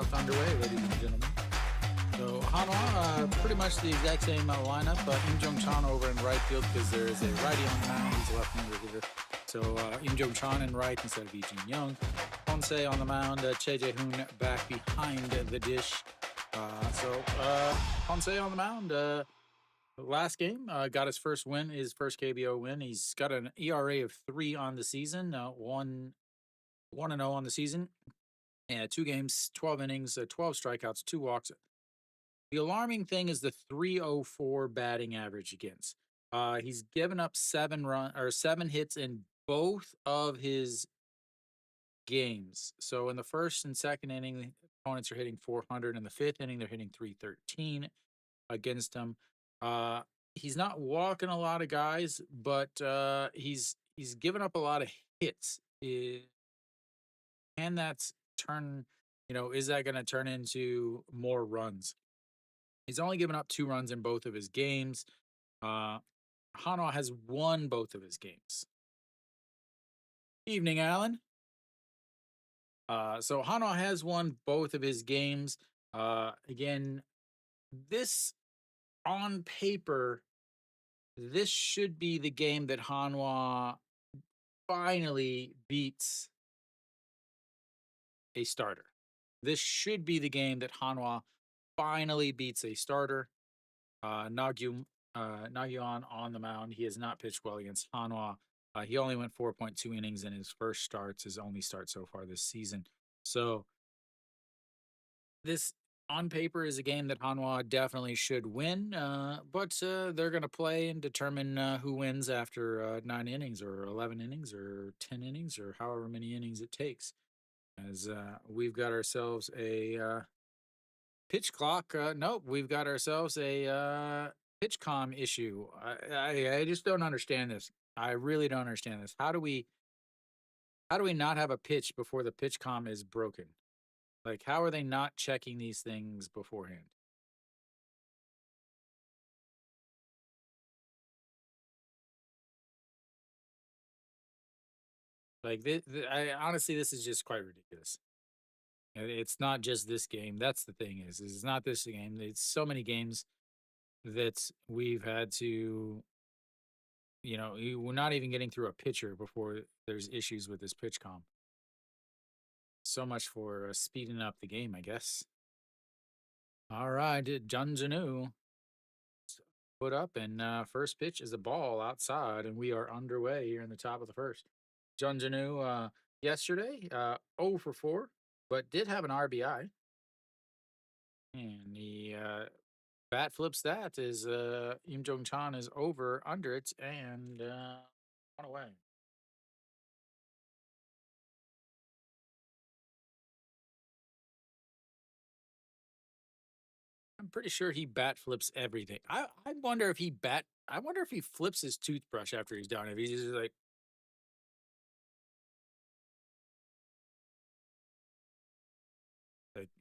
4th underway, ladies and gentlemen. So Hanwha, pretty much the exact same lineup. Im Jong-chan over in right field because there is a righty on the mound. He's a left-hander hitter. So Im Jong-chan in right instead of Jin Young. Honsei on the mound. Che Jae-hoon back behind the dish. Honsei on the mound. Last game, got his first win, his first KBO win. He's got an ERA of 3 on the season, 1-0 on the season. And 2 games, 12 innings, 12 strikeouts, 2 walks. The alarming thing is the 304 batting average against. He's given up 7 hits in both of his games. So in the first and second inning, the opponents are hitting 400. In the 5th inning, they're hitting 313 against him. He's not walking a lot of guys, but he's given up a lot of hits. Can that turn, is that going to turn into more runs? He's only given up 2 runs in both of his games. Hanwha has won both of his games. Evening, Alan. So Hanwha has won both of his games. Again, this on paper, this should be the game that Hanwha finally beats a starter. This should be the game that Hanwha finally beats a starter. Nagyuan on the mound. He has not pitched well against Hanwha. He only went 4.2 innings in his first starts, his only start so far this season. So this on paper is a game that Hanwha definitely should win, but they're going to play and determine who wins after 9 innings or 11 innings or 10 innings or however many innings it takes. As we've got ourselves a pitch clock. Nope, we've got ourselves a pitch com issue. I just don't understand this. I really don't understand this. How do we not have a pitch before the pitch com is broken? Like, how are they not checking these things beforehand? Like, honestly, this is just quite ridiculous. It's not just this game. That's the thing is it's not this game. It's so many games that we've had to, we're not even getting through a pitcher before there's issues with this pitch comp. So much for speeding up the game, I guess. All right, Jun Janu put up, and first pitch is a ball outside, and we are underway here in the top of the first. Jun Janu yesterday 0 for 4, but did have an RBI. And the bat flips that is Im Jong-chan is over under it and one away. I'm pretty sure he bat flips everything. I wonder if he flips his toothbrush after he's done. If he's just like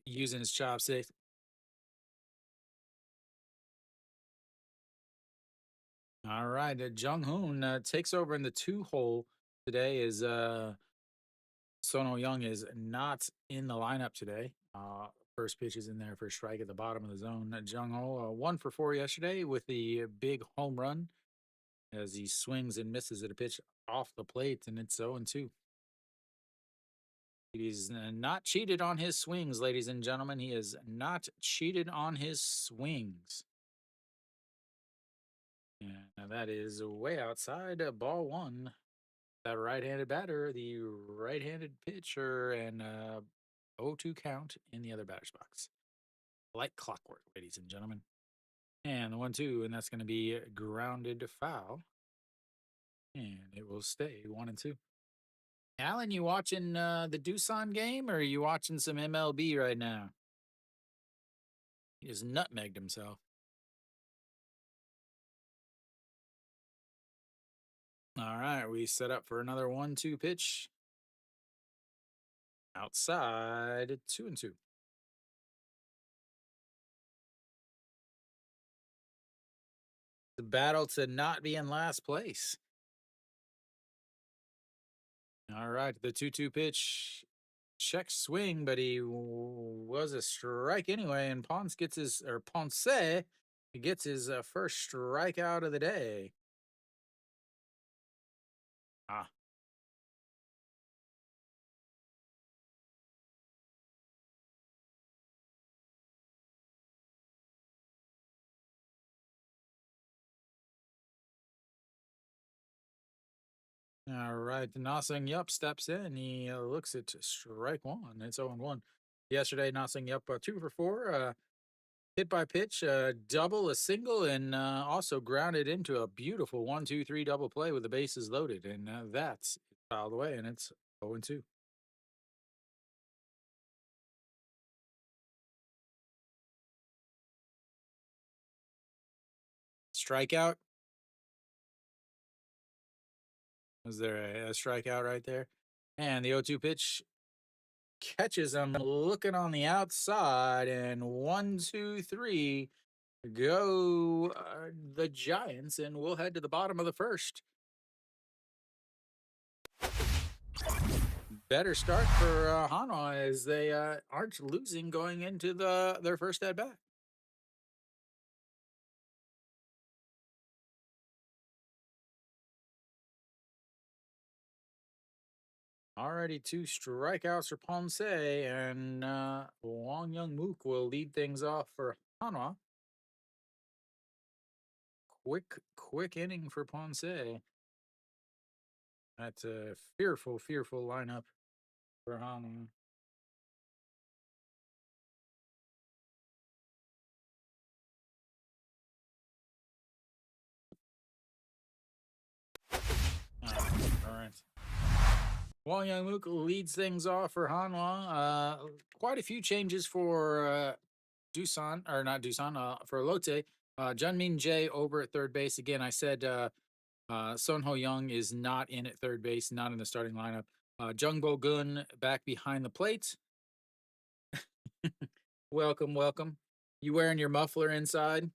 using his chopsticks. All right, Jung Hoon takes over in the 2 hole today. Is Sono Young is not in the lineup today. First pitch is in there for a strike at the bottom of the zone. Jung Ho 1 for 4 yesterday with the big home run as he swings and misses at a pitch off the plate, and it's 0-2. He's not cheated on his swings, ladies and gentlemen. He is not cheated on his swings. And that is way outside. Ball 1. That right-handed batter, the right-handed pitcher, and 0-2 count in the other batter's box. Like clockwork, ladies and gentlemen. And the 1-2, and that's going to be grounded foul. And it will stay 1-2. Alan, you watching the Doosan game, or are you watching some MLB right now? He just nutmegged himself. All right, we set up for another 1-2 pitch. Outside, 2-2. The battle to not be in last place. All right, the 2-2 pitch check swing, but was a strike anyway. And Ponce gets his first strikeout of the day. Ah, all right. Nosing Yup steps in. He looks at strike one. It's 0-1. Yesterday, Nosing Yup 2 for 4. Hit by pitch, double, a single, and also grounded into a beautiful 1-2-3 double play with the bases loaded. And that's fouled away, and it's 0-2. Strikeout. Was there a strikeout right there? And the 0-2 pitch catches him looking on the outside, and 1-2-3 go the Giants, and we'll head to the bottom of the first. Better start for Hanwha as they aren't losing going into their first at bat. Already 2 strikeouts for Ponce, and Wong Young Mook will lead things off for Hanwha. Quick inning for Ponce. That's a fearful lineup for Hanwha. All right. Wong Young Mook leads things off for Hanwha. Quite a few changes for Dusan, or not Dusan, for Lotte. Junmin Jae over at third base. Again, I said Son Ho Young is not in at third base, not in the starting lineup. Jung Bo Gun back behind the plate. Welcome. You wearing your muffler inside?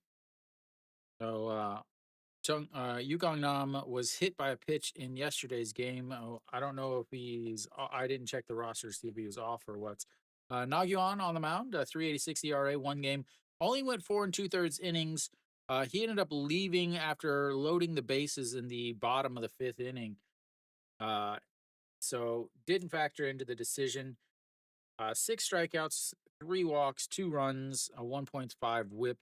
So Yugong Nam was hit by a pitch in yesterday's game. Oh, I don't know if he's. I didn't check the roster to see if he was off or what. Nagyuan on the mound, 3.86 ERA, 1 game. Only went 4 2/3 innings. He ended up leaving after loading the bases in the bottom of the fifth inning. Uh, so didn't factor into the decision. 6 strikeouts, 3 walks, 2 runs, a 1.5 WHIP.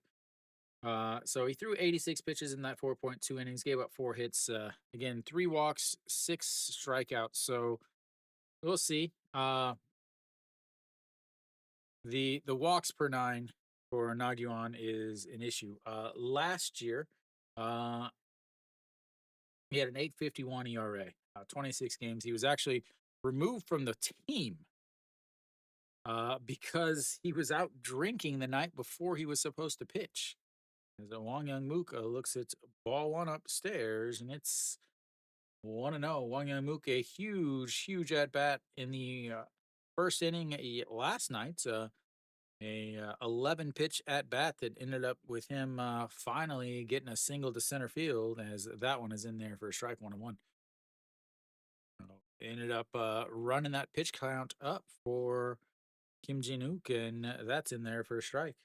So he threw 86 pitches in that 4.2 innings, gave up 4 hits. Again, 3 walks, 6 strikeouts. So we'll see. The walks per nine for Naguan is an issue. Last year, uh, he had an 8.51 ERA, 26 games. He was actually removed from the team because he was out drinking the night before he was supposed to pitch. As Wong Young Mook looks at ball one upstairs, and it's 1-0. Wong Young Mook, a huge at bat in the first inning last night. A 11 pitch at bat that ended up with him finally getting a single to center field, as that one is in there for a strike 1-1. Ended up running that pitch count up for Kim Jin-wook, and that's in there for a strike.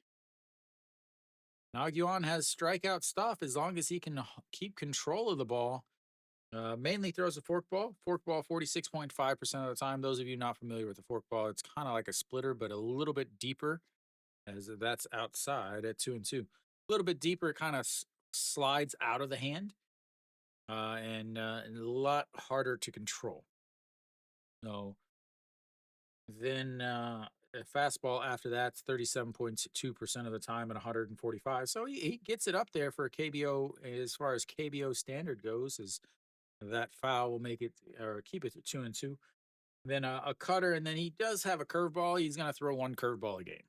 Nagyuan has strikeout stuff as long as he can keep control of the ball. Mainly throws a fork ball. Fork ball 46.5% of the time. Those of you not familiar with the fork ball, it's kind of like a splitter, but a little bit deeper, as that's outside at 2-2. A little bit deeper, it kind of slides out of the hand, and a lot harder to control. So then a fastball after that's 37.2% of the time at 145. So he gets it up there for a KBO as far as KBO standard goes. Is that foul will make it or keep it to 2-2. Then a cutter, and then he does have a curveball. He's going to throw one curveball a game.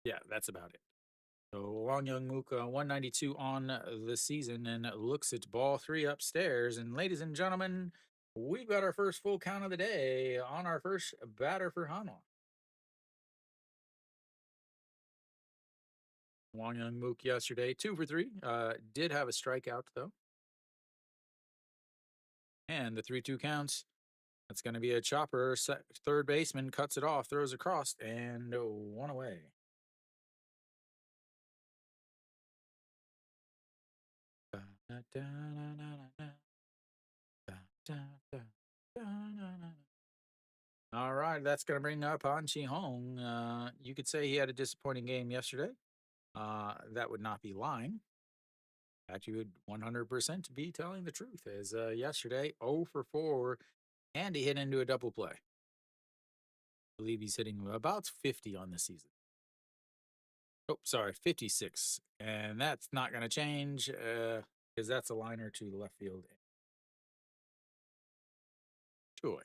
Yeah, that's about it. So Wong Young Mook 192 on the season, and looks at ball three upstairs. And ladies and gentlemen, we've got our first full count of the day on our first batter for Hanwha. Wong Young Mook yesterday, 2 for 3. Did have a strikeout though. And the 3-2 counts. That's going to be a chopper. Third baseman cuts it off, throws across, and one away. All right, that's going to bring up Han Chi Hong. You could say he had a disappointing game yesterday. That would not be lying. That you would 100% be telling the truth. As yesterday, 0 for 4, and he hit into a double play. I believe he's hitting about 50 on the season. Oh, sorry, 56. And that's not going to change because that's a liner to the left field. Joy.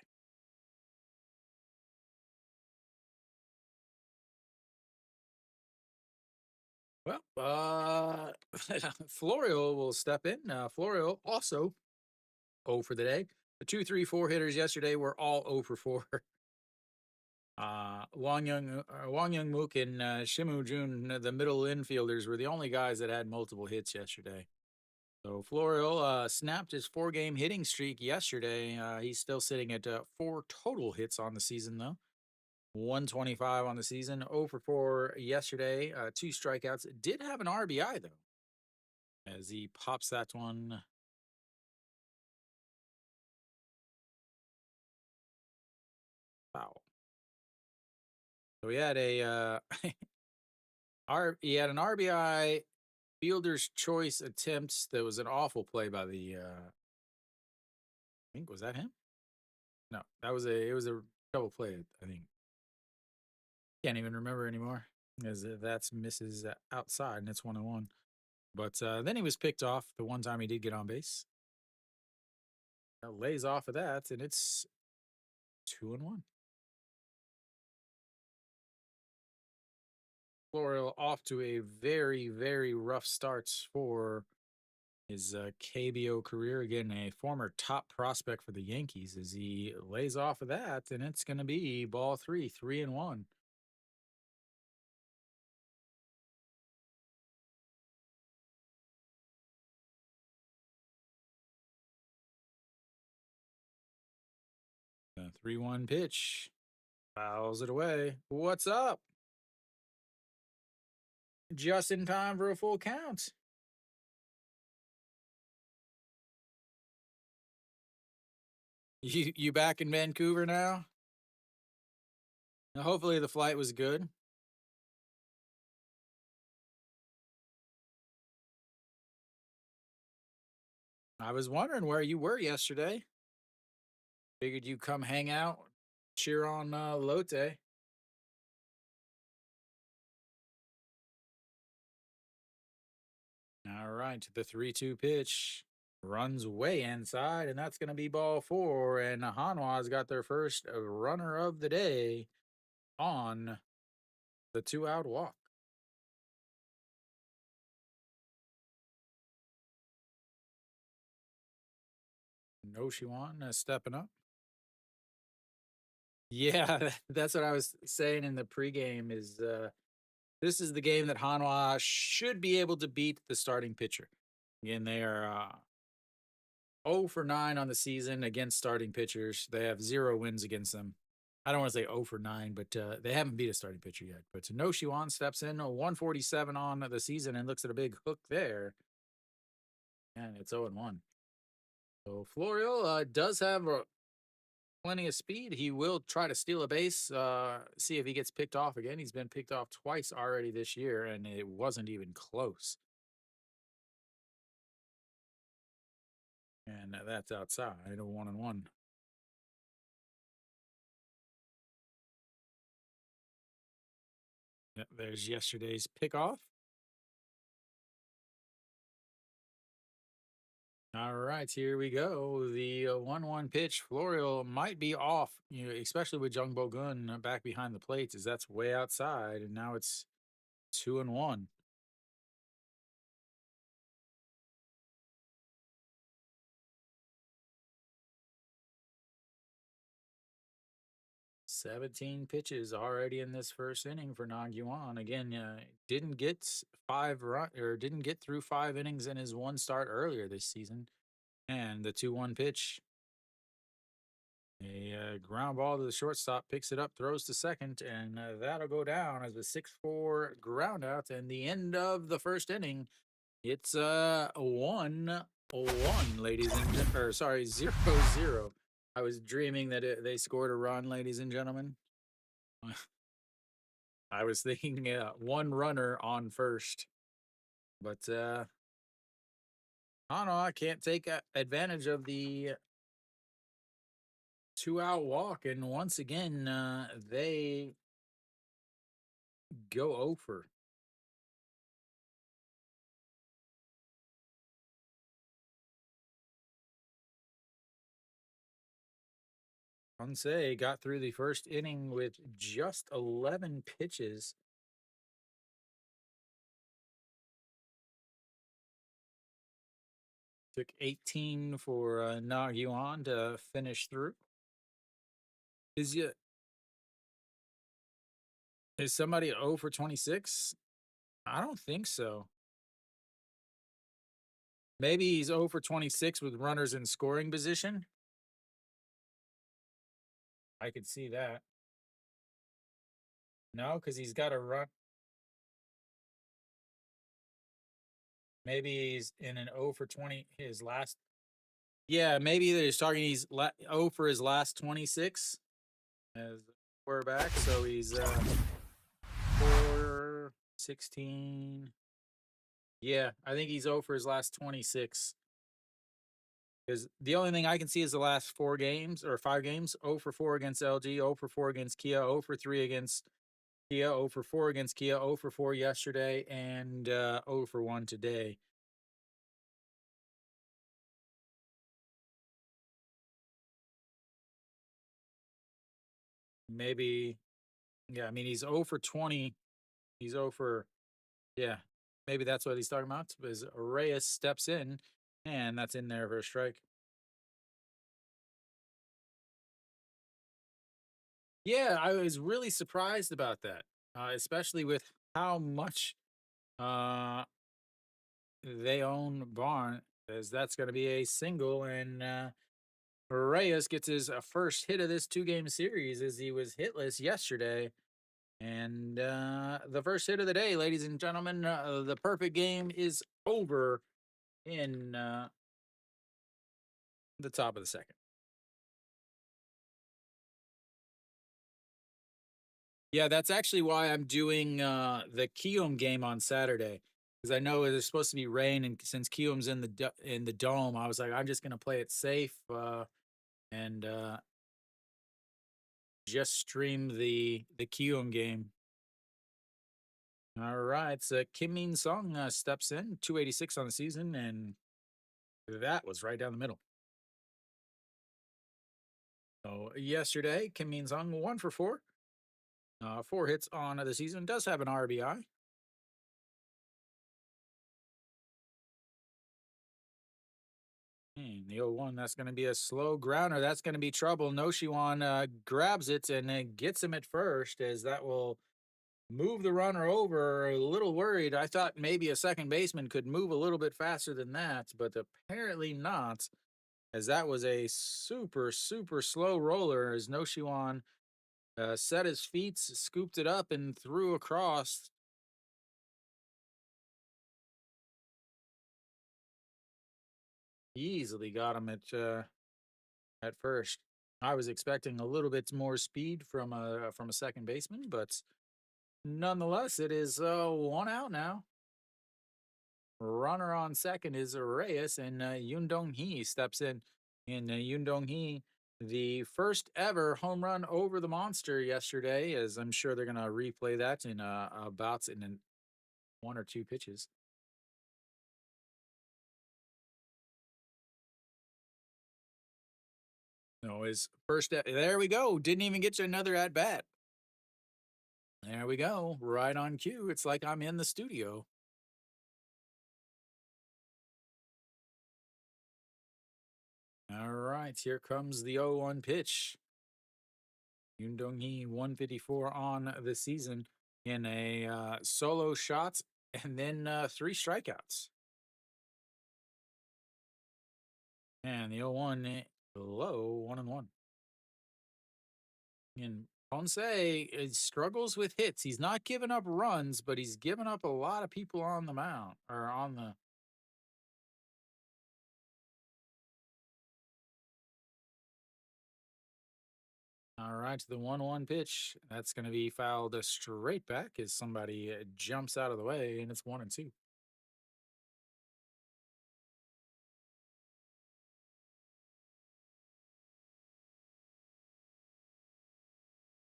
Well, Florio will step in. Florio also 0 for the day. The 2, 3, 4 hitters yesterday were all 0 for 4. Wang Young Mook and Shimu Jun, the middle infielders, were the only guys that had multiple hits yesterday. So Florio snapped his 4-game hitting streak yesterday. He's still sitting at 4 total hits on the season, though. 125 on the season, 0 for 4 yesterday, 2 strikeouts. Did have an RBI, though, as he pops that one foul. So he had he had an RBI fielder's choice attempt that was an awful play by the I think was that him? No, it was a double play, I think. Can't even remember anymore as that's misses outside and it's 1-1. But then he was picked off the one time he did get on base. Lays off of that and it's 2-1. Florial off to a very, very rough start for his KBO career. Again, a former top prospect for the Yankees as he lays off of that, and it's going to be ball 3, 3-1. The 3-1 pitch. Fouls it away. What's up? Just in time for a full count. You back in Vancouver now? Hopefully the flight was good. I was wondering where you were yesterday. Figured you'd come hang out, cheer on Lotte. All right, the 3-2 pitch runs way inside, and that's going to be ball 4. And Hanwha's got their first runner of the day on the 2-out walk. No, she won stepping up. Yeah, that's what I was saying in the pregame. Is this is the game that Hanwha should be able to beat the starting pitcher. Again, they are 0 for 9 on the season against starting pitchers. They have 0 wins against them. I don't want to say 0 for 9, but they haven't beat a starting pitcher yet. But No Shiwan steps in, 147 on the season, and looks at a big hook there. And it's 0-1. So Florio does have plenty of speed. He will try to steal a base, see if he gets picked off again. He's been picked off twice already this year, and it wasn't even close. And that's outside, a 1-1. There's yesterday's pickoff. All right, here we go. The 1-1 pitch. Florio might be off, especially with Jung Bo-gun back behind the plates, as that's way outside, and now it's 2-1. 17 pitches already in this first inning for Nag Yuan. Again, didn't get didn't get through 5 innings in his 1 start earlier this season. And the 2-1 pitch. A ground ball to the shortstop, picks it up, throws to second, and that'll go down as a 6-4 ground out. And the end of the first inning. It's 1-1, ladies and or sorry, 0-0. I was dreaming that they scored a run, ladies and gentlemen. I was thinking one runner on first, but I don't know. I can't take advantage of the 2-out walk, and once again, they go over. Ponce got through the first inning with just 11 pitches. Took 18 for Na Yuan to finish through. Is you is somebody 0 for 26? I don't think so. Maybe he's 0 for 26 with runners in scoring position. I could see that. No, because he's got a run. Maybe he's in an 0 for 20. His last. Yeah, maybe he's talking. He's 0 for his last 26 as we're back. So he's 4, 16. Yeah, I think he's 0 for his last 26. Because the only thing I can see is the last 4 games or 5 games: 0 for 4 against LG, 0 for 4 against Kia, 0 for 3 against Kia, 0 for 4 against Kia, 0 for 4 yesterday, and 0 for 1 today. Maybe, yeah, I mean, he's 0 for 20. He's 0 for, yeah, maybe that's what he's talking about. Because Reyes steps in, and that's in there for a strike. Yeah, I was really surprised about that, especially with how much they own Barn, as that's going to be a single. And Reyes gets his first hit of this 2-game series as he was hitless yesterday. And the first hit of the day, ladies and gentlemen, the perfect game is over in the top of the second. Yeah, that's actually why I'm doing the Kium game on Saturday, because I know there's supposed to be rain, and since Kium's in the dome, I was like, I'm just gonna play it safe and just stream the Kium game. All right, so Kim Min Sung steps in, 286 on the season, and that was right down the middle. So yesterday, Kim Min Sung 1 for 4, 4 hits on the season. Does have an RBI. The 0-1, that's going to be a slow grounder. That's going to be trouble. Noshiwan grabs it and then gets him at first, as that will move the runner over. A little worried. I thought maybe a second baseman could move a little bit faster than that, but apparently not, as that was a super, super slow roller as Noshiwan set his feet, scooped it up, and threw across. Easily got him at first. I was expecting a little bit more speed from a second baseman, but nonetheless, it is 1 out now. Runner on second is Reyes, and Yoon Dong Hee steps in. And Yoon Dong Hee, the first ever home run over the monster yesterday, as I'm sure they're going to replay that in bouts in 1 or 2 pitches. No, his first. There we go. Didn't even get you another at bat. There we go. Right on cue. It's like I'm in the studio. All right, here comes the 0-1 pitch. Yoon Dong Hee, 154 on the season in a solo shot, and then 3 strikeouts. And the 0-1 low, 1-1. And Ponce struggles with hits. He's not giving up runs, but he's giving up a lot of people on the mound or on the. All right, the 1-1 pitch. That's going to be fouled straight back as somebody jumps out of the way, and it's 1-2.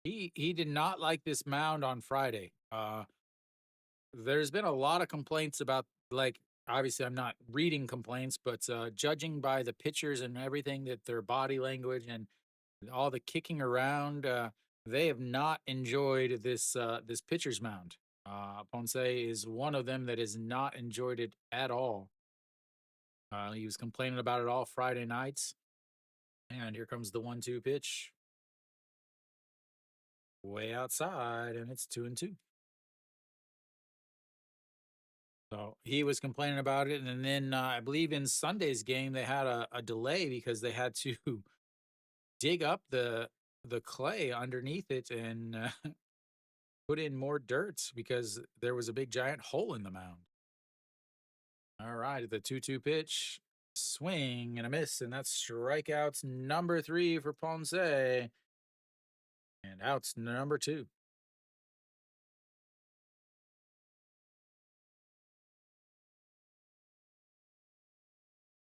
He did not like this mound on Friday. There's been a lot of complaints about, like, obviously I'm not reading complaints, but judging by the pitchers and everything, that their body language and all the kicking around, they have not enjoyed this pitcher's mound. Ponce is one of them that has not enjoyed it at all. He was complaining about it all Friday nights, and here comes the 1-2 pitch, way outside, and it's 2-2. So he was complaining about it, and then I believe in Sunday's game they had a delay because they had to dig up the clay underneath it and put in more dirt because there was a big giant hole in the mound. All right, the 2-2 pitch, swing and a miss, and that's strikeouts number 3 for Ponce, and outs number 2.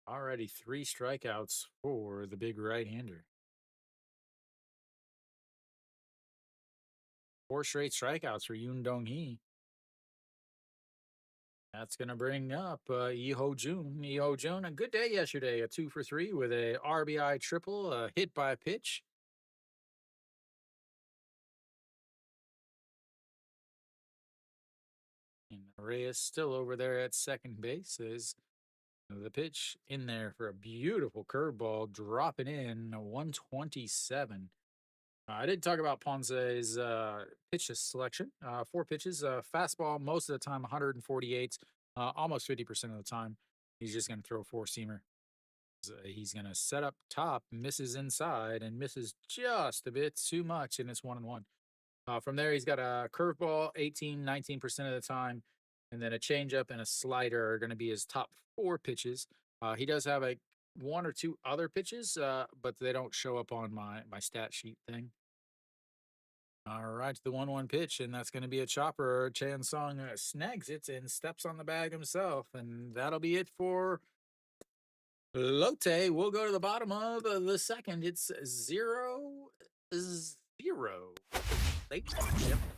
Already 3 strikeouts for the big right-hander. 4 straight strikeouts for Yoon Dong Hee. That's going to bring up Iho Jun. Iho Jun, a good day yesterday, a 2 for 3 with a RBI triple, a hit by pitch. And Reyes still over there at second base is the pitch in there for a beautiful curveball, dropping in 127. I did talk about Ponce's pitch selection. 4 pitches, fastball most of the time, 148, almost 50% of the time. He's just going to throw a 4-seamer. He's going to set up top, misses inside, and misses just a bit too much, and it's 1-1. From there, he's got a curveball 18, 19% of the time, and then a changeup and a slider are going to be his top 4 pitches. He does have a 1 or 2 other pitches, but they don't show up on my stat sheet thing. All right, the 1-1 pitch, and that's going to be a chopper. Chan Song snags it and steps on the bag himself, and that'll be it for Lotte. We'll go to the bottom of the second. It's 0-0. Ladies and gentlemen,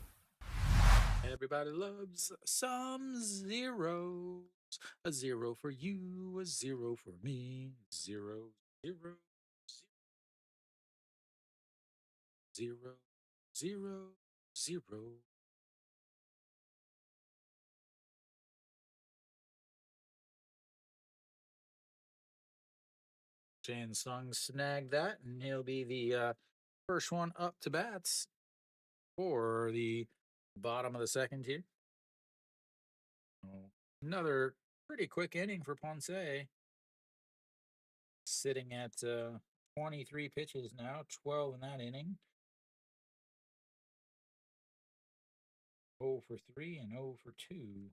everybody loves some zeros. A 0 for you, a 0 for me. 0, 0, 0, 0, 0. Chan Sung snagged that, and he'll be the first one up to bats for the bottom of the second here. Another pretty quick inning for Ponce. Sitting at 23 pitches now, 12 in that inning. 0 for 3 and 0 for 2.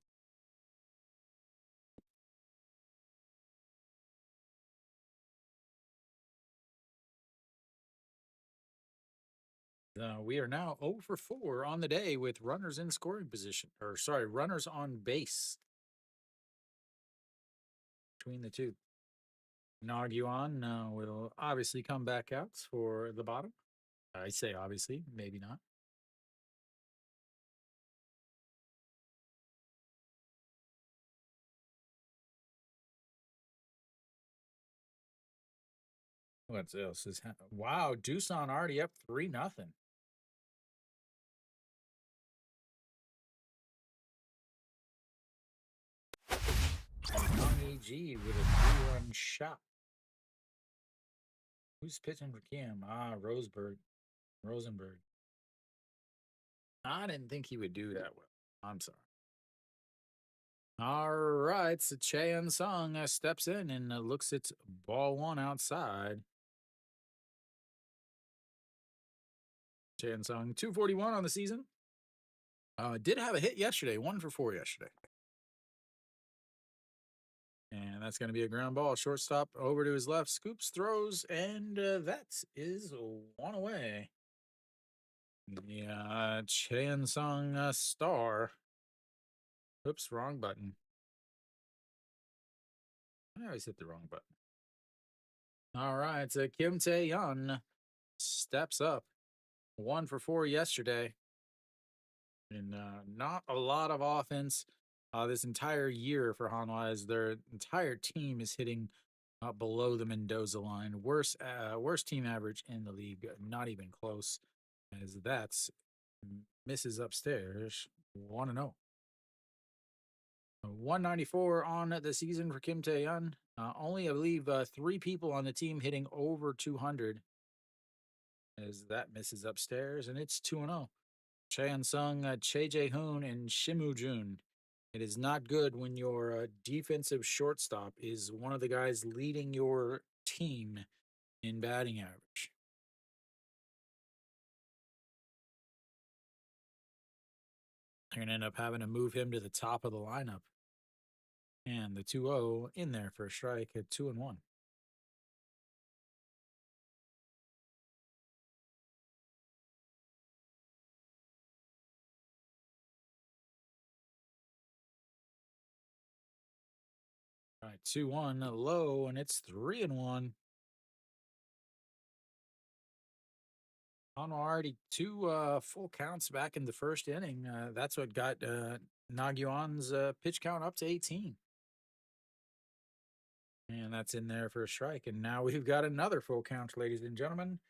We are now 0 for 4 on the day with runners in scoring position, or sorry, runners on base between the two. Naguan will obviously come back out for the bottom. I say obviously, maybe not. What else is wow? Doosan already up 3-0. Young EG with a 3-run shot. Who's pitching for Kim? Rosenberg. I didn't think he would do that well. I'm sorry. All right, so Chan Sung steps in and looks at ball 1 outside. Chansung, 241 on the season. Did have a hit yesterday, 1 for 4 yesterday. And that's going to be a ground ball. Shortstop over to his left, scoops, throws, and that is one away. The Chansung star. Oops, wrong button. I always hit the wrong button. All right, so Kim Tae-yeon steps up. 1 for 4 yesterday. And not a lot of offense this entire year for Hanwha, as their entire team is hitting below the Mendoza line. Worst team average in the league, not even close, as that's misses upstairs 1-0. 194 on the season for Kim Tae-yeon. Only, I believe, 3 people on the team hitting over 200, as that misses upstairs, and it's 2-0. Chansung, Che Jae-hoon, and Shimu Jun. It is not good when your defensive shortstop is one of the guys leading your team in batting average. They're going to end up having to move him to the top of the lineup. And the 2-0 in there for a strike at 2-1. All right, 2-1 low, and it's 3-1. On already 2 full counts back in the first inning. That's what got Nagyuan's pitch count up to 18. And that's in there for a strike. And now we've got another full count, ladies and gentlemen.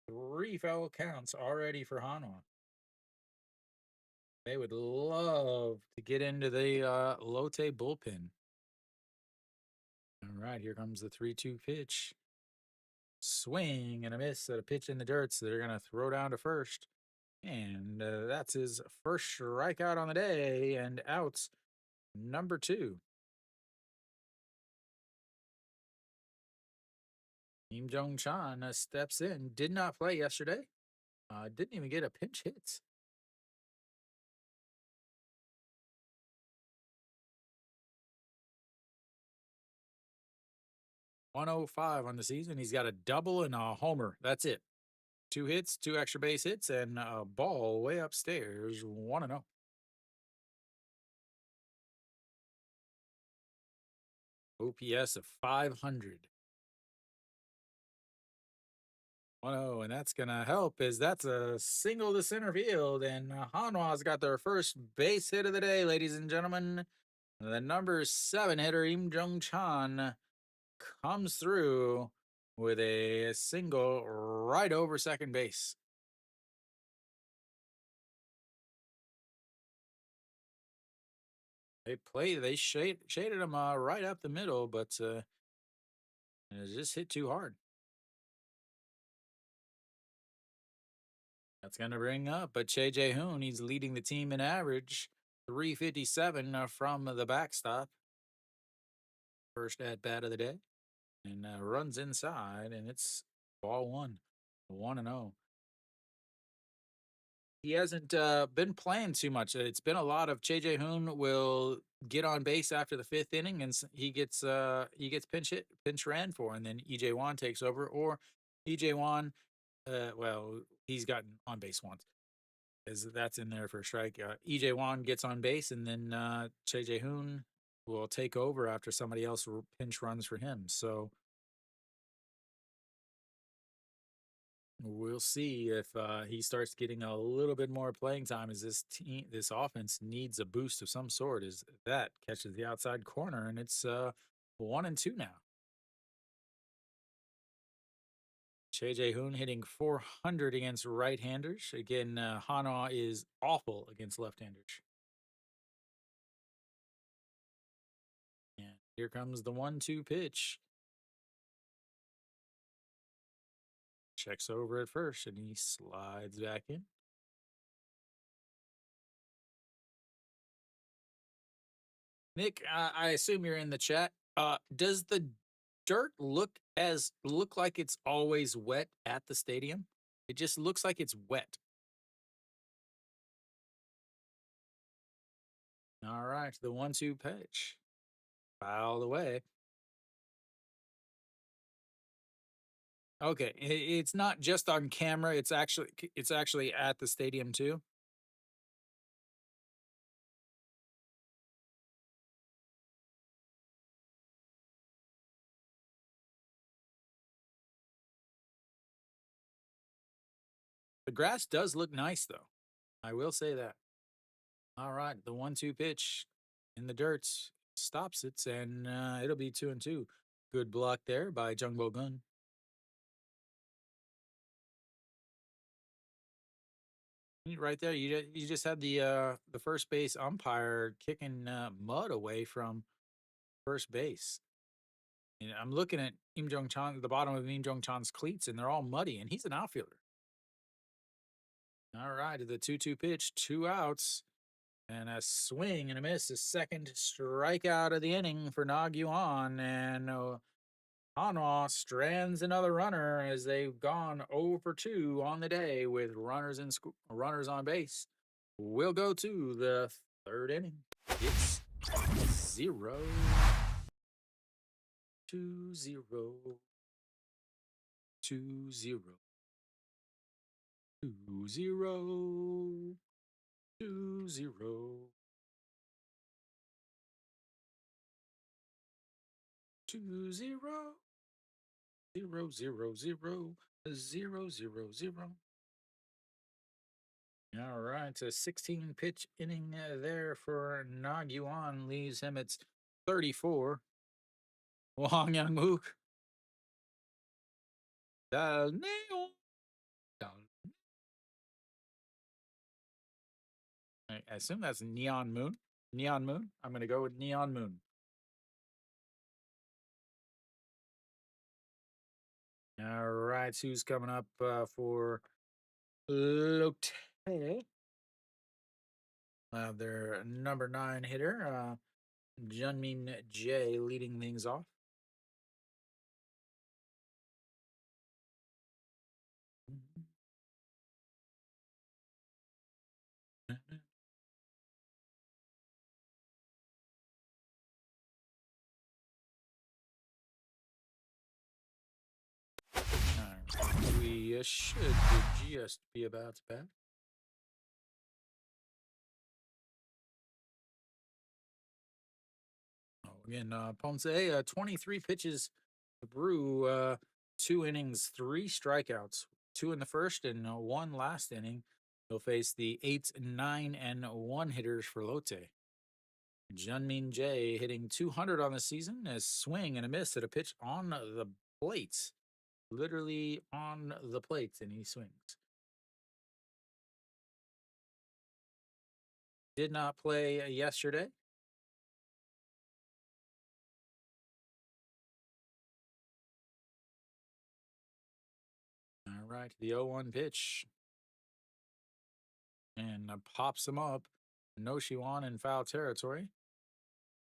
3 full counts already for Hanwha. They would love to get into the Lotte bullpen. All right, here comes the 3-2 pitch. Swing and a miss at a pitch in the dirt, so they're going to throw down to first. And that's his first strikeout on the day, and outs number 2. Kim Jong-chan steps in. Did not play yesterday. Didn't even get a pinch hit. .105 on the season. He's got a double and a homer. That's it. 2 hits, 2 extra base hits, and a ball way upstairs. 1-0. OPS of 500. 1-0, and that's going to help, as that's a single to center field, and Hanwha's got their first base hit of the day, ladies and gentlemen. The number 7 hitter, Im Jong-chan, comes through with a single right over second base. They shaded him right up the middle, but it just hit too hard. That's going to bring up Che Jae-hoon. He's leading the team in average, 357 from the backstop. First at bat of the day, and runs inside, and it's ball 1-0. He hasn't been playing too much. It's been a lot of Che Jae-hoon will get on base after the 5th inning, and he gets pinch ran for, and then EJ Wan takes over, or EJ Wan, well, he's gotten on base once, as that's in there for a strike. EJ Wan gets on base, and then Che Jae-hoon will take over after somebody else pinch runs for him. So we'll see if he starts getting a little bit more playing time, as this offense needs a boost of some sort, as that catches the outside corner, and it's 1-2 now. Che Jae-hoon hitting 400 against right-handers. Again, Hanwha is awful against left-handers. And here comes the 1-2 pitch. Checks over at first, and he slides back in. Nick, I assume you're in the chat. Does the dirt look like it's always wet at the stadium? It just looks like it's wet. All right, the 1-2 pitch. Fouled away. Okay, it's not just on camera. It's actually at the stadium too. The grass does look nice though. I will say that. All right, the 1-2 pitch in the dirt stops it, and it'll be 2-2. Good block there by Jungbo Gun. Right there, you just had the first base umpire kicking mud away from first base. And I'm looking at Im Jong Chon, the bottom of Im Jong Chon's cleats, and they're all muddy, and he's an outfielder. All right, the 2-2 pitch, 2 outs, and a swing and a miss, a second strikeout of the inning for Na Yuan, and Hanwha strands another runner as they've gone 0 for 2 on the day with runners on base. We'll go to the third inning. It's 0-2-0, 2-0, 2-0, 2-0, 2-0, 0-0-0, 0-0-0. All right, a 16 pitch inning there for Nag Yuan leaves him at 34. Wang Young Mook. Dal Neon. I assume that's Neon Moon. Neon Moon. I'm going to go with Neon Moon. All right, who's coming up for Lotte? Their number 9 hitter, Junmin J, leading things off. We should just be about to bat. Oh, again, Ponce, 23 pitches through 2 innings, 3 strikeouts, 2 in the first and 1 last inning. He'll face the 8, 9, and 1 hitters for Lotte. Junmin J hitting 200 on the season, a swing and a miss at a pitch on the plates. Literally on the plates, and he swings. Did not play yesterday. All right, the 0-1 pitch. And pops him up. No Shiwan in foul territory.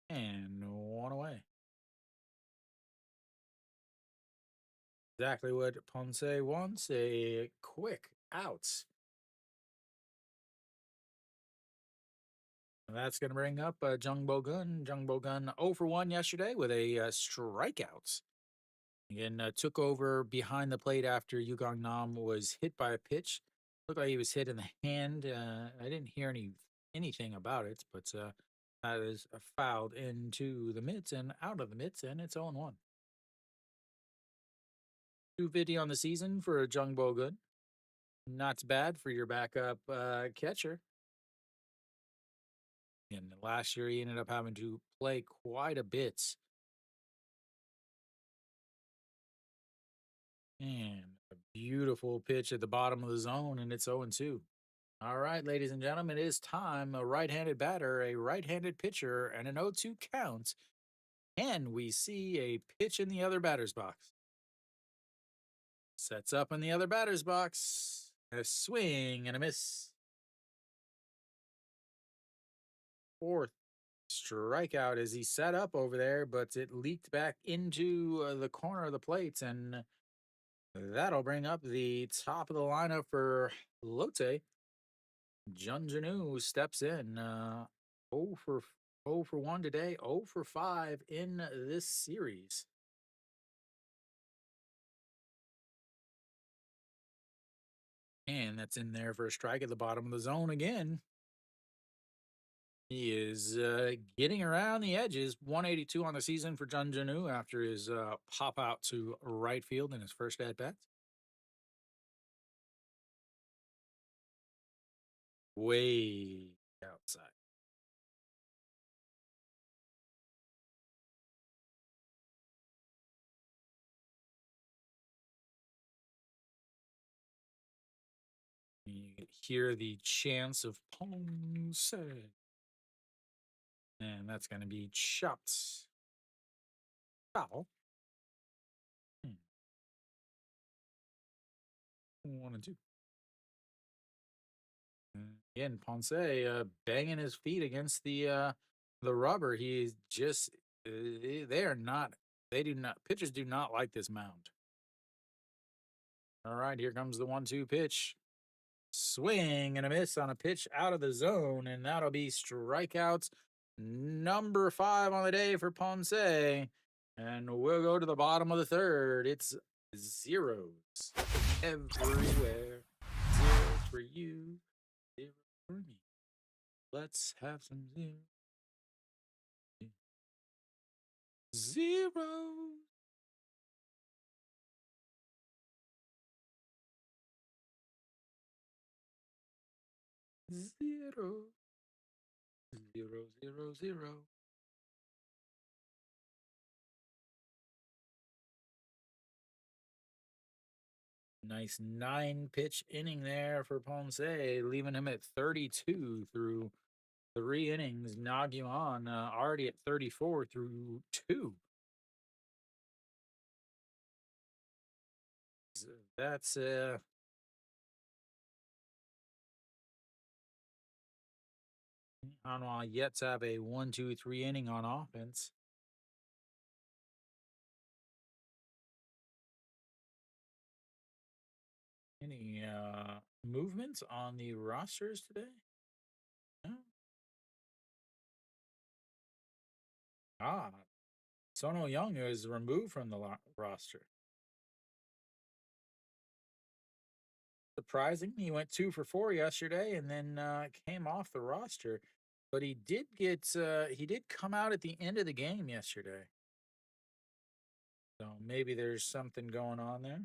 And 1 away. Exactly what Ponce wants, a quick out. That's going to bring up Jung Bo Gun. Jung Bo Gun 0 for 1 yesterday with a strikeout. Again, took over behind the plate after Yugong Nam was hit by a pitch. Looked like he was hit in the hand. I didn't hear anything about it, but that is fouled into the mitts and out of the mitts, and it's 0-1. 250 on the season for Jung Bo Gun. Not bad for your backup catcher. And last year he ended up having to play quite a bit. And a beautiful pitch at the bottom of the zone, and it's 0-2. All right, ladies and gentlemen, it is time. A right-handed batter, a right-handed pitcher, and an 0-2 count. And we see a pitch in the other batter's box. Sets up in the other batter's box. A swing and a miss. Fourth strikeout as he set up over there, but it leaked back into the corner of the plates, and that'll bring up the top of the lineup for Lotte. Jun Janu steps in. 0 for 0 for 1 today, 0 for 5 in this series. And that's in there for a strike at the bottom of the zone again. He is getting around the edges. 182 on the season for Jun Janu after his pop out to right field in his first at bat. Way outside. You hear the chants of Ponce. And that's going to be chopped. Foul. 1-2. Again, Ponce banging his feet against the rubber. He's just they are not. They do not. Pitchers do not like this mound. All right, here comes the 1-2 pitch. Swing and a miss on a pitch out of the zone, and that'll be strikeouts number 5 on the day for Ponce. And we'll go to the bottom of the third. It's zeros everywhere. Zeros for you, zero for me. Let's have some zeros. Zeros. Zero. Zero, zero, zero. Nice 9-pitch inning there for Ponce, leaving him at 32 through 3 innings. Nagyuan already at 34 through 2. That's Hanwha yet to have a 1-2-3 inning on offense. Any movements on the rosters today? No? Ah, Sono Young is removed from the roster. Surprising, he went 2 for 4 yesterday and then came off the roster. But he did come out at the end of the game yesterday. So maybe there's something going on there.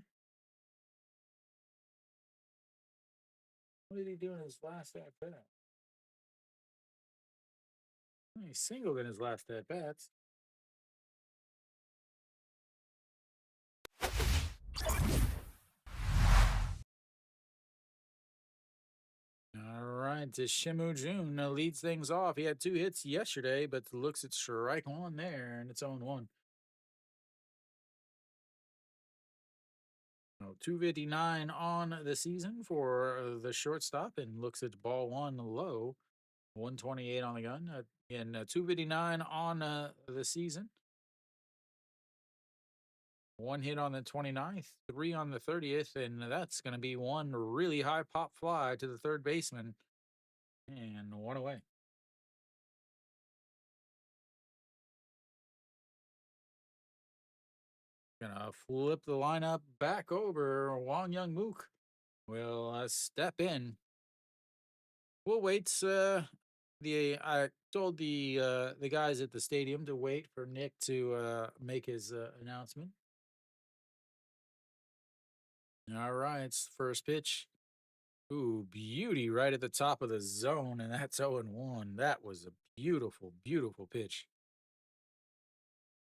What did he do in his last at bat? He singled in his last at bats. All right, Shimu Jun leads things off. He had 2 hits yesterday, but looks at strike 1 there, and it's 0-1. 259 on the season for the shortstop, and looks at ball 1 low. 128 on the gun, and 259 on the season. 1 hit on the 29th, 3 on the 30th, and that's going to be 1 really high pop fly to the third baseman, and 1 away. Gonna flip the lineup back over. Wang Young Mook will step in. We'll wait. I told the guys at the stadium to wait for Nick to make his announcement. All right, first pitch. Ooh, beauty right at the top of the zone, and that's 0-1. That was a beautiful, beautiful pitch.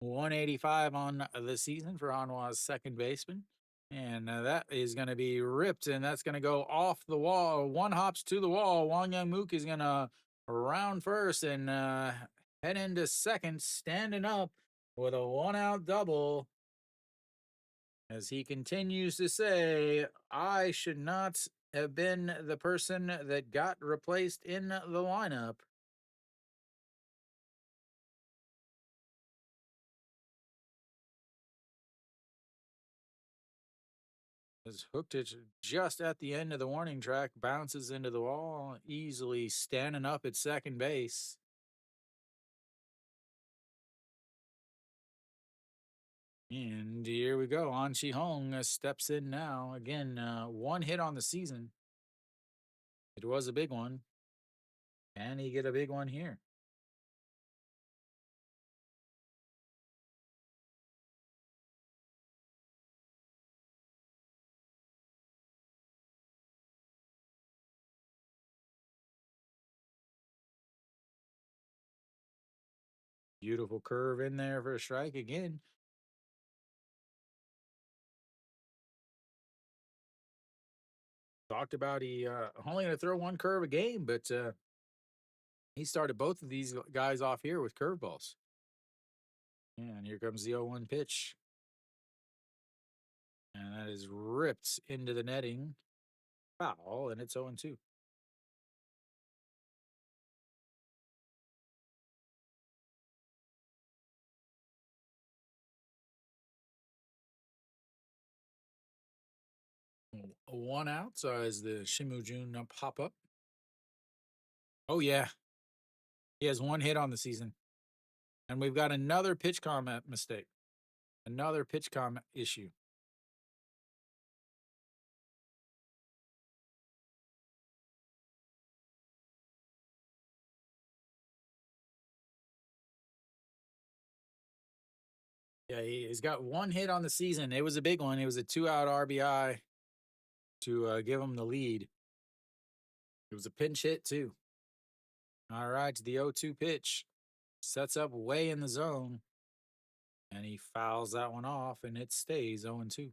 185 on the season for Hanwha's second baseman. And that is going to be ripped, and that's going to go off the wall. 1 hops to the wall. Wang Young Mook is going to round first and head into second, standing up with a 1-out double. As he continues to say, I should not have been the person that got replaced in the lineup. Has hooked it just at the end of the warning track, bounces into the wall, easily standing up at second base. And here we go. An Chi Hong steps in now. Again, one hit on the season. It was a big one. Can he get a big one here? Beautiful curve in there for a strike again. Talked about he only going to throw one curve a game, but he started both of these guys off here with curveballs. And here comes the 0-1 pitch. And that is ripped into the netting. Foul, and it's 0-2. One out as the Shimujun pop up. Oh, yeah. He has one hit on the season. And we've got another pitch comment mistake, another pitch comment issue. Yeah, he's got one hit on the season. It was a big one. It was a 2-out RBI to give him the lead. It was a pinch hit, too. All right, the 0-2 pitch sets up way in the zone, and he fouls that one off, and it stays 0-2.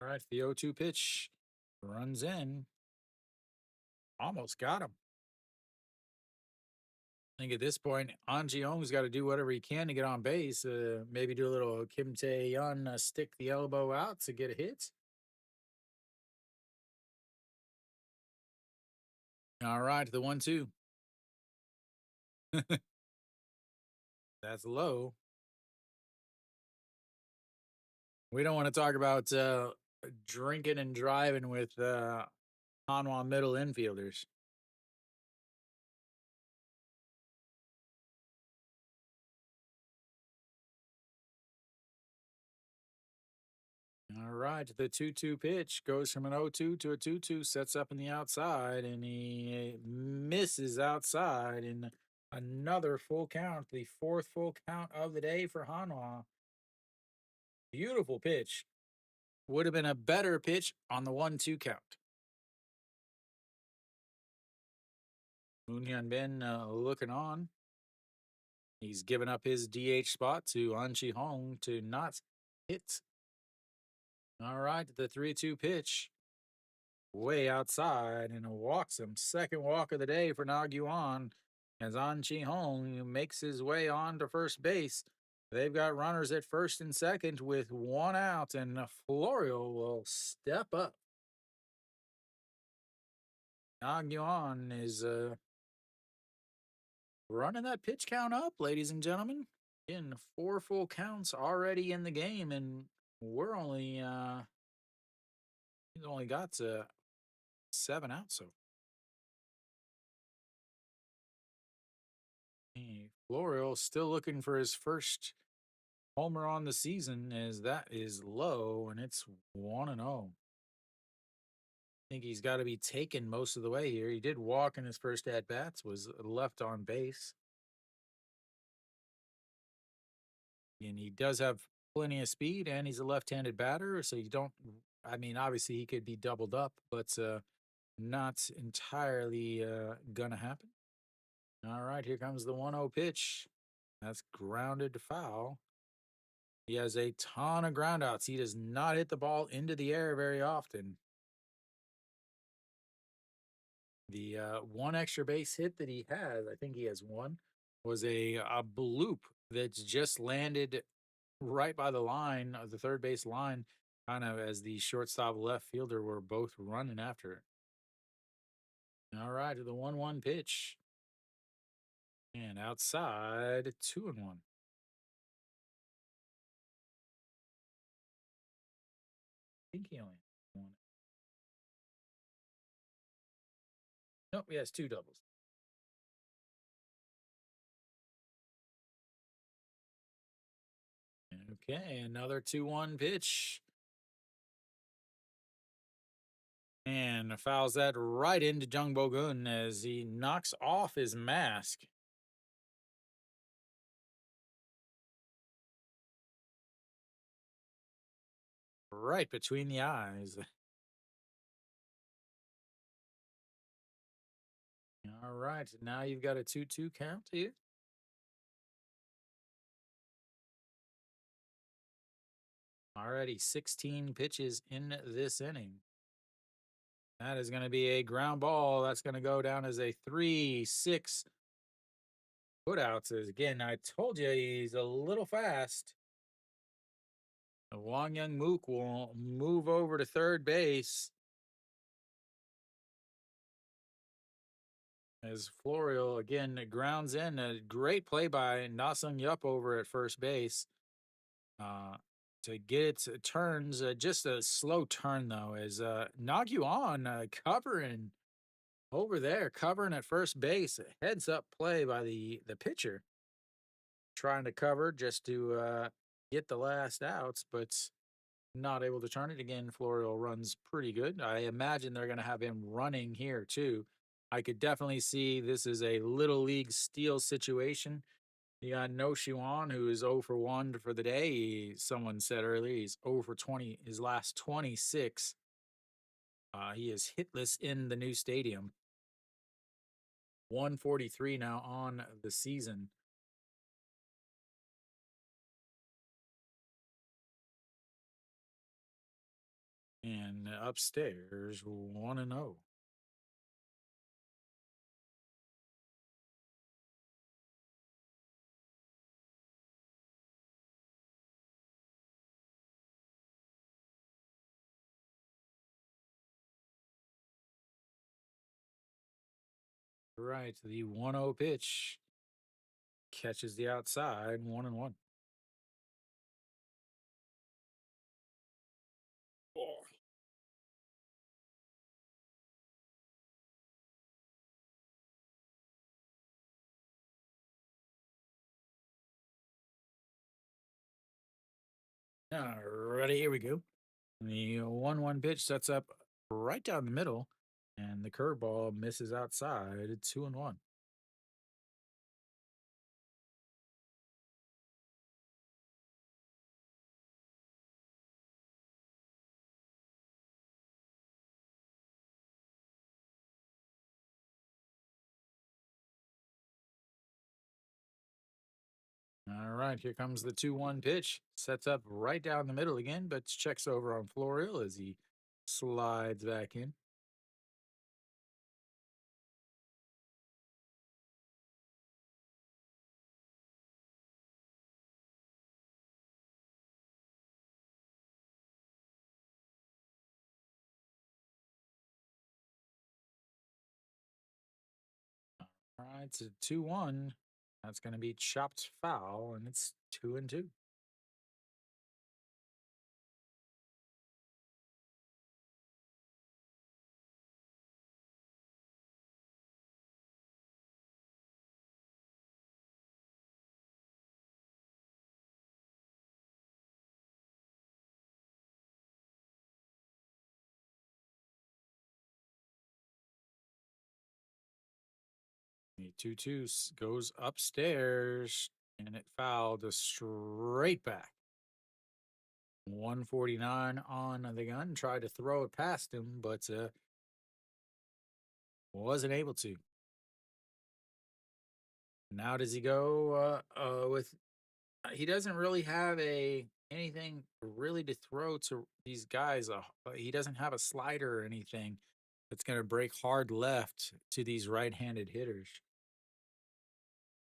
All right, the 0-2 pitch runs in. Almost got him. I think at this point, An Ji-hong's got to do whatever he can to get on base. Maybe do a little Kim Tae-yeon, stick the elbow out to get a hit. All right, the 1-2. That's low. We don't want to talk about drinking and driving with Hanwha middle infielders. All right, the 2-2 pitch goes from an 0-2 to a 2-2, sets up in the outside, and he misses outside in another full count, the fourth full count of the day for Hanwha. Beautiful pitch. Would have been a better pitch on the 1-2 count. Moon Hyun Bin looking on. He's given up his DH spot to An Chi Hong to not hit. All right, the 3-2 pitch. Way outside and walks him. Second walk of the day for Na Gyuan as An Chi Hong makes his way on to first base. They've got runners at first and second with one out, and Florio will step up. Na Gyuan is running that pitch count up, ladies and gentlemen. In four full counts already in the game, and we're only he's only got 7 outs. So Florio still looking for his first homer on the season, as that is low, and it's 1-0. I think he's got to be taken most of the way here. He did walk in his first at bats, was left on base. And he does have plenty of speed, and he's a left-handed batter, so you don't. I mean, obviously he could be doubled up, but not entirely gonna happen. All right, here comes the 1-0 pitch. That's grounded to foul. He has a ton of groundouts. He does not hit the ball into the air very often. The one extra base hit that he has, I think he has one, was a bloop that's just landed right by the line of the third base line, kind of as the shortstop left fielder were both running after it. All right, to the 1-1 pitch. And outside, 2-1. I think he only had one. Nope, he has two doubles. Okay, another 2-1 pitch. And fouls that right into Jung Bo-gun as he knocks off his mask. Right between the eyes. All right, now you've got a 2-2 count here. Already 16 pitches in this inning. That is going to be a ground ball. That's going to go down as a 3-6 putouts. Again, I told you he's a little fast. Wang Young Mook will move over to third base as Florial again grounds in. A great play by Nasung Yup over at first base to get its turns. Just a slow turn though, as Nagyuan covering over there, covering at first base. Heads up play by the pitcher, trying to cover just to get the last outs, but not able to turn it again. Florial runs pretty good. I imagine they're going to have him running here too. I could definitely see this is a little league steal situation. You got No Shiwan, who is 0 for 1 for the day. Someone said earlier he's 0 for 20, his last 26. He is hitless in the new stadium. 143 now on the season. And upstairs, 1-0. Right, the 1-0 pitch catches the outside, 1-1. Oh. Alrighty, here we go. The 1-1 pitch sets up right down the middle, and the curveball misses outside, 2-1. All right, here comes the 2-1 pitch. Sets up right down the middle again, but checks over on Florial as he slides back in. All right, it's a 2-1. That's going to be chopped foul, and it's 2-2. The 2-2 goes upstairs, and it fouled straight back. 149 on the gun. Tried to throw it past him, but wasn't able to. Now does he go with? He doesn't really have anything really to throw to these guys. He doesn't have a slider or anything that's going to break hard left to these right-handed hitters.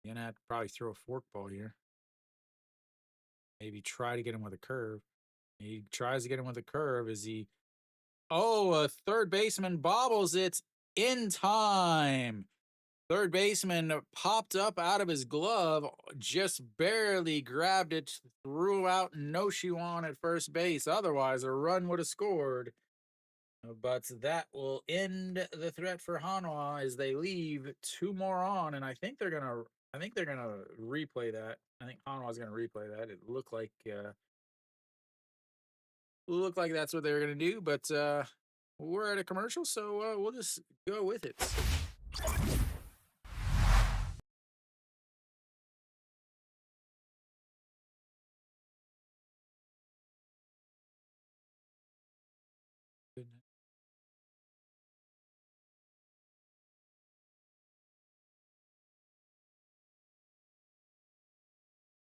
You're gonna have to probably throw a forkball here. Maybe try to get him with a curve. He tries to get him with a curve as he. Oh, a third baseman bobbles it. in time. Third baseman popped up out of his glove, just barely grabbed it, threw out no shoe on at first base. Otherwise, a run would have scored. But that will end the threat for Hanwha as they leave two more on, and I think they're gonna replay that. I think Hanwha's gonna replay that. It looked like that's what they were gonna do, but we're at a commercial, so we'll just go with it.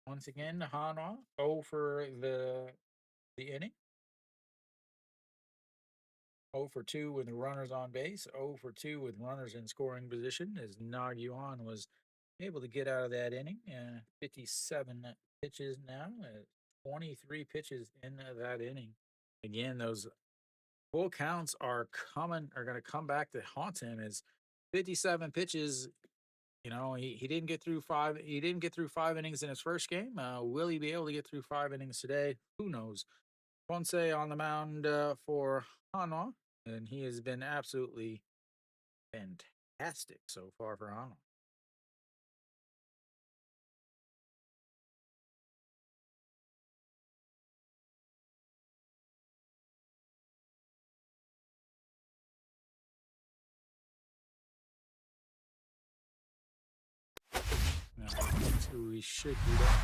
Once again, Hanwha 0 for the inning. 0 for 2 with runners on base, 0 for 2 with runners in scoring position as Nag Yuan was able to get out of that inning. 57 pitches now, 23 pitches in that inning. Again, those full counts are going to come back to haunt him as 57 pitches. You know, he didn't get through five. He didn't get through 5 innings in his first game. Will he be able to get through 5 innings today? Who knows? Ponce on the mound for Hanwha, and he has been absolutely fantastic so far for Hanwha. So we should do that.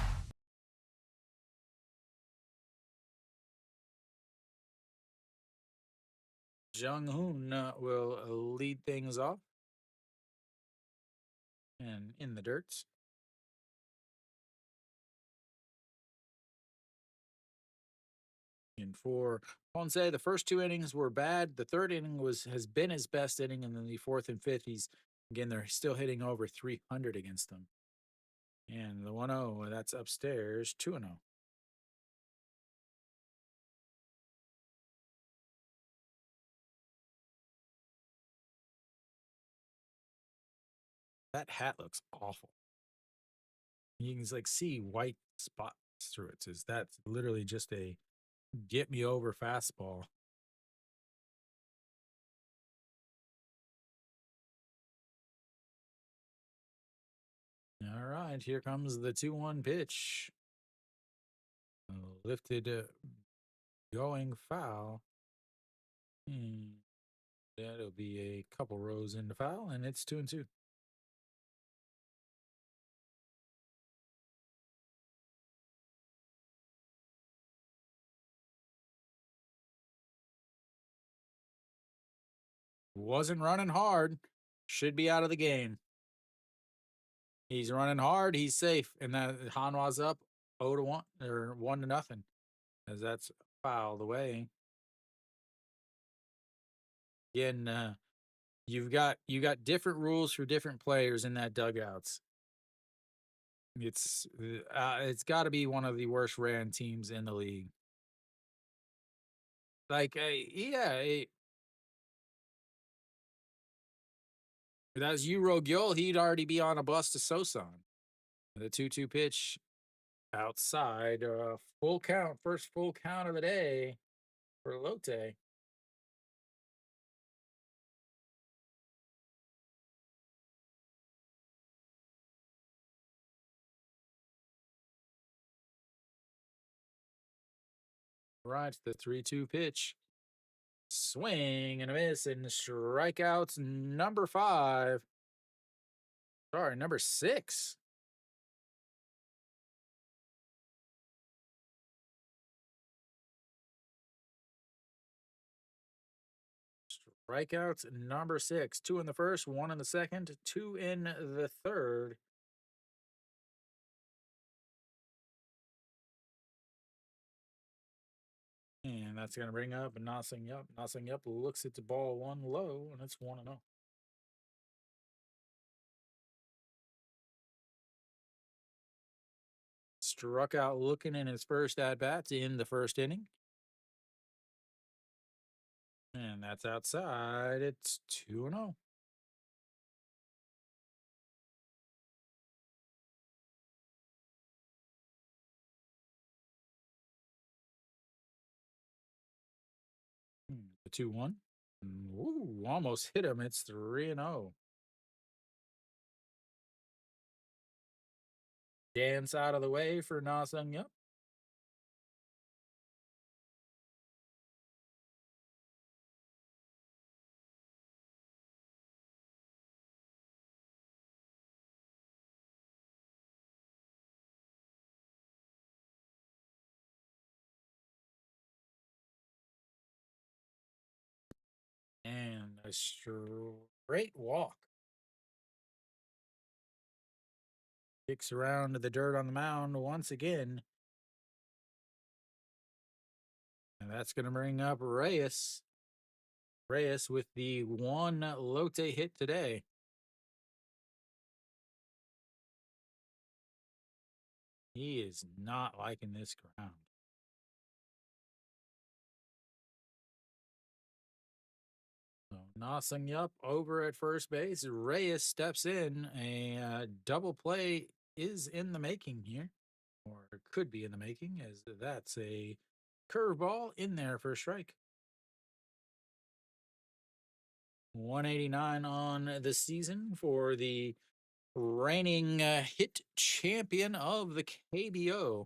Jung Hoon will lead things off and in the dirt. And for Ponce, the first 2 innings were bad. The third inning has been his best inning, and then the fourth and fifth, again, they're still hitting over 300 against them. And the 1-0, that's upstairs, 2-0. That hat looks awful. You can like see white spots through it. Says that's literally just a get me over fastball. All right, here comes the 2-1 pitch. Lifted, going foul. That'll be a couple rows into foul, and it's 2-2. Wasn't running hard. Should be out of the game. He's running hard. He's safe, and that Hanwha's up 0-1 or 1-0, as that's fouled away. Again, you got different rules for different players in that dugouts. It's got to be one of the worst ran teams in the league. Like, yeah, if that was Euro Gil, he'd already be on a bus to Sosan. The 2-2 pitch outside, full count, first full count of the day for Lotte. Right, the 3-2 pitch. Swing and a miss, and strikeouts number 5. Sorry, number 6. Strikeouts number 6. 2 in the first, 1 in the second, 2 in the third. And that's going to bring up Nossing up. Nossing up looks at the ball 1 low, and it's 1-0. Struck out looking in his first at bats in the first inning. And that's outside. It's 2-0. The 2-1. Ooh, almost hit him. It's 3-0. Dance out of the way for Na Sung Yup. And a straight walk. Kicks around the dirt on the mound once again. And that's going to bring up Reyes. Reyes with the one Lotte hit today. He is not liking this ground. So Na Sung Yup over at first base. Reyes steps in. A double play is in the making here, or could be in the making, as that's a curveball in there for a strike. 189 on the season for the reigning hit champion of the KBO.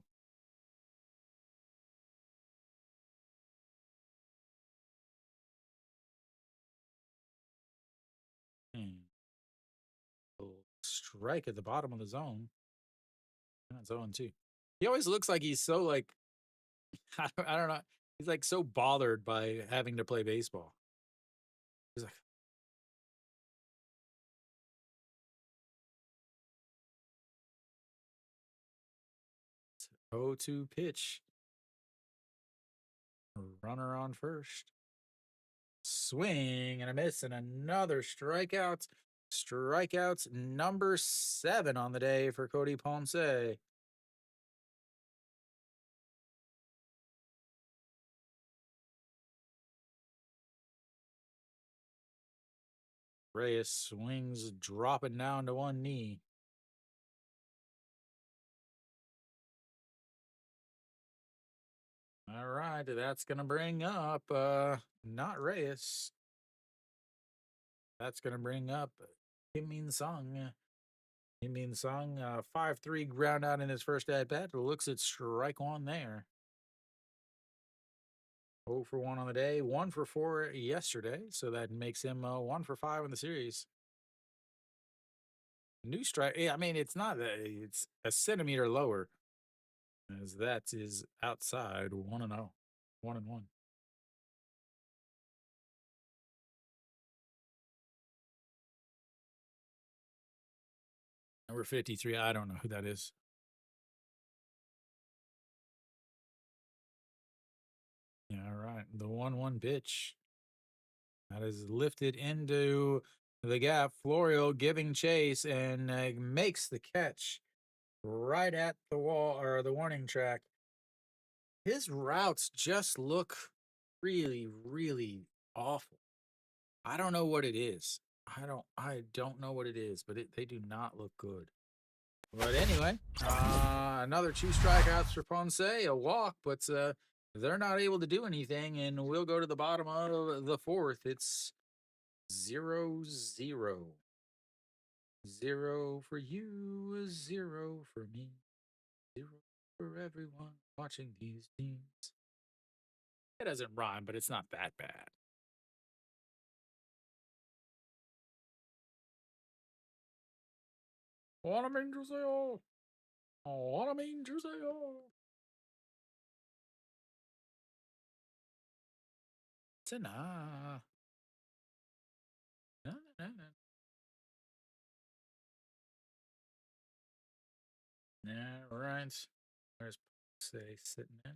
Strike at the bottom of the zone. That's 0-2. He always looks like he's so like I don't know. He's like so bothered by having to play baseball. He's like 0-2 pitch. Runner on first. Swing and a miss and another strikeout. Strikeouts number 7 on the day for Cody Ponce. Reyes swings, dropping down to one knee. All right, that's going to bring up not Reyes. That's going to bring up Kim Min Sung. Kim Min Sung, 5-3 ground out in his first at bat. Looks at strike one there. 0 for 1 on the day, 1 for 4 yesterday. So that makes him 1 for 5 in the series. New strike. Yeah, I mean, it's not it's a centimeter lower, as that is outside 1-0, 1-1. Number 53. I don't know who that is. Yeah, all right. The 1-1 pitch. That is lifted into the gap. Florio giving chase and makes the catch right at the wall or the warning track. His routes just look really, really awful. I don't know what it is. I don't know what it is, but they do not look good. But anyway, another 2 strikeouts for Ponce, a walk, but they're not able to do anything, and we'll go to the bottom of the 4th. It's 0-0. 0 for you, 0 for me, 0 for everyone watching these teams. It doesn't rhyme, but it's not that bad. What I mean to say, what I mean to say, Ta-na. Na, na, na. All right. There's say sitting in.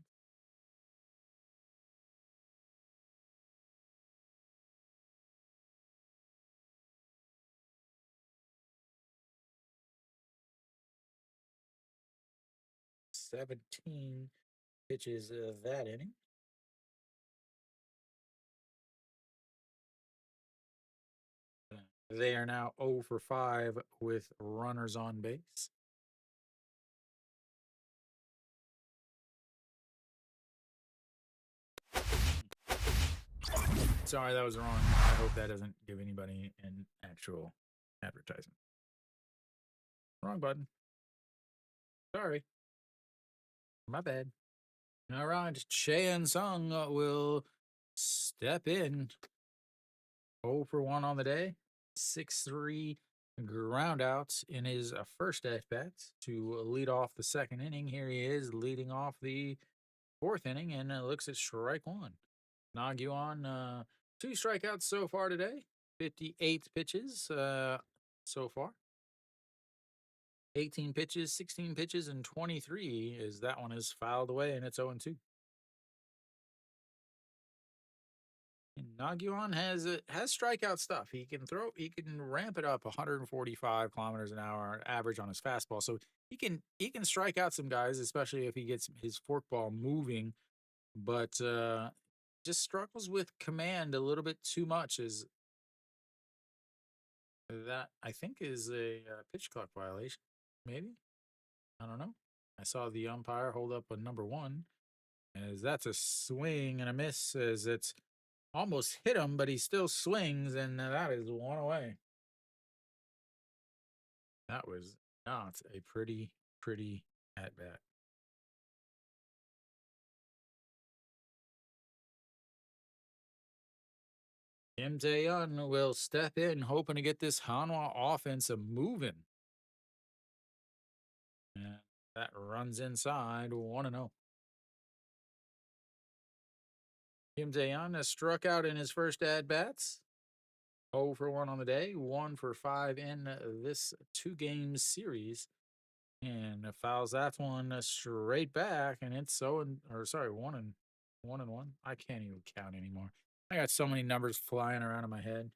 $17 pitches of that inning. They are now 0 for 5 with runners on base. Sorry, that was wrong. I hope that doesn't give anybody an actual advertisement. Wrong button. Sorry. My bad. All right. Cheyenne Sung will step in. 0 for 1 on the day. 6-3 ground out in his first at bat to lead off the second inning. Here he is leading off the fourth inning and looks at strike one. Naguan, 2 strikeouts so far today. 58 pitches so far. 18 pitches, 16 pitches, and 23 as that one is fouled away and it's 0-2. And Naguan has strikeout stuff. He can ramp it up 145 kilometers an hour average on his fastball. So he can strike out some guys, especially if he gets his forkball moving, but just struggles with command a little bit too much. Is that I think is a pitch clock violation? Maybe, I don't know. I saw the umpire hold up a number one, as that's a swing and a miss, as it's almost hit him, but he still swings, and that is one away. That was not a pretty at bat. Kim Tae-yun will step in, hoping to get this Hanwha offense moving. And that runs inside 1-0. Kim Tae-yun has struck out in his first at bats. 0 for 1 on the day, 1 for 5 in this 2-game series. And fouls that one straight back, and it's 1 and 1. I can't even count anymore. I got so many numbers flying around in my head.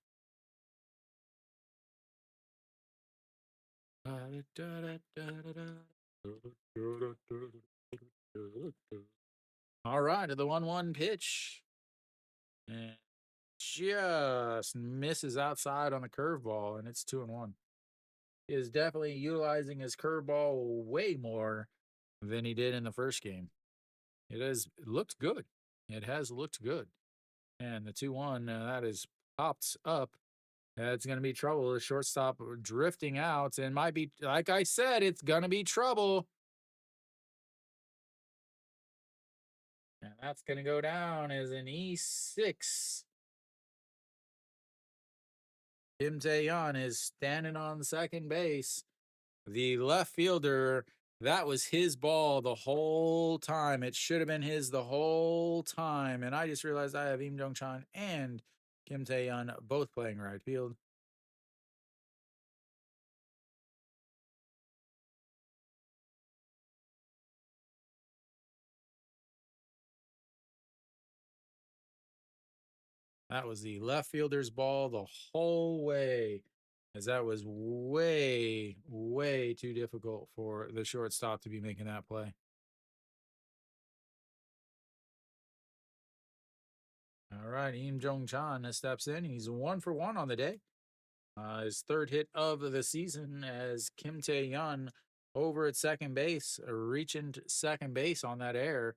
All right, to the 1-1 pitch. And just misses outside on the curveball, and it's 2-1. He is definitely utilizing his curveball way more than he did in the first game. It looked good. It has looked good. And the 2-1, that is popped up. It's going to be trouble. The shortstop drifting out and might be, like I said, it's going to be trouble. And that's going to go down as an E6. Kim Tae-yun is standing on second base. The left fielder, that was his ball the whole time. It should have been his the whole time. And I just realized I have Im Jong-chan and Kim Tae-yun both playing right field. That was the left fielder's ball the whole way, as that was way, way too difficult for the shortstop to be making that play. All right, Im Jong-chan steps in. He's 1 for 1 on the day. His third hit of the season as Kim Tae-yun over at second base, reaching second base on that air.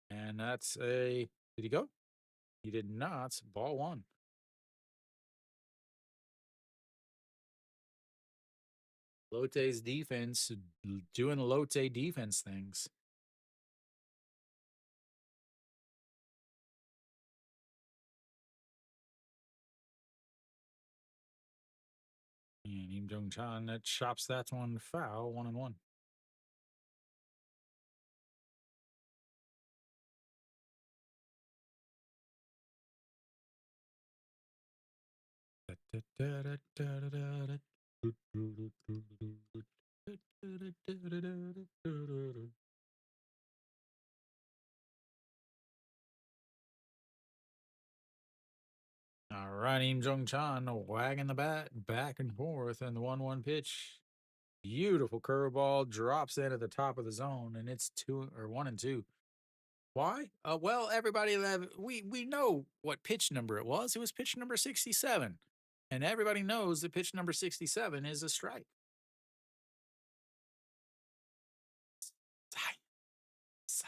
And that's did he go? He did not. Ball 1. Lotte's defense doing Lotte defense things. And Im Jong-chan chops that one foul, 1-1. All right, Im Jong-chan wagging the bat back and forth, and the 1-1 pitch. Beautiful curveball drops in at the top of the zone, and it's 1-2. Why? Well, everybody we know what pitch number it was. It was pitch number 67, and everybody knows that pitch number 67 is a strike. Sigh, sigh.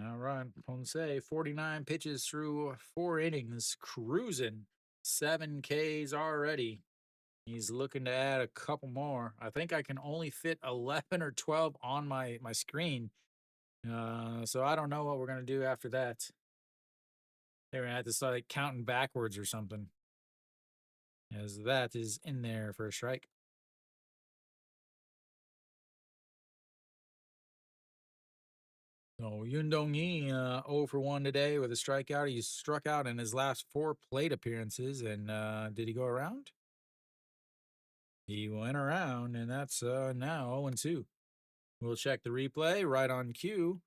All right, Ponce, 49 pitches through 4 innings, cruising 7 Ks already. He's looking to add a couple more. I think I can only fit 11 or 12 on my screen. So I don't know what we're gonna do after that. They're gonna have to start like, counting backwards or something, as that is in there for a strike. So Yoon Dong Hee, 0 for 1 today with a strikeout. He struck out in his last 4 plate appearances, and did he go around? He went around, and that's now 0 and 2. We'll check the replay right on cue.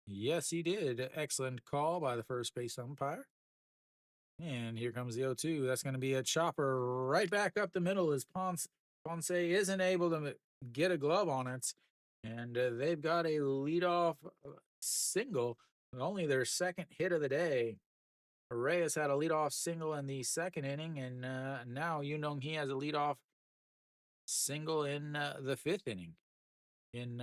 Yes, he did. Excellent call by the first base umpire. And here comes the 0-2. That's going to be a chopper right back up the middle as Ponce isn't able to get a glove on it. And they've got a leadoff single, only their second hit of the day. Reyes had a leadoff single in the second inning, and now Yoon Hee has a leadoff single in the fifth inning. In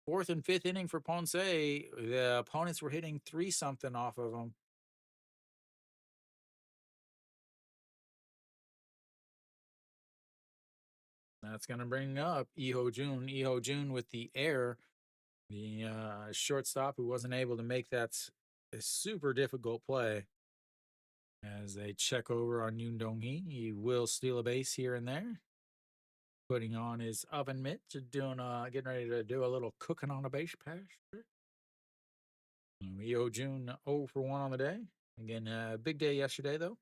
fourth and fifth inning for Ponce, the opponents were hitting 3-something off of him. That's going to bring up Iho Jun. Iho Jun with the error, the shortstop who wasn't able to make that a super difficult play. As they check over on Yoon Dong Hee, he will steal a base here and there. Putting on his oven mitt, getting ready to do a little cooking on a base pass. Iho Jun 0 for 1 on the day. Again, big day yesterday though.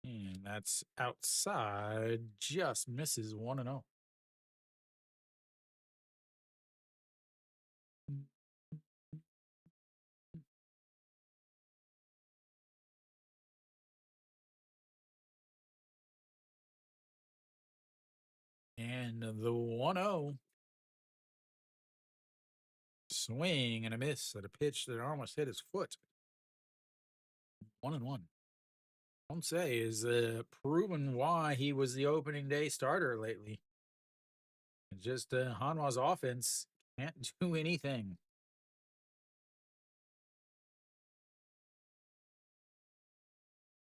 And that's outside, just misses 1-0. And the 1-0. Swing and a miss at a pitch that almost hit his foot. 1-1. Ponce is proven why he was the opening day starter lately. Just Hanwha's offense can't do anything.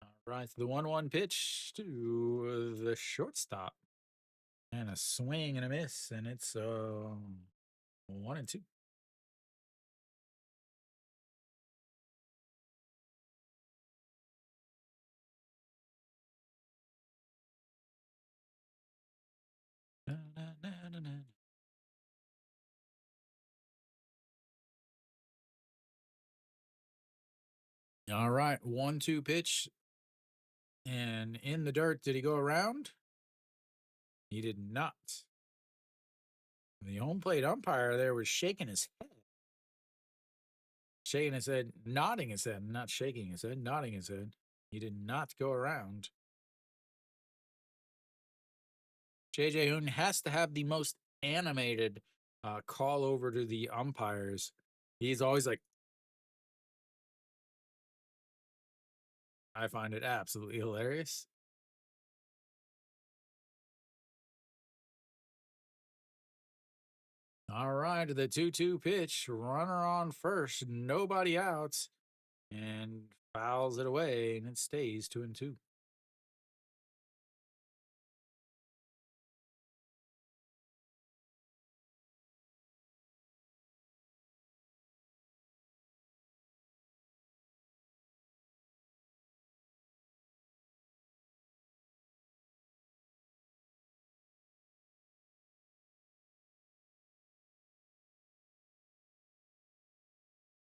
All right, the 1-1 pitch to the shortstop. And a swing and a miss, and it's 1-2. Na, na, na, na, na. All right, 1-2 pitch. And in the dirt, did he go around? He did not. The home plate umpire there was shaking his head. Shaking his head, nodding his head, not shaking his head, nodding his head. He did not go around. JJ Hoon has to have the most animated call over to the umpires. He's always like, I find it absolutely hilarious. All right, the 2-2 pitch, runner on first, nobody out, and fouls it away, and it stays 2-2.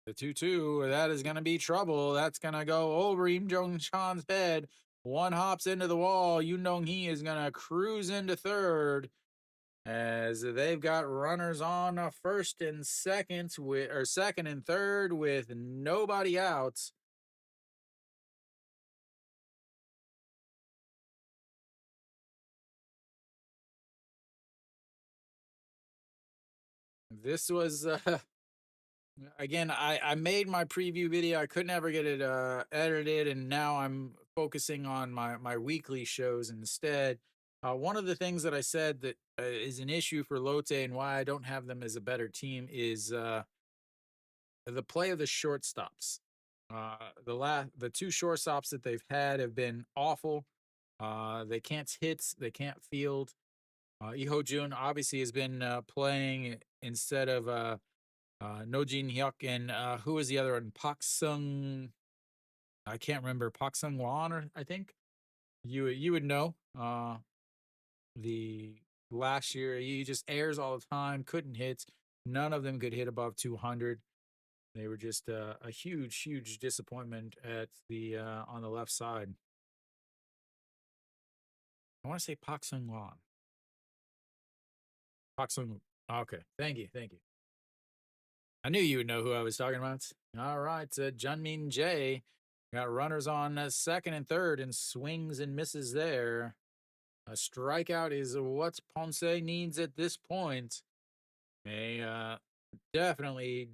The 2-2, that is going to be trouble. That's going to go over Im Jong Chan's head. One hops into the wall. Yoon Dong Hee is going to cruise into third as they've got runners on first and second or second and third with nobody out. This was again, I made my preview video. I could never get it edited, and now I'm focusing on my weekly shows instead. One of the things that I said that is an issue for Lotte and why I don't have them as a better team is the play of the shortstops. The two shortstops that they've had have been awful. They can't hit, they can't field. Iho Jun obviously has been playing instead of No Jin Hyuk and who is the other one? Pak Sung. I can't remember Pak Sung Wan or I think you would know. The last year he just airs all the time, couldn't hit. None of them could hit above 200. They were just a huge disappointment at the on the left side. I want to say Pak Sung Wan. Pak Sung. Okay, thank you. I knew you would know who I was talking about. All right, Junmin Jae got runners on second and third and swings and misses there. A strikeout is what Ponce needs at this point. He definitely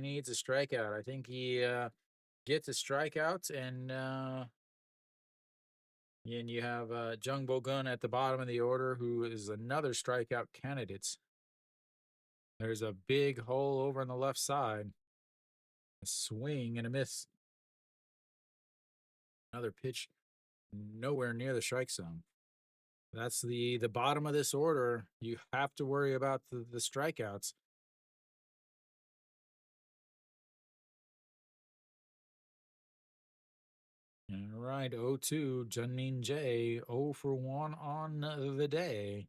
needs a strikeout. I think he gets a strikeout and you have Jung Bo Gun at the bottom of the order, who is another strikeout candidate. There's a big hole over on the left side. A swing and a miss. Another pitch nowhere near the strike zone. That's the bottom of this order. You have to worry about the strikeouts. All right, 0-2, Junmin Jae, 0 for 1 on the day.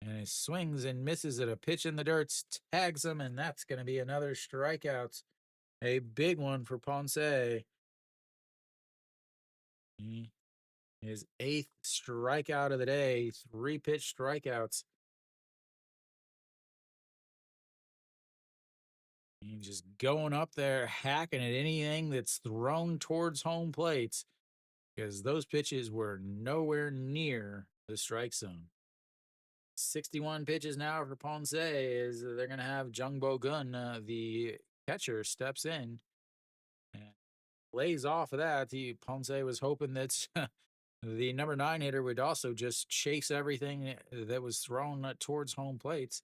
And he swings and misses at a pitch in the dirt, tags him, and that's going to be another strikeout. A big one for Ponce. His eighth strikeout of the day, 3 pitch strikeouts. He's just going up there, hacking at anything that's thrown towards home plate because those pitches were nowhere near the strike zone. 61 pitches now for Ponce is they're going to have Jung Bo Gun, the catcher, steps in and lays off of that. Ponce was hoping that the number 9 hitter would also just chase everything that was thrown towards home plates.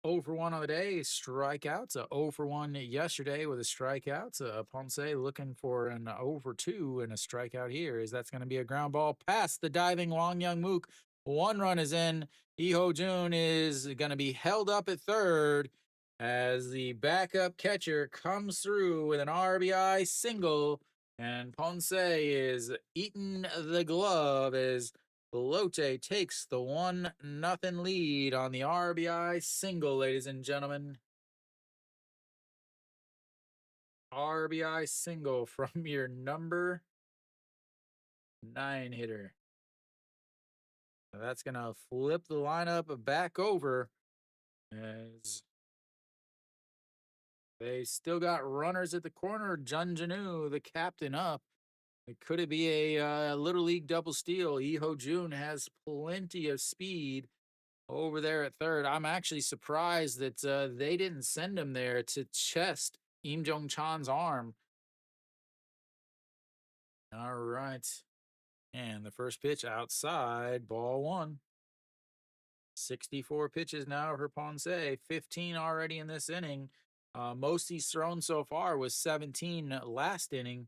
0 for 1 on the day, strikeouts. 0 for 1 yesterday with a strikeout. Ponce looking for an 0 for 2 and a strikeout here. Is that's going to be a ground ball past the diving Wong Young Mook. 1 run is in. Iho Jun is going to be held up at third as the backup catcher comes through with an RBI single. And Ponce is eating the glove as Lotte takes the 1-0 lead on the RBI single, ladies and gentlemen. RBI single from your number 9 hitter. That's going to flip the lineup back over as they still got runners at the corner. Jun Janu, the captain, up. Could it be a Little League double steal? Iho Jun has plenty of speed over there at third. I'm actually surprised that they didn't send him there to chest Im Jong Chan's arm. All right. And the first pitch outside, ball 1. 64 pitches now for Ponce, 15 already in this inning. Most he's thrown so far was 17 last inning.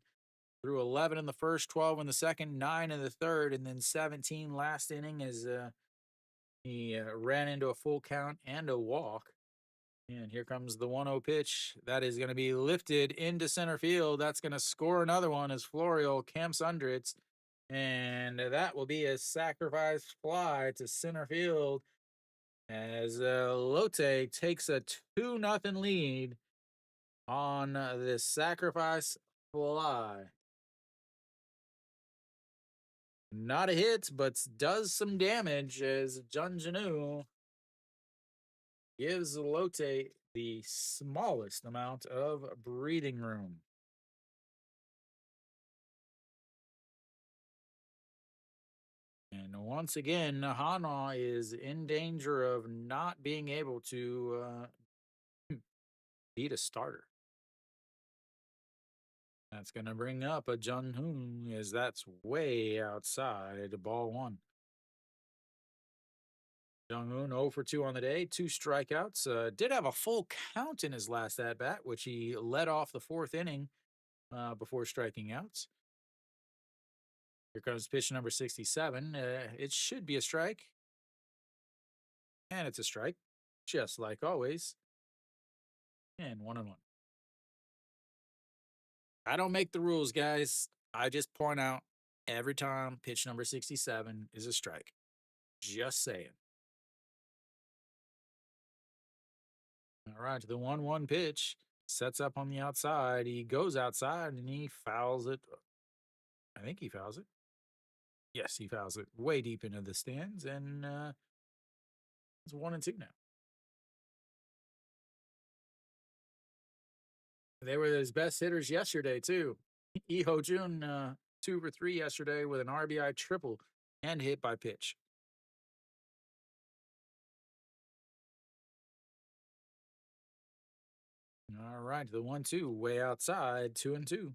Threw 11 in the first, 12 in the second, 9 in the third, and then 17 last inning as he ran into a full count and a walk. And here comes the 1-0 pitch. That is going to be lifted into center field. That's going to score another one as Florio camps under it. And that will be a sacrifice fly to center field as Lotte takes a 2-0 lead on this sacrifice fly. Not a hit, but does some damage as Jun Janu gives Lotte the smallest amount of breathing room. And once again, Hanwha is in danger of not being able to beat a starter. That's going to bring up a Jun Hoon as that's way outside ball 1. Jung-un 0 for 2 on the day, 2 strikeouts. Did have a full count in his last at bat, which he led off the fourth inning before striking out. Here comes pitch number 67. It should be a strike, and it's a strike, just like always. And 1-1. I don't make the rules, guys. I just point out every time pitch number 67 is a strike. Just saying. All right, the 1-1 pitch sets up on the outside. He goes outside and he fouls it. I think he fouls it. Yes, he fouls it way deep into the stands, and it's 1-2 now. They were his best hitters yesterday too. Iho Jun 2 for 3 yesterday with an RBI triple and hit by pitch. All right, the 1-2 way outside, 2-2.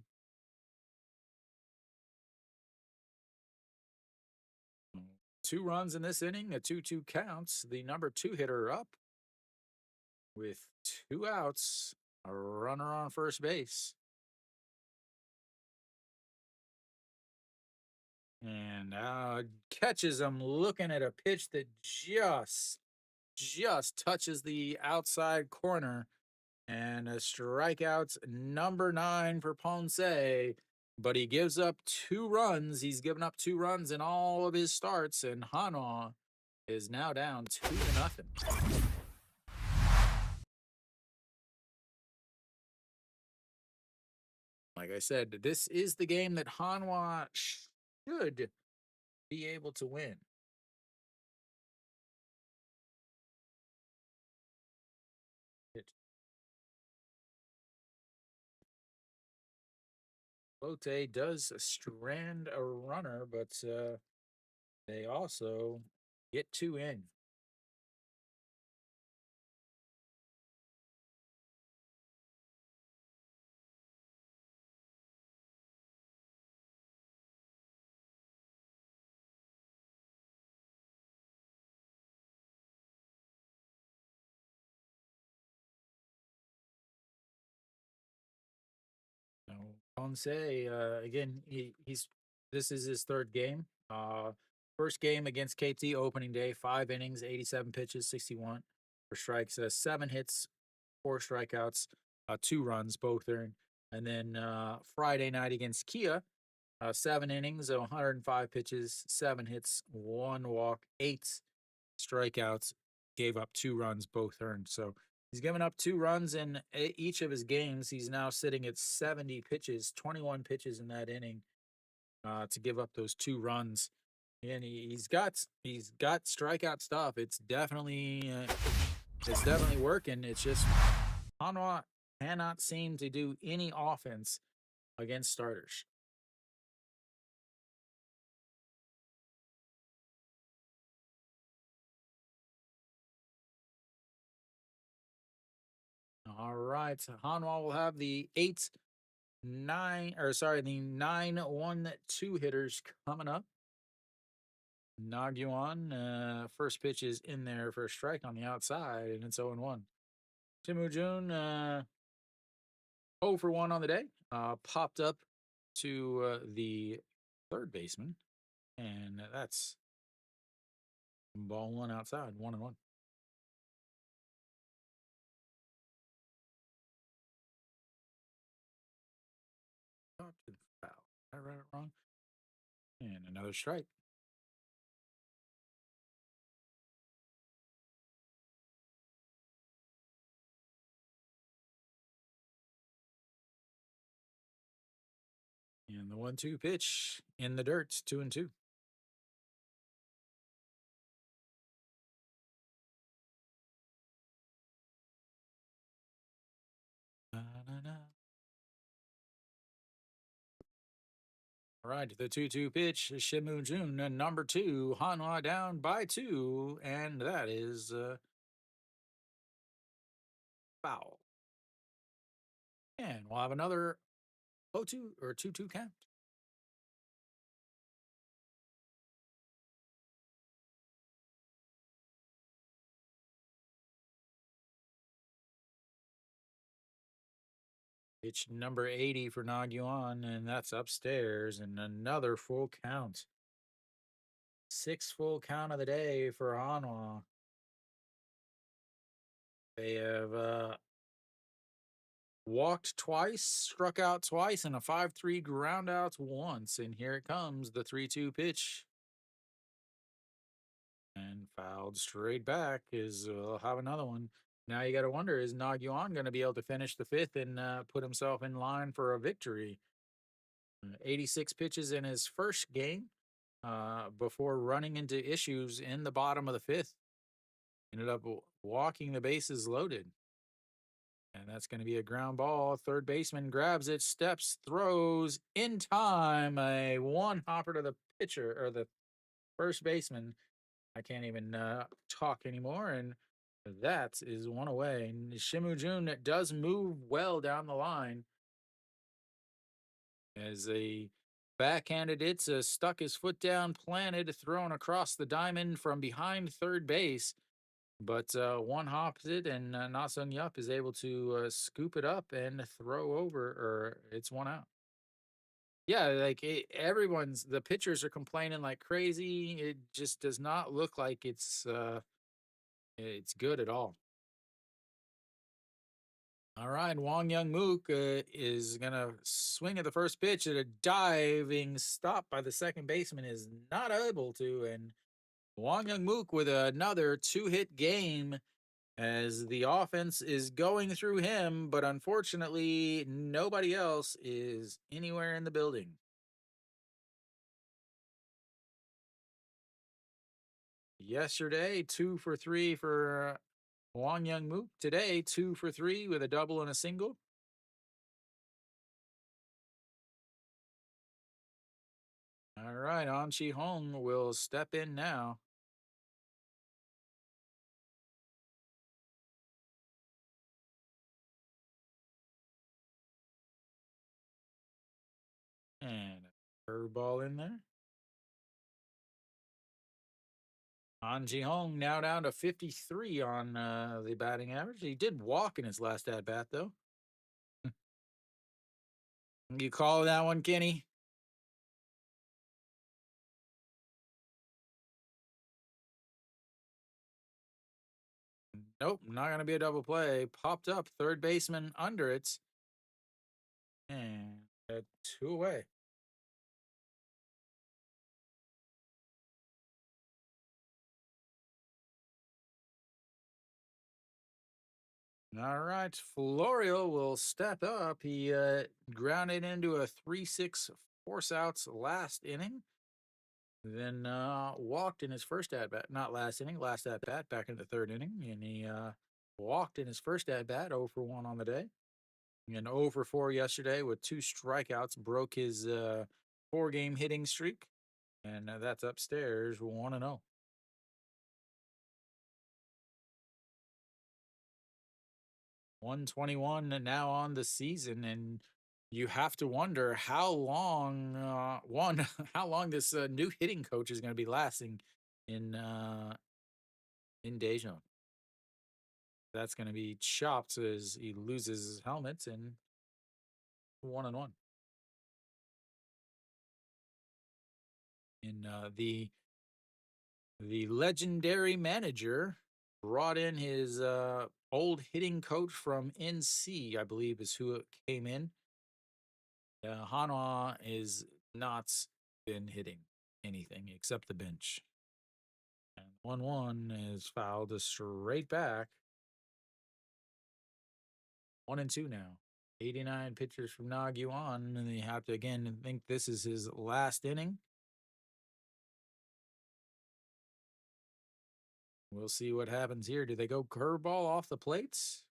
2 runs in this inning, a 2-2 counts. The number 2 hitter up with 2 outs, a runner on first base. And catches him looking at a pitch that just touches the outside corner. And a strikeout number 9 for Ponce. But he gives up 2 runs. He's given up 2 runs in all of his starts, and Hanwha is now down 2-0. Like I said, this is the game that Hanwha should be able to win. Lotte does strand a runner, but they also get 2 in. No, Ponce, again, he's this is his third game. First game against KT opening day, 5 innings, 87 pitches, 61 for strikes, 7 hits, 4 strikeouts, 2 runs, both earned. And then Friday night against Kia, 7 innings, 105 pitches, 7 hits, 1 walk, 8 strikeouts, gave up 2 runs, both earned. So he's given up 2 runs in each of his games. He's now sitting at 70 pitches, 21 pitches in that inning to give up those 2 runs. And he's got strikeout stuff. It's definitely working. It's just Hanwha cannot seem to do any offense against starters. All right, Hanwha will have the 9-1-2 hitters coming up. Nagyuan, first pitch is in there for a strike on the outside, and it's 0-1. Tim Jun, 0 for 1 on the day, popped up to the third baseman, and that's ball 1 outside, 1-1. Foul. Did I write it wrong? And another strike. And the 1-2 pitch in the dirt, 2-2. All right, the 2-2 pitch, Shimu Jun, number 2, Hanwha down by 2, and that is foul. And we'll have another 0-2 or 2-2 count. Pitch number 80 for Nagyuan, and that's upstairs, and another full count. 6 full count of the day for Hanwha. They have walked twice, struck out twice, and a 5-3 ground out once. And here it comes, the 3-2 pitch. And fouled straight back is we'll have another one. Now you got to wonder, is Nagyuan going to be able to finish the fifth and put himself in line for a victory? 86 pitches in his first game before running into issues in the bottom of the fifth. Ended up walking the bases loaded. And that's going to be a ground ball. Third baseman grabs it, steps, throws in time. A one hopper to the pitcher or the first baseman. I can't even talk anymore. And that is one away. And Shimu Jun does move well down the line as a backhanded it's stuck his foot down, planted, thrown across the diamond from behind third base. But one hops it, and Na Sung Yup is able to scoop it up and throw over, or it's one out. Yeah, like everyone's the pitchers are complaining like crazy. It just does not look like it's good at all. All right, Wong Young Mook is gonna swing at the first pitch at a diving stop by the second baseman is not able to, and Wong Young Mook with another 2-hit game as the offense is going through him, but unfortunately, nobody else is anywhere in the building. Yesterday, 2 for 3 for Wong Young Mook. Today, 2 for 3 with a double and a single. All right, An Chi Hong will step in now. And a curveball in there. An Chi Hong now down to 53 on the batting average. He did walk in his last at bat, though. You call that one, Kenny? Nope, not going to be a double play. Popped up, third baseman under it. And a 2 away. All right, Florio will step up. He grounded into a 3-6 force outs last inning. Then walked in his first at bat, not last inning, last at bat back in the third inning. And he walked in his first at bat, 0 for 1 on the day. And 0 for 4 yesterday with 2 strikeouts, broke his 4-game hitting streak. And that's upstairs 1-0. 121 now on the season, and you have to wonder how long how long this new hitting coach is going to be lasting in Daejeon. That's going to be chopped as he loses his helmet and 1-1. In the legendary manager brought in his old hitting coach from NC, I believe is who it came in. Hanwha is not been hitting anything except the bench. And 1-1 is fouled straight back. 1-2 now. 89 pitchers from Nagyuan, and they have to again think this is his last inning. We'll see what happens here. Do they go curveball off the plates?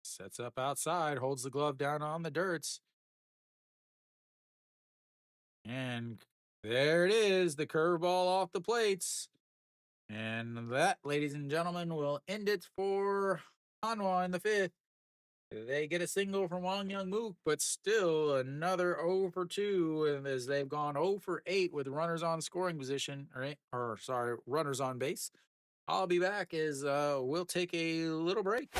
Sets up outside, holds the glove down on the dirts. And there it is, the curveball off the plates. And that, ladies and gentlemen, will end it for Hanwha in the fifth. They get a single from Wong Young Mook, but still another 0 for 2 as they've gone 0 for 8 with runners on scoring position, runners on base. I'll be back as we'll take a little break.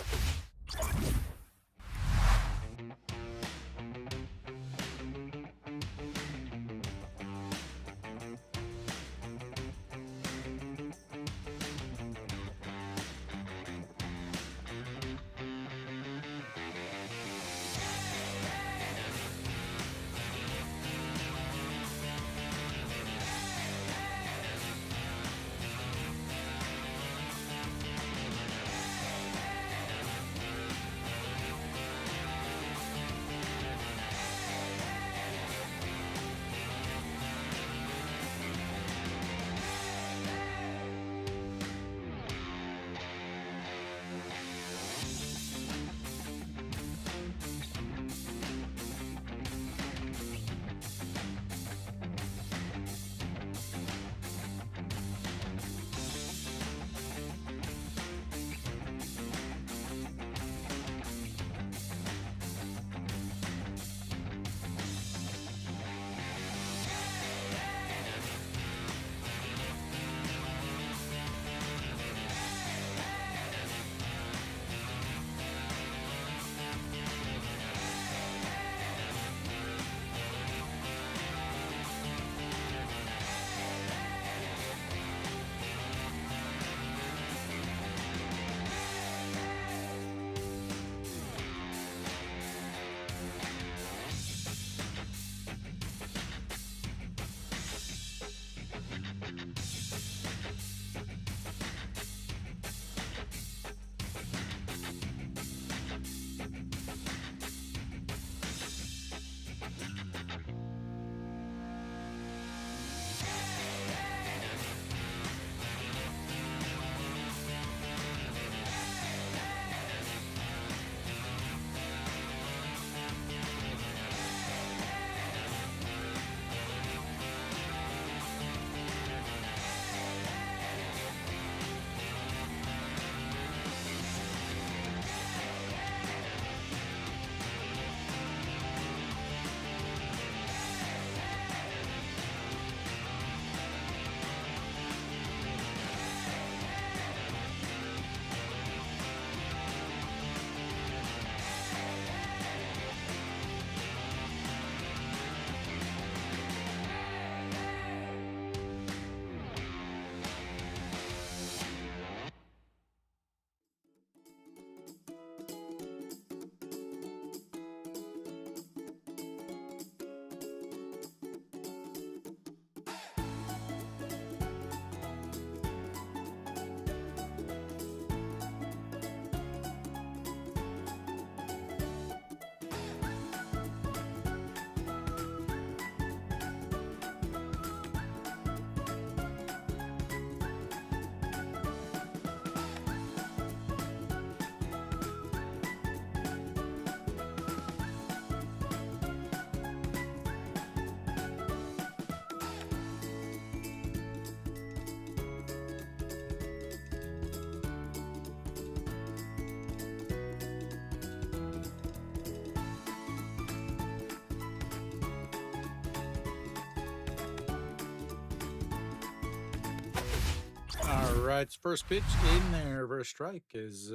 All right, first pitch in there for a strike is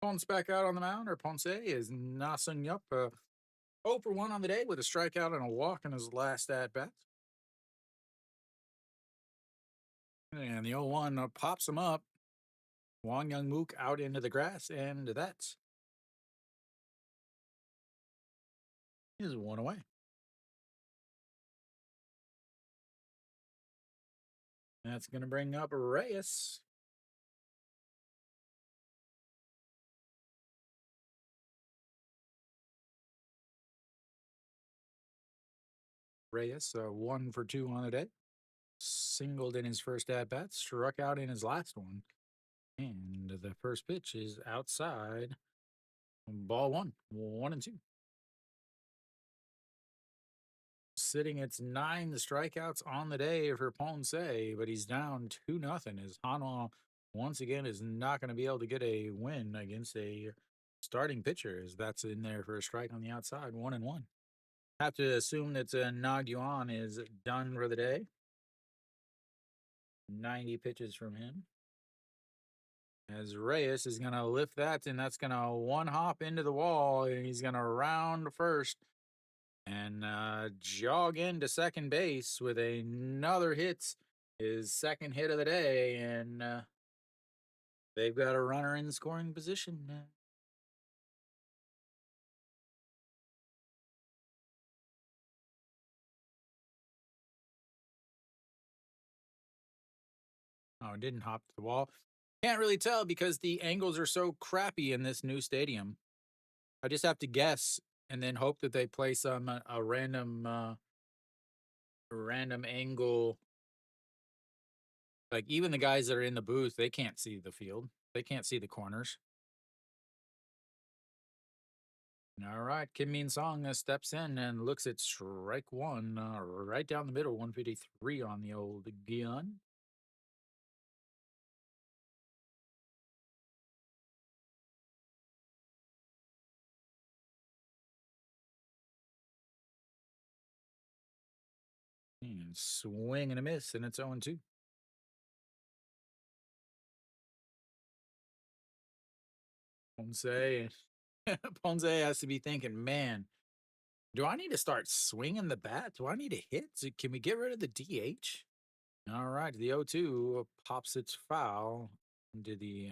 Ponce back out on the mound, or Ponce is Nasung up 0 for 1 on the day with a strikeout and a walk in his last at bat. And the 0-1 pops him up. Wang Young Mook out into the grass, and that is one away. That's going to bring up Reyes. Reyes, 1 for 2 on the day. Singled in his first at bat, struck out in his last one. And the first pitch is outside. Ball one, 1-2. Sitting at 9 strikeouts on the day for Ponce, but he's down 2-0 as Hanwha once again is not going to be able to get a win against a starting pitcher, as that's in there for a strike on the outside, 1-1. Have to assume that Nag Yuan is done for the day. 90 pitches from him. as Reyes is going to lift that, and that's going to one hop into the wall, and he's going to round first and jog into second base with another hit, his second hit of the day, and they've got a runner in scoring position now. Oh, it didn't hop to the wall. Can't really tell because the angles are so crappy in this new stadium. I just have to guess and then hope that they play some a random angle. Like even the guys that are in the booth, they can't see the field. They can't see the corners. All right, Kim Min Song steps in and looks at strike one, right down the middle, 153 on the old gun. And swing and a miss, and it's 0-2. Ponce, Ponce has to be thinking, man, do I need to start swinging the bat? Do I need to hit? Can we get rid of the DH? All right, the 0-2 pops its foul into the.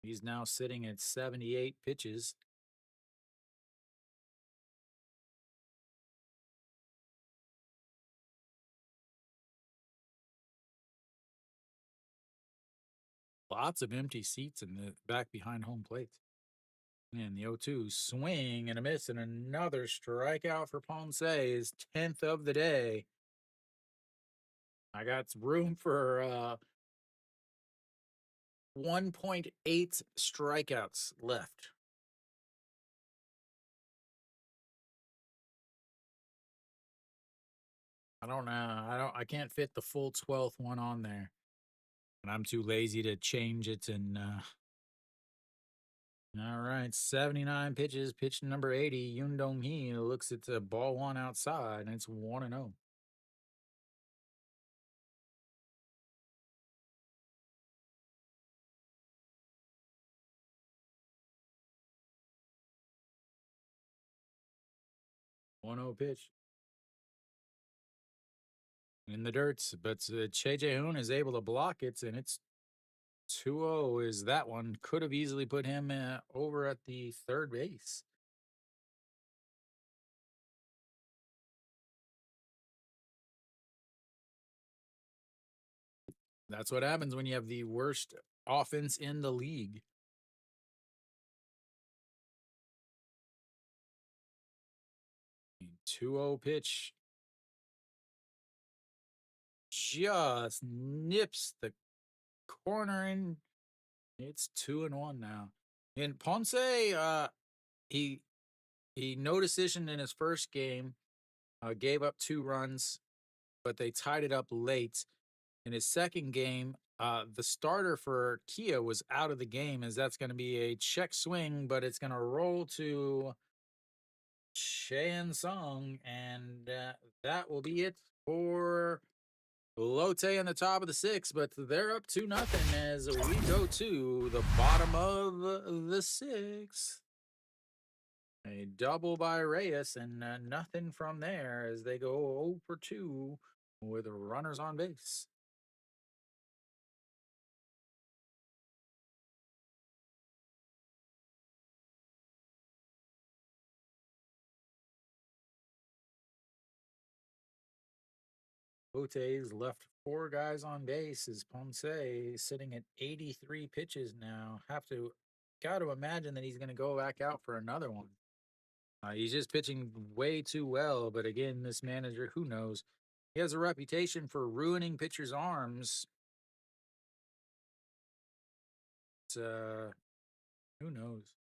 He's now sitting at 78 pitches. Lots of empty seats in the back behind home plate. And the 0-2 swing and a miss, and another strikeout for Ponce, his 10th of the day. I got room for 1.8 strikeouts left. I don't know. I can't fit the full 12th one on there. And I'm too lazy to change it and all right, 79 pitches, pitch number 80. Yoon Dong Hee looks at the ball one outside, and it's 1-0. One zero pitch in the dirt, but Che Jae-hoon is able to block it, and it's 2-0 is that one. Could have easily put him over at the third base. That's what happens when you have the worst offense in the league. 2-0 pitch just nips the corner, and it's 2-1 now. And Ponce, he no decision in his first game, gave up 2 runs, but they tied it up late. In his second game, the starter for Kia was out of the game, as that's going to be a check swing, but it's going to roll to Cheyenne Song, and that will be it for Lotte in the top of the 6th. But they're up 2-0 as we go to the bottom of the 6th. A double by Reyes, and nothing from there as they go 0 for 2 with runners on base. Lote's left 4 guys on base. Is Ponce sitting at 83 pitches now? Got to imagine that he's going to go back out for another one. He's just pitching way too well. But again, this manager, who knows? He has a reputation for ruining pitchers' arms. Who knows?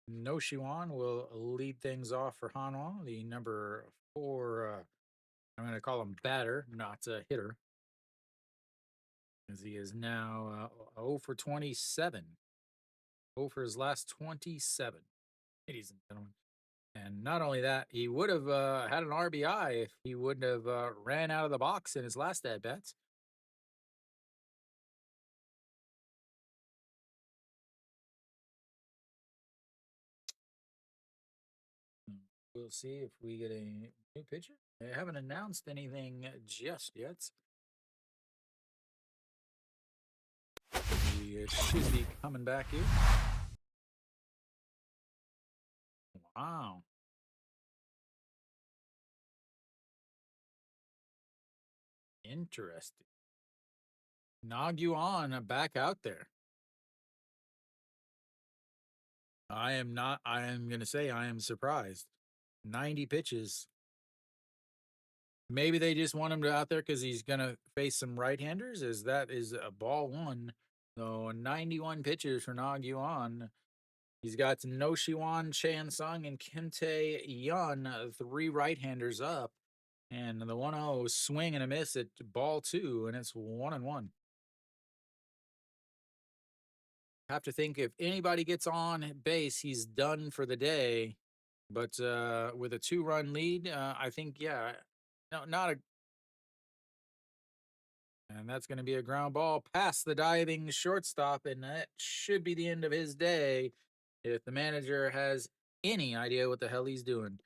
No Shiwan will lead things off for Hanwha, the number 4. I'm going to call him batter, not a hitter, as he is now 0 for 27. 0 for his last 27, ladies and gentlemen. And not only that, he would have had an RBI if he wouldn't have ran out of the box in his last at bats. We'll see if we get a new pitcher. They haven't announced anything just yet. He should be coming back here. Wow. Interesting. Naguan back out there. I am not, I am going to say I am surprised. 90 pitches. Maybe they just want him to out there because he's going to face some right-handers, as that is a ball one. So 91 pitches for Naguan. He's got No Shiwan, Chan Sung, and Kim Tae Yun, three right-handers up. And the 1-0 swing and a miss at ball two, and it's 1-1. Have to think if anybody gets on base, he's done for the day. But with a two-run lead, I think, yeah, no, not a. And that's going to be a ground ball past the diving shortstop, and that should be the end of his day if the manager has any idea what the hell he's doing.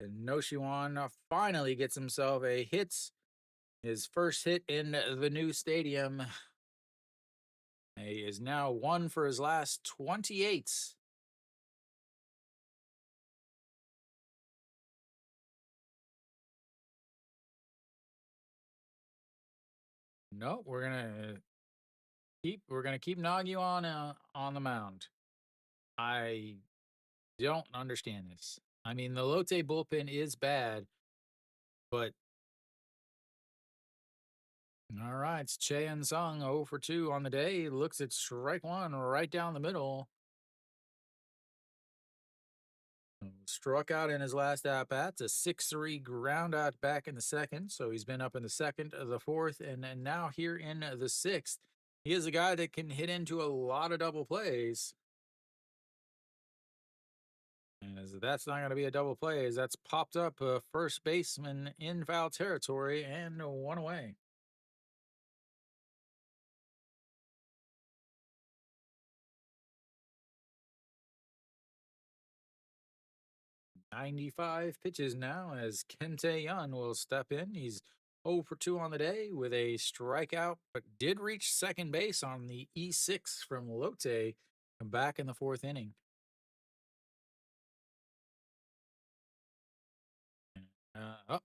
And Noshiwan finally gets himself a hit, his first hit in the new stadium. He is now one for his last 28. No, we're gonna keep Nagy on the mound. I don't understand this. I mean, the Lotte bullpen is bad, but all right, it's Che and Sung 0 for 2 on the day. Looks at strike one right down the middle. Struck out in his last at bat. A 6-3 ground out back in the second. So he's been up in the second, the fourth, and now here in the sixth. He is a guy that can hit into a lot of double plays. And as that's not going to be a double play, as that's popped up a first baseman in foul territory and one away. 95 pitches now as Kente Yun will step in. He's 0 for 2 on the day with a strikeout, but did reach second base on the E6 from Lotte back in the fourth inning. Oh,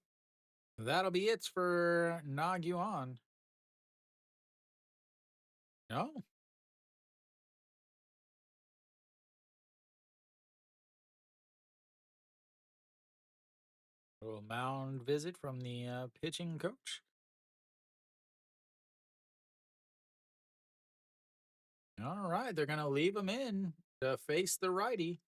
that'll be it for Naguan. No, a little mound visit from the pitching coach. All right, they're going to leave him in to face the righty.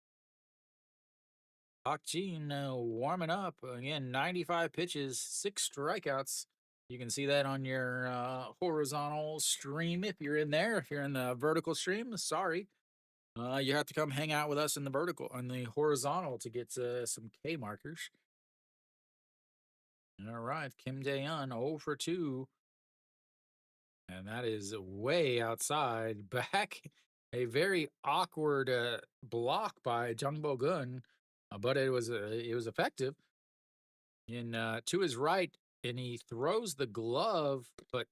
Hawk Jin warming up. Again, 95 pitches, 6 strikeouts. You can see that on your horizontal stream if you're in there. If you're in the vertical stream, sorry. You have to come hang out with us in the vertical, on the horizontal to get some K markers. All right, Kim Dae-un 0 for 2. And that is way outside. Back a very awkward block by Jung Bo Gun, but it was effective. In to his right, and he throws the glove, but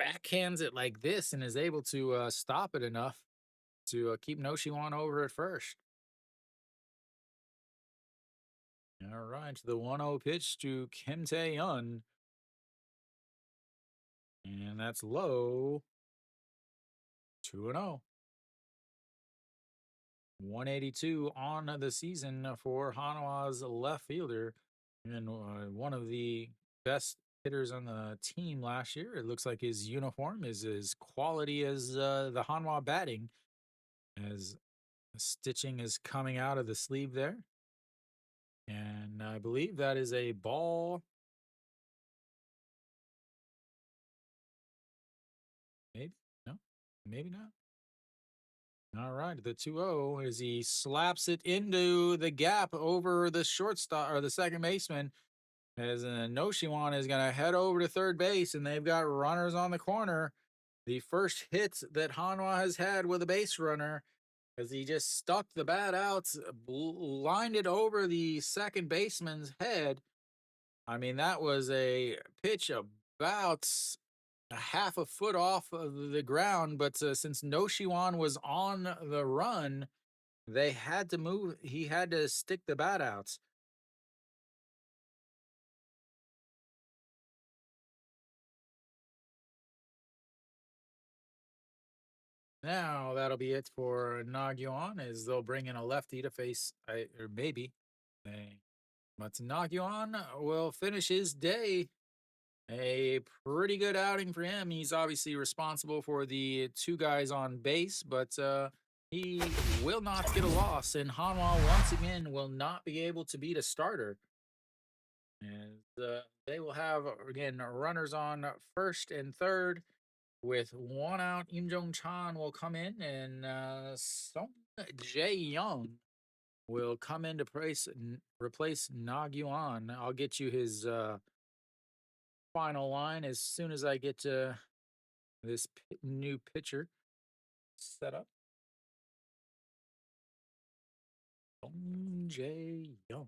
backhands it like this and is able to stop it enough to keep Noshiwan over at first. All right, the 1-0 pitch to Kim Tae-yun. And that's low. 2-0. 182 on the season for Hanwha's left fielder, and one of the best hitters on the team last year. It looks like his uniform is as quality as the Hanwha batting, as stitching is coming out of the sleeve there. And I believe that is a ball. Maybe? No, maybe not. All right, the 2-0 as he slaps it into the gap over the shortstop or the second baseman. As Noshiwan is going to head over to third base, and they've got runners on the corner. The first hit that Hanwha has had with a base runner, as he just stuck the bat out, lined it over the second baseman's head. I mean, that was a pitch about a half a foot off of the ground, but since Noshiwan was on the run, they had to move. He had to stick the bat out. Now that'll be it for Nagyuan, as they'll bring in a lefty to face, or maybe, but Nagyuan will finish his day. A pretty good outing for him. He's obviously responsible for the two guys on base, but he will not get a loss. And Hanwha once again will not be able to beat a starter. And they will have again runners on first and third. With one out, Im Jong Chan will come in, and Song Jae Young will come in to replace Nah Yuan. I'll get you his final line as soon as I get this new pitcher set up. Song Jae Young.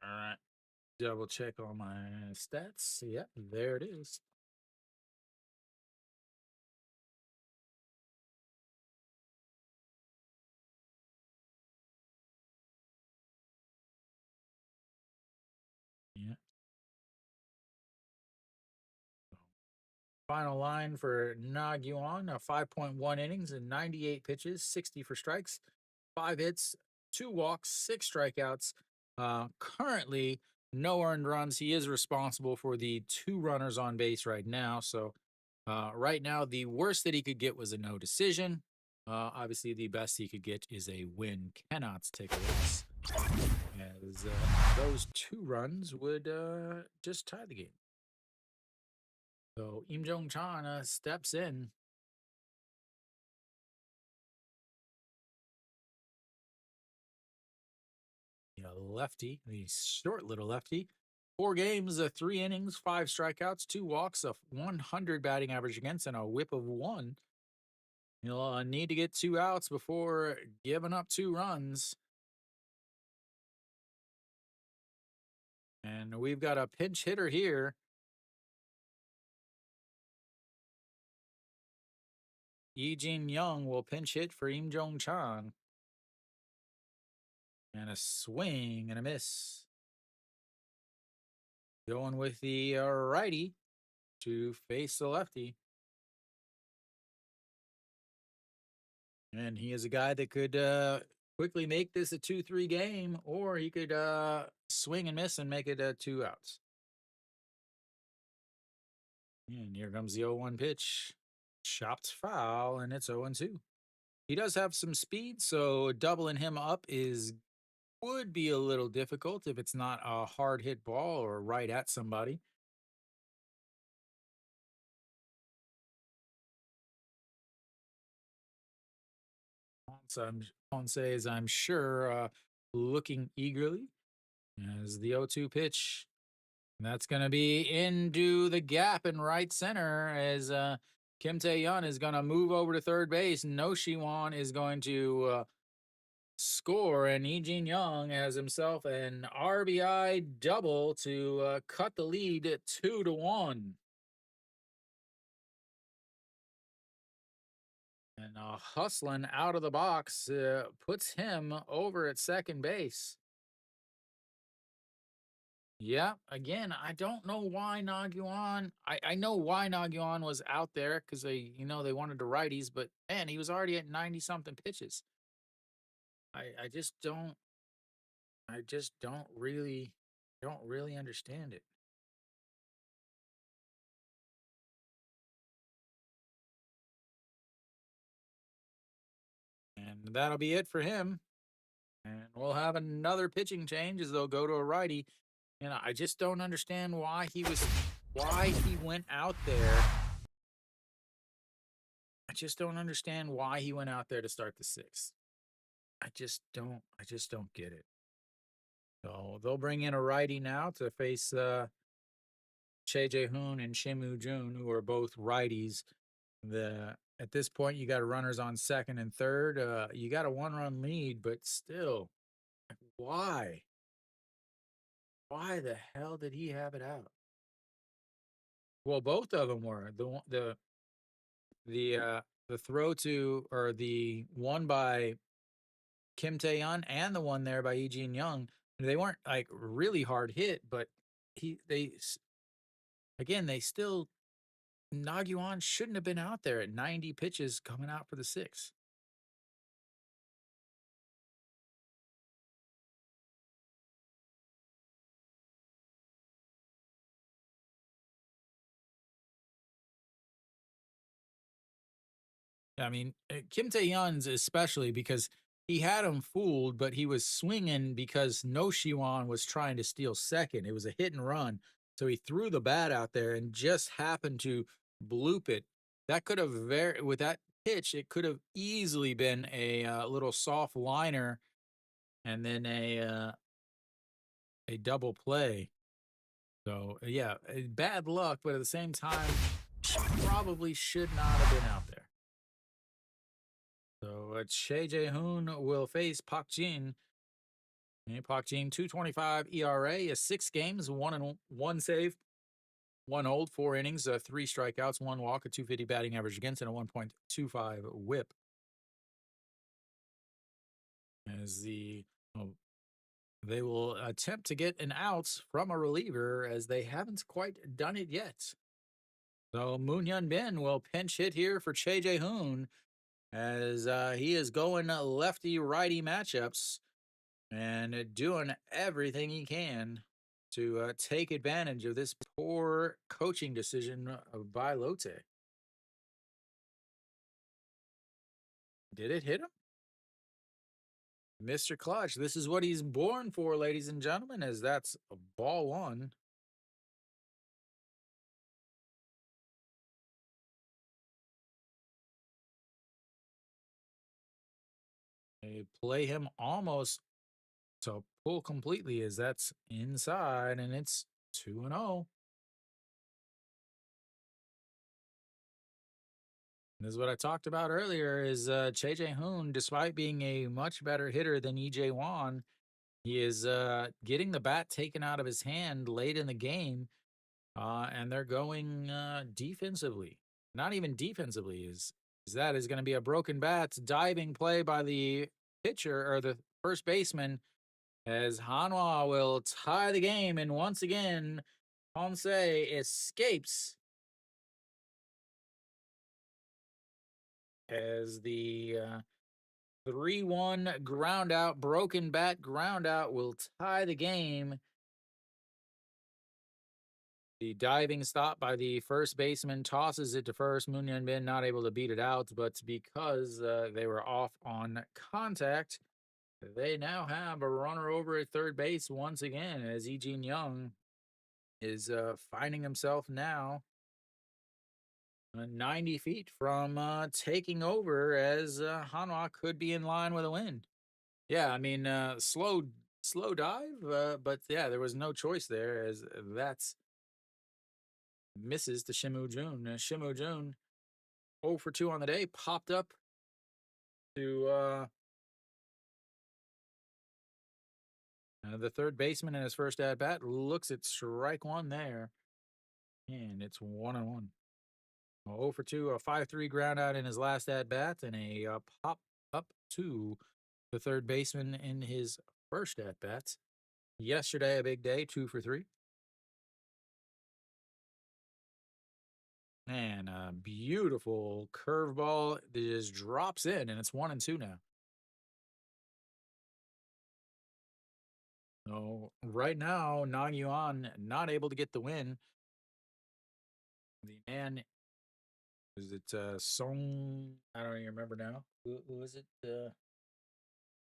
All right. Double check all my stats. Yeah, there it is. Yeah. Final line for Nagyuan, 5.1 innings and 98 pitches, 60 for strikes, 5 hits, 2 walks, 6 strikeouts. Currently, no earned runs. He is responsible for the 2 runners on base right now. So, right now, the worst that he could get was a no decision. Obviously, the best he could get is a win. Cannot take a loss, as those 2 runs would just tie the game. So Im Jong Chan steps in. Lefty, the short little lefty. 4 games, 3 innings, 5 strikeouts, 2 walks, a 100 batting average against, and a whip of 1. He'll need to get 2 outs before giving up 2 runs. And we've got a pinch hitter here. Yi Jin Young will pinch hit for Im Jong Chan. And a swing and a miss. Going with the righty to face the lefty. And he is a guy that could quickly make this a 2-3 game, or he could swing and miss and make it 2 outs. And here comes the 0-1 pitch. Chopped foul, and it's 0-2. He does have some speed, so doubling him up would be a little difficult if it's not a hard hit ball or right at somebody. Ponce is, I'm sure, looking eagerly as the 0-2 pitch. And that's going to be into the gap in right center as Kim Tae-yeon is going to move over to third base. No Shiwan is going to score, and Lee Jin Young has himself an RBI double to cut the lead at 2-1. And hustling out of the box puts him over at second base. Yeah, again, I don't know why Nagyuan. I know why Nagyuan was out there because they wanted the righties, but man, he was already at 90 something pitches. I just don't. I just don't really understand it. And that'll be it for him. And we'll have another pitching change as they'll go to a righty. And I just don't understand why he went out there. I just don't understand why he went out there to start the sixth. I just don't get it. So they'll bring in a righty now to face Che Jae-hoon and Shimu Jun, who are both righties. At this point, you got runners on second and third. You got a one-run lead, but still, why? Why the hell did he have it out? Well, both of them were the throw to or the one by Kim Tae-yeon and the one there by Lee Jin-young. They weren't like really hard hit, but they still Nagyuan shouldn't have been out there at 90 pitches coming out for the six. I mean, Kim Tae-yeon's especially because he had him fooled, but he was swinging because No Shiwan was trying to steal second. It was a hit and run. So he threw the bat out there and just happened to bloop it. That could have with that pitch, it could have easily been a little soft liner and then a double play. So yeah, bad luck, but at the same time, probably should not have been out there. So Che Jae-hoon will face Park Jin. Park Jin, 2.25 ERA, is 6 games, 1 save, 1 hold, 4 innings, 3 strikeouts, 1 walk, a 250 batting average against, and a 1.25 whip. As they will attempt to get an out from a reliever as they haven't quite done it yet. So Moon Hyun Bin will pinch hit here for Che Jae-hoon as he is going lefty righty matchups and doing everything he can to take advantage of this poor coaching decision by Lotte. Did it hit him? Mr. Clutch, this is what he's born for, ladies and gentlemen, as that's a ball one. They play him almost to pull completely as that's inside and it's 2-0. This is what I talked about earlier is Che Jae-hoon, despite being a much better hitter than EJ Wan, he is getting the bat taken out of his hand late in the game, and they're going defensively. Not even defensively is that is going to be a broken bat diving play by the pitcher or the first baseman as Hanwha will tie the game, and once again, Ponce escapes as the 3-1 ground out, broken bat ground out will tie the game. The diving stop by the first baseman tosses it to first. Moon Hyun Bin not able to beat it out, but because they were off on contact, they now have a runner over at third base once again as Lee Jin-young is finding himself now 90 feet from taking over as Hanwha could be in line with a win. Yeah, I mean, slow dive, but yeah, there was no choice there as that's misses to Shimu Jun. Shimu Jun 0 for 2 on the day, popped up to the third baseman in his first at bat, looks at strike one there, and it's 1-1. 0 for 2, a 5-3 ground out in his last at bat, and a pop up to the third baseman in his first at bat. Yesterday, a big day, 2 for 3. And a beautiful curveball that just drops in, and it's 1-2 now. So right now, Nagyuan not able to get the win. The man is it Song? I don't even remember now. Who is it?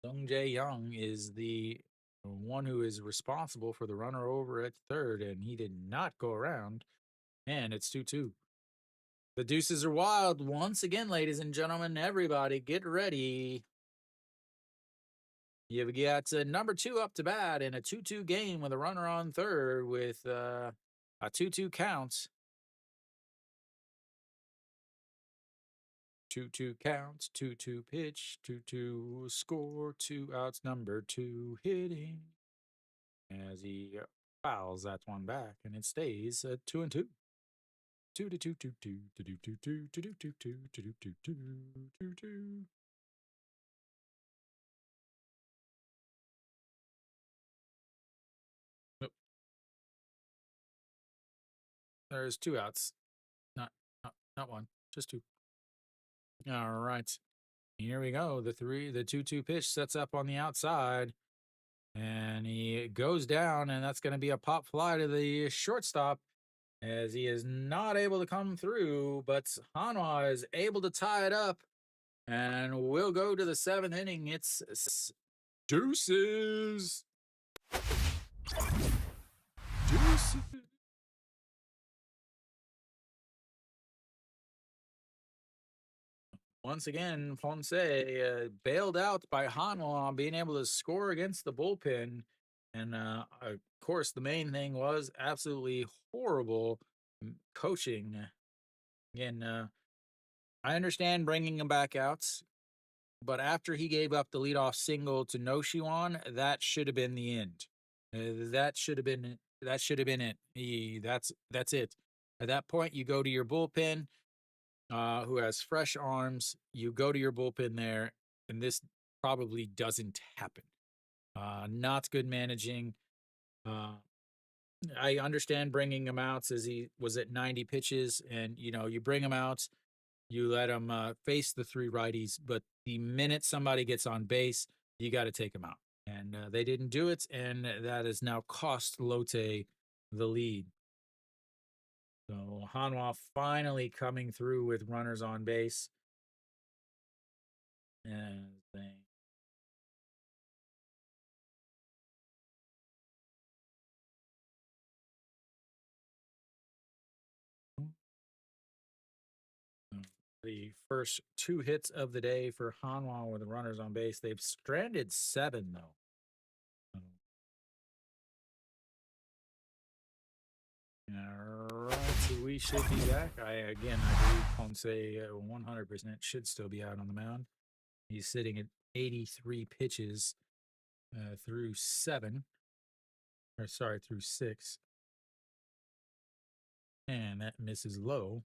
Sung Jae Young is the one who is responsible for the runner over at third, and he did not go around. And it's 2-2. The deuces are wild once again, ladies and gentlemen. Everybody, get ready. You've got number two up to bat in a 2-2 game with a runner on third with a 2-2 count. 2-2 counts, 2-2 pitch, 2-2 score, 2 outs, number two hitting. As he fouls that one back, and it stays at 2-2. 2-2-2-2-2-2-2-2-2-2-2-2-2-2-2. Nope. There's 2 outs. Not one, just two. All right. Here we go. The 2-2 pitch sets up on the outside. And he goes down, and that's going to be a pop fly to the shortstop as he is not able to come through. But Hanwha is able to tie it up, and we'll go to the seventh inning. It's deuces. Deuces. Once again, Ponce bailed out by Hanwha being able to score against the bullpen. And of course, the main thing was absolutely horrible coaching. Again, I understand bringing him back out, but after he gave up the leadoff single to Noshiwan, that should have been the end. That should have been it. That's it. At that point, you go to your bullpen, who has fresh arms. You go to your bullpen there, and this probably doesn't happen. Not good managing. I understand bringing him out as he was at 90 pitches, and you bring him out, you let him face the three righties, but the minute somebody gets on base, you got to take him out. And they didn't do it, and that has now cost Lotte the lead. So Hanwha finally coming through with runners on base. And the first 2 hits of the day for Hanwha with runners on base. They've stranded 7, though. All right, so we should be back. I believe Ponce 100% should still be out on the mound. He's sitting at 83 pitches through 6. And that misses low.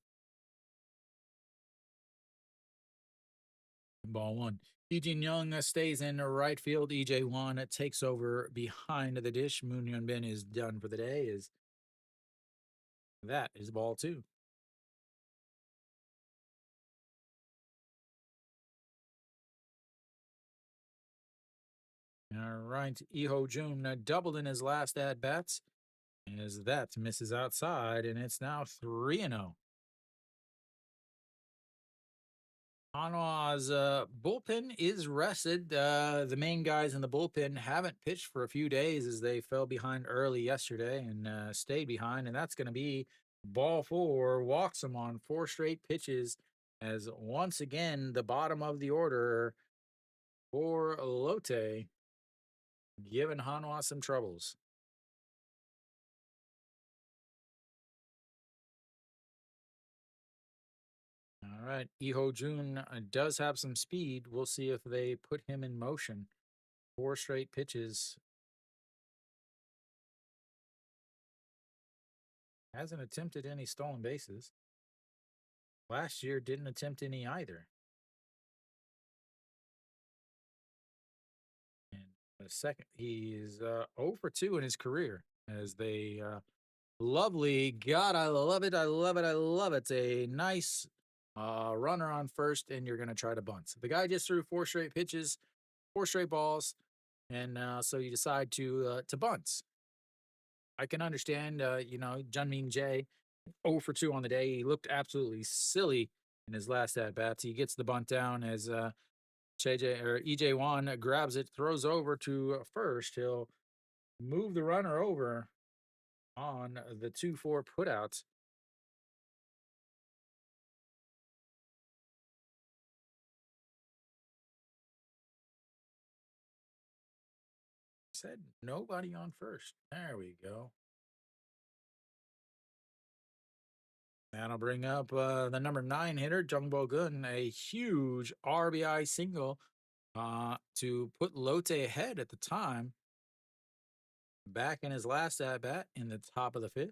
Ball one. Eugene Young stays in right field. EJ1 takes over behind the dish. Moon Yun Bin is done for the day. That is ball two. All right. Iho Jun doubled in his last at bats as that misses outside, and it's now 3-0. Hanwha's bullpen is rested. The main guys in the bullpen haven't pitched for a few days as they fell behind early yesterday and stayed behind. And that's going to be ball four. Walks them on 4 straight pitches as once again the bottom of the order for Lotte, giving Hanwha some troubles. All right. Iho Jun does have some speed. We'll see if they put him in motion. 4 straight pitches. Hasn't attempted any stolen bases. Last year didn't attempt any either. And the second, he's 0 for 2 in his career as they lovely. God, I love it. I love it. I love it. A nice runner on first, and you're going to try to bunt. The guy just threw 4 straight pitches, 4 straight balls, and so you decide to bunt. I can understand, Junmin Jae, 0 for 2 on the day. He looked absolutely silly in his last at bats. He gets the bunt down as EJ1 grabs it, throws over to first. He'll move the runner over on the 2-4 putouts. Said nobody on first. There we go. That'll bring up the number 9 hitter, Jungbo Gun, a huge RBI single to put Lotte ahead at the time. Back in his last at bat in the top of the 5th.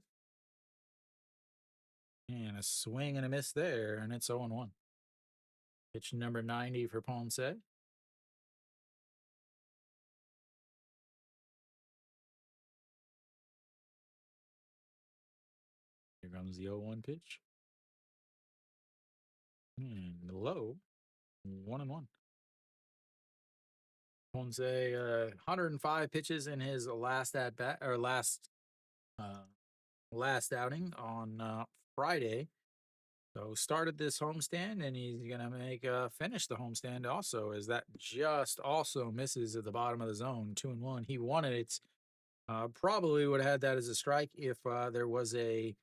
And a swing and a miss there, and it's 0-1. Pitch number 90 for Ponce. Here comes the 0-1 pitch. And low, 1-1. Ponce, 105 pitches in his last at bat or last outing on Friday. So started this homestand, and he's gonna finish the homestand also, as that just also misses at the bottom of the zone, 2-1. He wanted it. Probably would have had that as a strike if there was a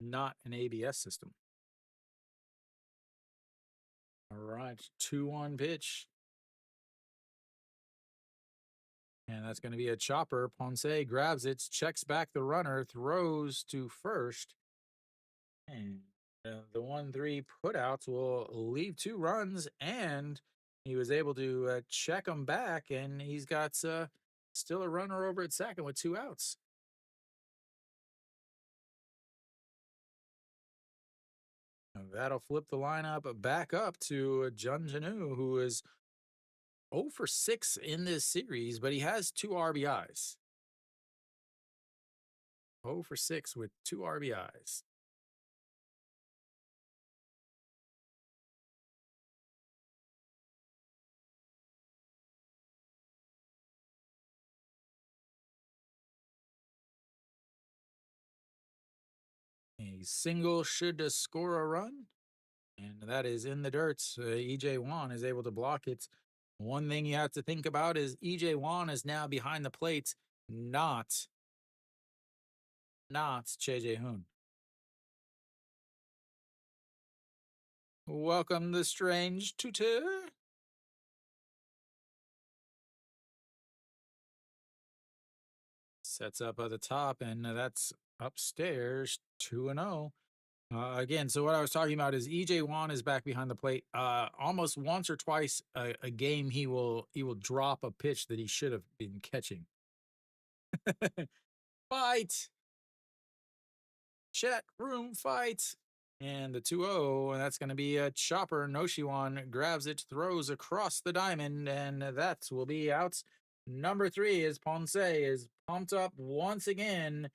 not an ABS system. All right, 2-1 pitch. And that's going to be a chopper. Ponce grabs it, checks back the runner, throws to first. And the 1-3 putouts will leave 2 runs, and he was able to check them back, and he's got still a runner over at second with 2 outs. That'll flip the lineup back up to Jun Janu, who is 0 for 6 in this series, but he has 2 RBIs. 0 for 6 with 2 RBIs. A single should score a run, and that is in the dirt. EJ Wan is able to block it. One thing you have to think about is EJ Wan is now behind the plate, not JJ Hoon. Welcome the strange tutor. Sets up at the top, and that's upstairs, 2-0. Again, so what I was talking about is EJ Wan is back behind the plate. Almost once or twice a game, he will drop a pitch that he should have been catching. Fight, chat room fight, and the 2-0, and that's going to be a chopper. Noshiwan grabs it, throws across the diamond, and that will be out. Number 3 is Ponce is pumped up once again,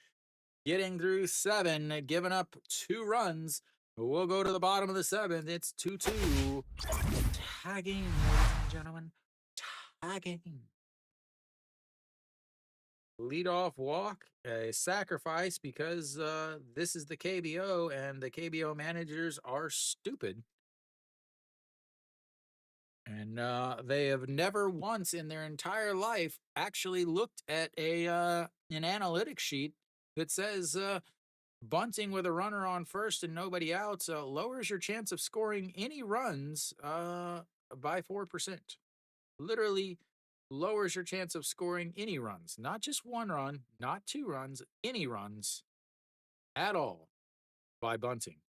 getting through 7, giving up 2 runs. We'll go to the bottom of the 7th. It's 2-2. Tagging, ladies and gentlemen. Tagging. Leadoff walk, a sacrifice, because this is the KBO, and the KBO managers are stupid. And they have never once in their entire life actually looked at an analytics sheet that says bunting with a runner on first and nobody out lowers your chance of scoring any runs by 4%. Literally lowers your chance of scoring any runs, not just 1 run, not 2 runs, any runs at all by bunting.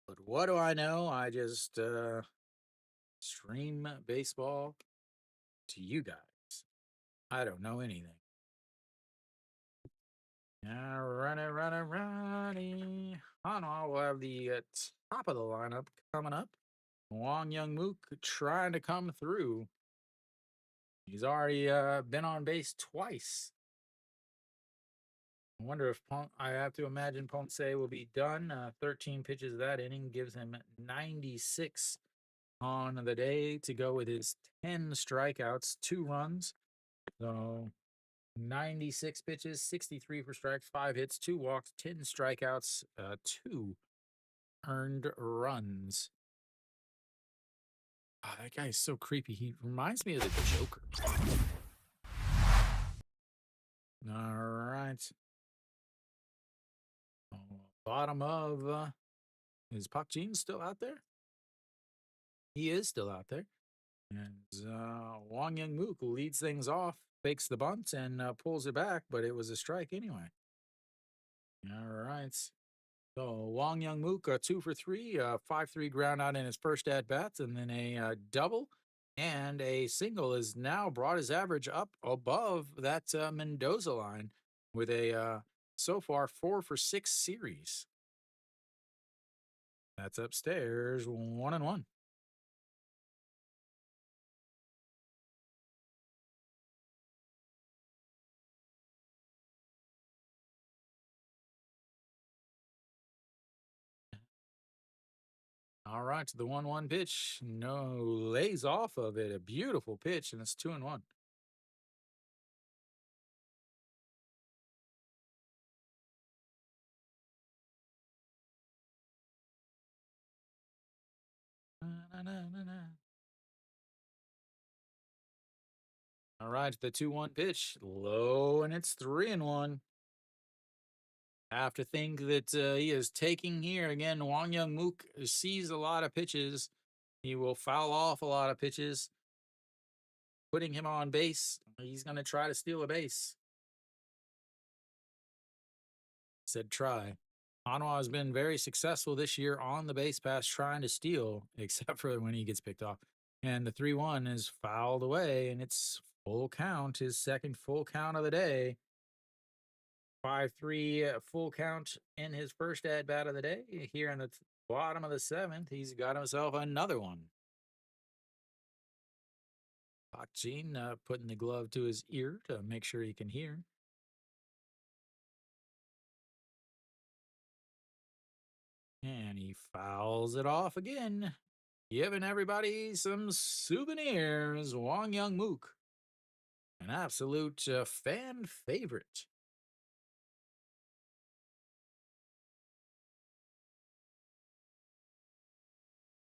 But what do I know? I just stream baseball to you guys. I don't know anything. Righty. Hanwha will have the top of the lineup coming up. Wong Young Mook trying to come through. He's already been on base twice. I wonder if I have to imagine Ponce will be done. 13 pitches that inning gives him 96 on the day to go with his 10 strikeouts, 2 runs. So 96 pitches, 63 for strikes, 5 hits, 2 walks, 10 strikeouts, 2 earned runs. Oh, that guy is so creepy. He reminds me of the Joker. All right. Bottom of is Pak Jean still out there? He is still out there. And Wang Young Mook leads things off, fakes the bunt, and pulls it back, but it was a strike anyway. All right. So Wang Young Mook, 2 for 3, 5-3 ground out in his first at bats, and then a double and a single has now brought his average up above that Mendoza line with a so far 4 for 6 series. That's upstairs, 1-1. All right, the 1-1 pitch. No, lays off of it. A beautiful pitch, and it's 2-1. All right, the 2-1 pitch. Low, and it's 3-1. Have to think that he is taking here again. Wang Young Mook sees a lot of pitches. He will foul off a lot of pitches, putting him on base. He's going to try to steal a base. Said try. Hanwha has been very successful this year on the base pass trying to steal, except for when he gets picked off. And the 3-1 is fouled away, and it's full count, his second full count of the day. 5-3 full count in his first at bat of the day. Here in the bottom of the seventh, he's got himself another one. Pak Jean putting the glove to his ear to make sure he can hear. And he fouls it off again, giving everybody some souvenirs. Wang Young Mook, an absolute fan favorite.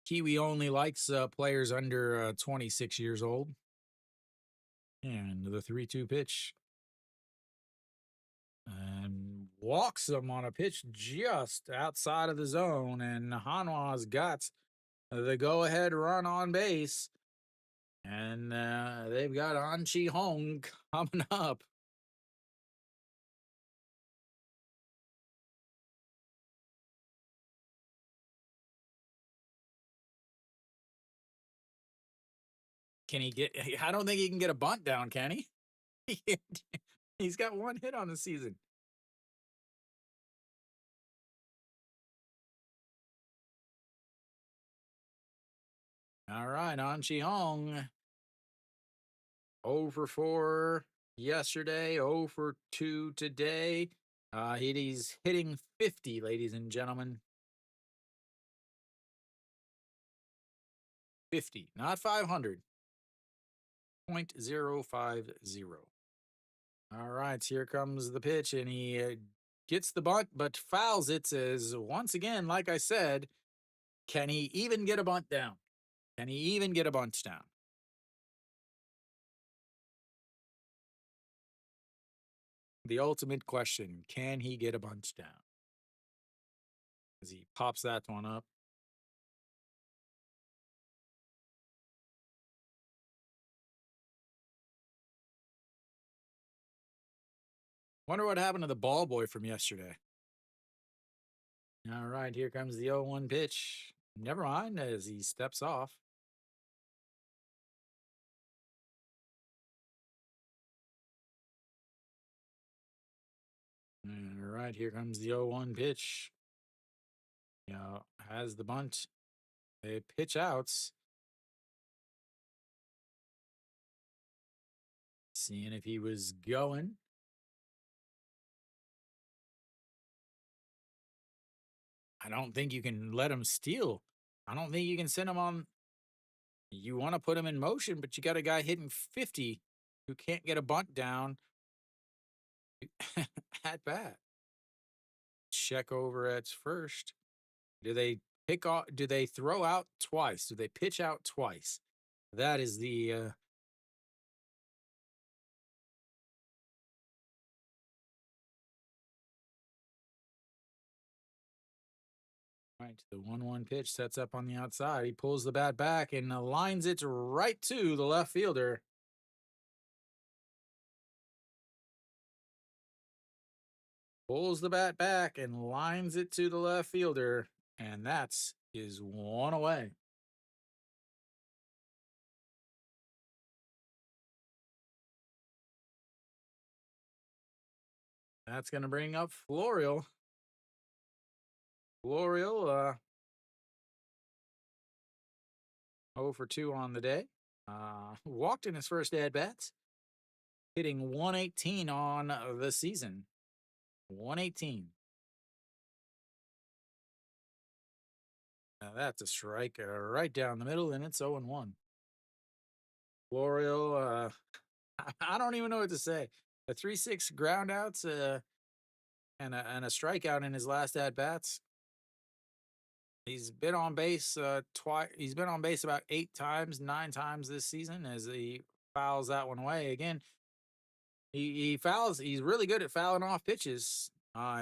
Kiwi only likes players under 26 years old. And the 3-2 pitch. And walks him on a pitch just outside of the zone. And Hanwha's got the go ahead run on base. And they've got An Chi Hong coming up. Can he get? I don't think he can get a bunt down, can he? He's got one hit on the season. All right, An Chi Hong. 0 for 4 yesterday, 0 for 2 today. He's hitting 50, ladies and gentlemen. 50, not 500. 0.050. All right, here comes the pitch, and he gets the bunt, but fouls it. Says, once again, like I said, can he even get a bunt down? Can he even get a bunt down? The ultimate question, can he get a bunt down? As he pops that one up. Wonder what happened to the ball boy from yesterday. All right, here comes the 0-1 pitch. Never mind, as he steps off. All right, here comes the 0-1 pitch. Has the bunt. They pitch outs. Seeing if he was going. I don't think you can let him steal. I don't think you can send him on. You want to put him in motion, but you got a guy hitting 50 who can't get a bunt down at bat. Check over at first. Do they pick off? Do they throw out twice? Do they pitch out twice? That is the right. The 1-1 pitch sets up on the outside. He pulls the bat back and lines it right to the left fielder. Pulls the bat back and lines it to the left fielder, and that's is one away. That's going to bring up Florial. Florial, 0 for 2 on the day. Walked in his first at bats, hitting 118 on the season. 118. Now that's a strike right down the middle, and it's 0 and 1. Florial, I don't even know what to say. A 3-6 groundouts and a strikeout in his last at bats. He's been on base twice. He's been on base about 8 times, 9 times this season as he fouls that one away. Again, he fouls. He's really good at fouling off pitches.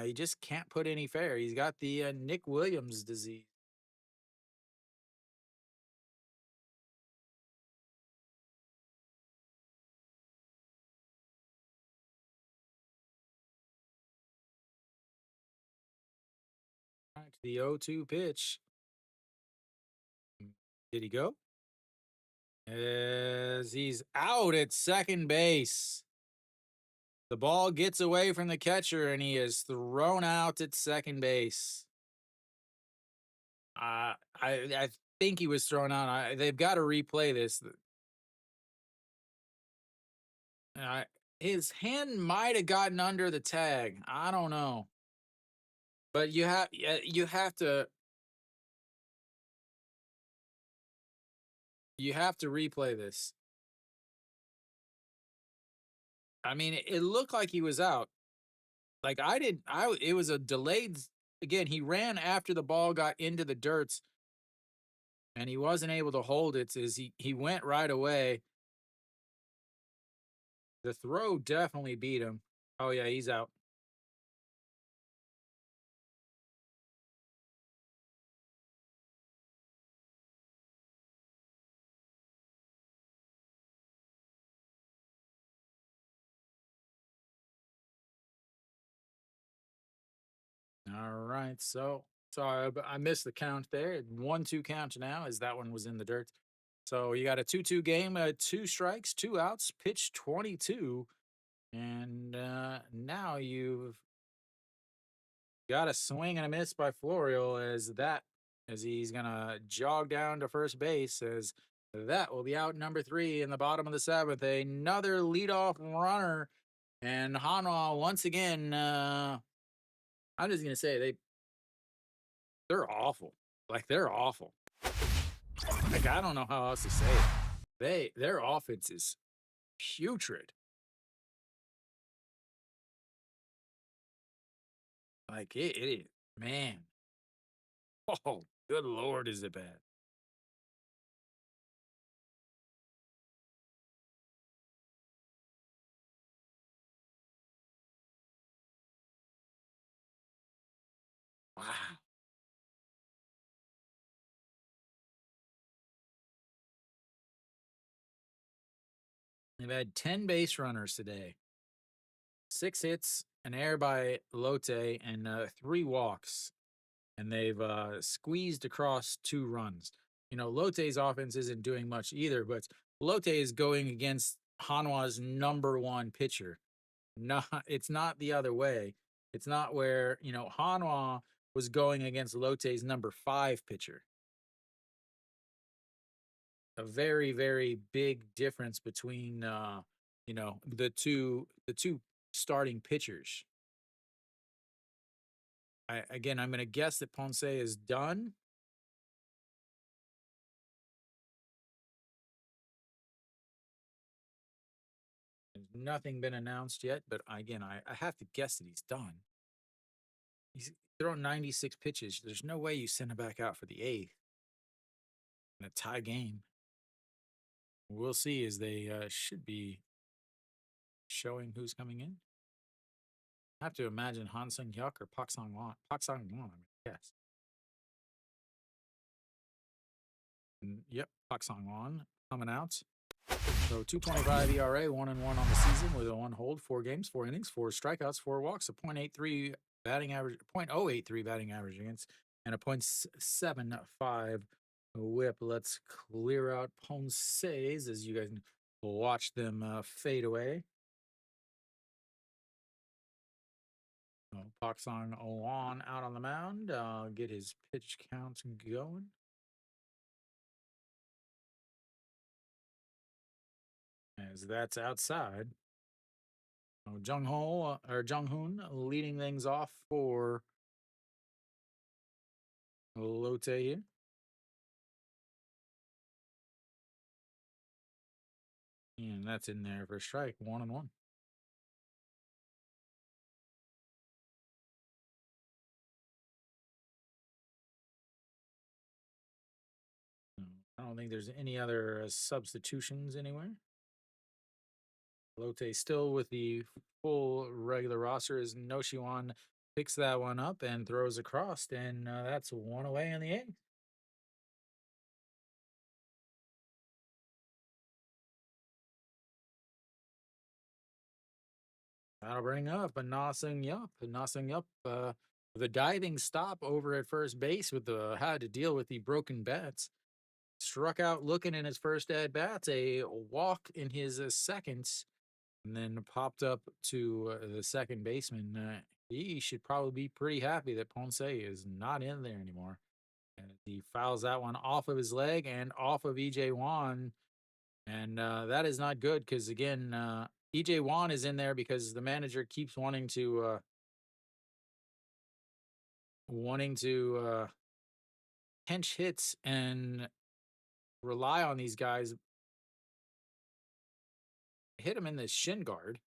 He just can't put any fair. He's got the Nick Williams disease. Right, the 0-2 pitch. Did he go? As he's out at second base. The ball gets away from the catcher and he is thrown out at second base. I think he was thrown out. They've got to replay this. Uh, his hand might have gotten under the tag. I don't know, but you have to replay this. I mean, it looked like he was out. Like I did. I it was a delayed. Again, he ran after the ball got into the dirt, and he wasn't able to hold it. As he went right away. The throw definitely beat him. Oh yeah, he's out. All right. So sorry, I missed the count there. 1-2 count now as that one was in the dirt. So you got a 2-2 game, 2 strikes, 2 outs, pitch 22. And now you've got a swing and a miss by Florial as he's gonna jog down to first base as that will be out number 3 in the bottom of the 7th. Another leadoff runner. And Hanwha once again, I'm just gonna say they're awful. Like they're awful. Like I don't know how else to say it. Their offense is putrid. Like it is, man. Oh, good lord, is it bad? Wow. They've had 10 base runners today, 6 hits, an error by Lotte, and 3 walks. And they've squeezed across 2 runs. Lotte's offense isn't doing much either, but Lotte is going against Hanwha's number 1 pitcher. Not, it's not the other way. It's not where, Hanwha was going against Lotte's number 5 pitcher. A very, very big difference between, the two starting pitchers. I'm going to guess that Ponce is done. There's nothing been announced yet, but again, I have to guess that he's done. He's thrown 96 pitches. There's no way you send him back out for the eighth in a tie game. We'll see as they should be showing who's coming in. I have to imagine Han Sung Hyuk or Pak Sang Won. Pak Sang Won, yes. Yep, Pak Sang Won coming out. So 2.25 ERA, 1-1 on the season with a 1 hold, 4 games, 4 innings, 4 strikeouts, 4 walks, a .83 batting average, .083 batting average against, and a .75 whip. Let's clear out Ponce's as you guys can watch them fade away. Pak Sang Won out on the mound. Get his pitch counts going. As that's outside. Jung Ho or Jung Hoon leading things off for Lotte here. And that's in there for a strike, 1-1. I don't think there's any other substitutions anywhere. Lotte still with the full regular roster as Noshiwan picks that one up and throws across, and that's one away in the eighth. That'll bring up a Nasung Yup. The diving stop over at first base with the had to deal with the broken bats. Struck out looking in his first at bats, a walk in his second, and then popped up to the second baseman. He should probably be pretty happy that Ponce is not in there anymore. And he fouls that one off of his leg and off of EJ Wan. And that is not good because, again, EJ Wan is in there because the manager keeps wanting to pinch hits and rely on these guys. Hit him in the shin guard.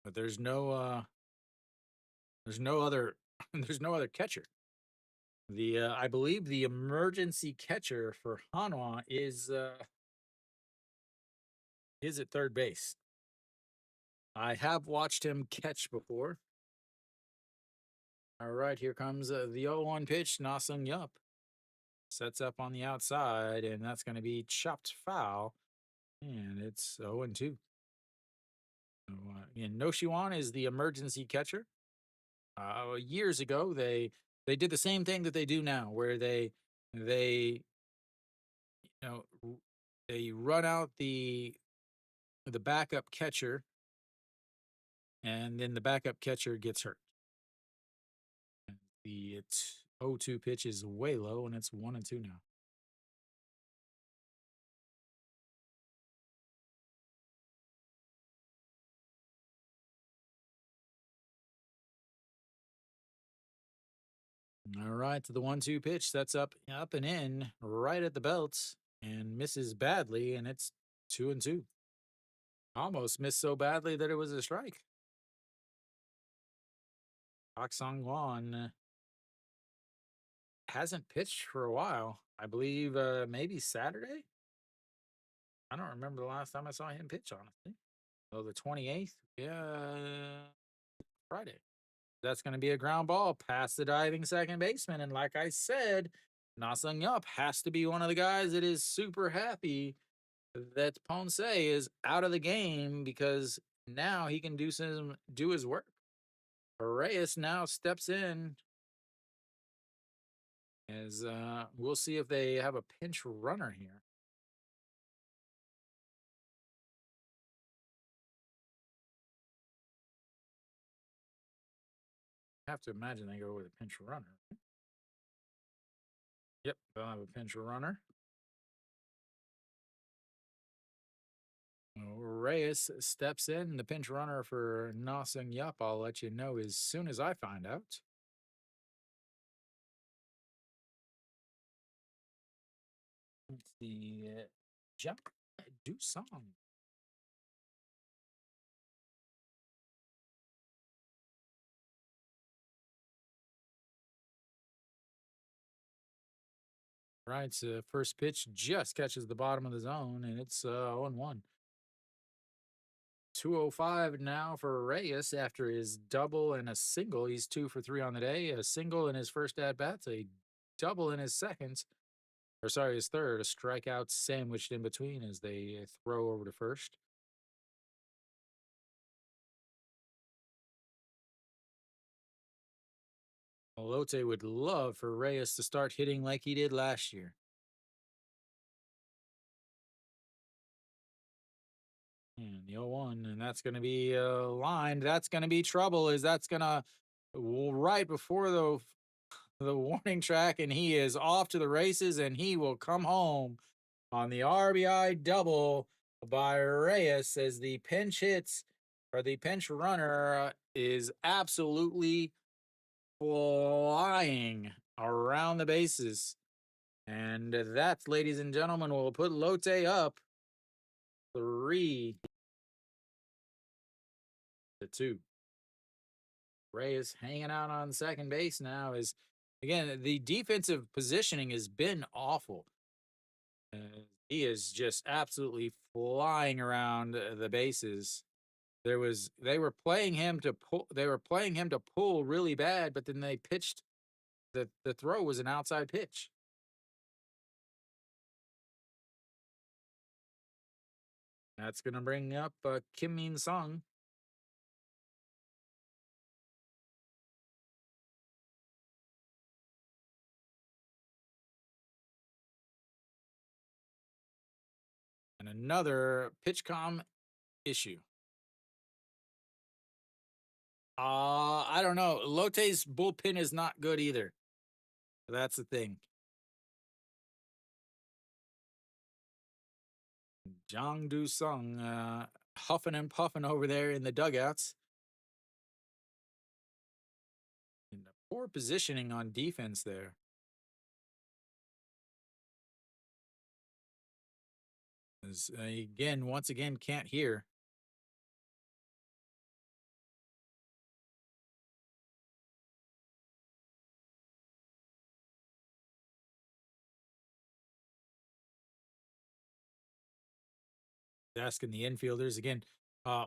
But there's no other there's no other catcher. The I believe the emergency catcher for Hanwha is at third base. I have watched him catch before. All right, here comes the 0-1 pitch. Nasung Yup sets up on the outside, and that's going to be chopped foul, and it's 0-2. So, again, Noshiwan is the emergency catcher. Years ago, they did the same thing that they do now, where they you know they run out the backup catcher, and then the backup catcher gets hurt. The 0-2 pitch is way low, and it's 1-2 now. All right, to the 1-2 pitch. That's up and in right at the belt and misses badly, and it's 2-2. Almost missed so badly that it was a strike. Pak Song Won hasn't pitched for a while. I believe maybe Saturday. I don't remember the last time I saw him pitch, honestly. Oh, the 28th? Yeah, Friday. That's going to be a ground ball past the diving second baseman. And like I said, Nasung Yup has to be one of the guys that is super happy that Ponce is out of the game because now he can do his work. Reyes now steps in as we'll see if they have a pinch runner here. I have to imagine they go with a pinch runner. Yep, they'll have a pinch runner. Reyes steps in, the pinch runner for Nasung Yup. I'll let you know as soon as I find out. Let's see. Jump. Do song. Right, so first pitch just catches the bottom of the zone, and it's 0-1. 205 now for Reyes after his double and a single. He's 2 for 3 on the day. A single in his first at bats, a double in his second, or sorry, his third. A strikeout sandwiched in between as they throw over to first. Lotte would love for Reyes to start hitting like he did last year. And the 0-1, and that's going to be lined. That's going to be trouble. Is that's going to right before the warning track, and he is off to the races, and he will come home on the RBI double by Reyes as the pinch hits or the pinch runner is absolutely flying around the bases. And that, ladies and gentlemen, will put Lotte up 3-2. Reyes hanging out on second base now is again the defensive positioning has been awful. He is just absolutely flying around the bases. They were playing him to pull really bad, but then they pitched the throw was an outside pitch. That's gonna bring up Kim Min Sung. And another pitch com issue. I don't know. Lotte's bullpen is not good either. That's the thing. Jang Do Sung huffing and puffing over there in the dugouts. And poor positioning on defense there. As, again, once again, can't hear. Asking the infielders again.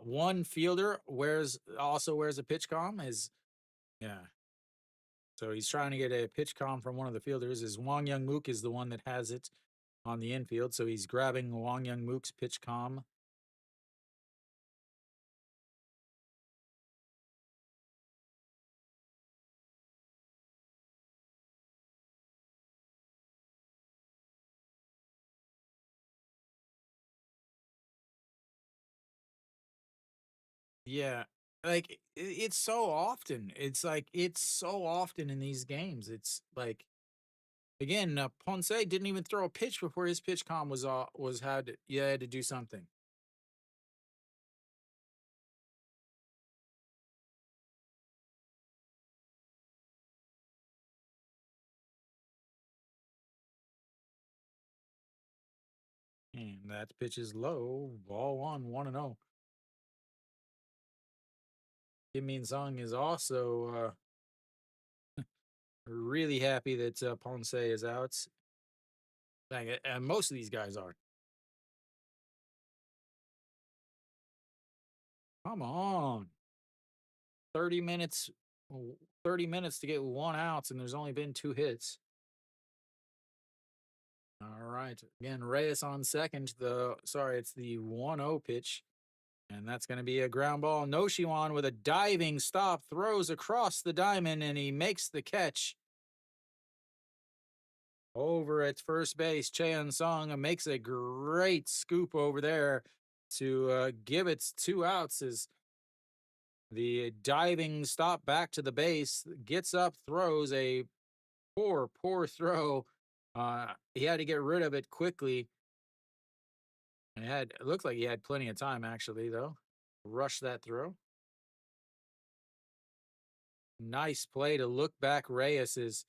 One fielder also wears a pitch comm. Is yeah. So he's trying to get a pitch comm from one of the fielders. Is Wang Young Mook is the one that has it on the infield. So he's grabbing Wang Young Mook's pitch comm. Yeah. Like it's so often. It's like it's so often in these games. It's like again, Ponce didn't even throw a pitch before his pitch comm was had you had to do something. And that pitch is low. Ball 1-0. Kim Min Sung is also really happy that Ponce is out. Like, and most of these guys are. Come on. 30 minutes 30 minutes to get one out, and there's only been 2 hits. All right. Again, Reyes on second. It's the 1-0 pitch. And that's going to be a ground ball. Noshiwan with a diving stop throws across the diamond, and he makes the catch. Over at first base, Cheon Song makes a great scoop over there to give it 2 outs as the diving stop back to the base, gets up, throws a poor throw. He had to get rid of it quickly. It looked like he had plenty of time actually, though. Rush that throw. Nice play to look back Reyes is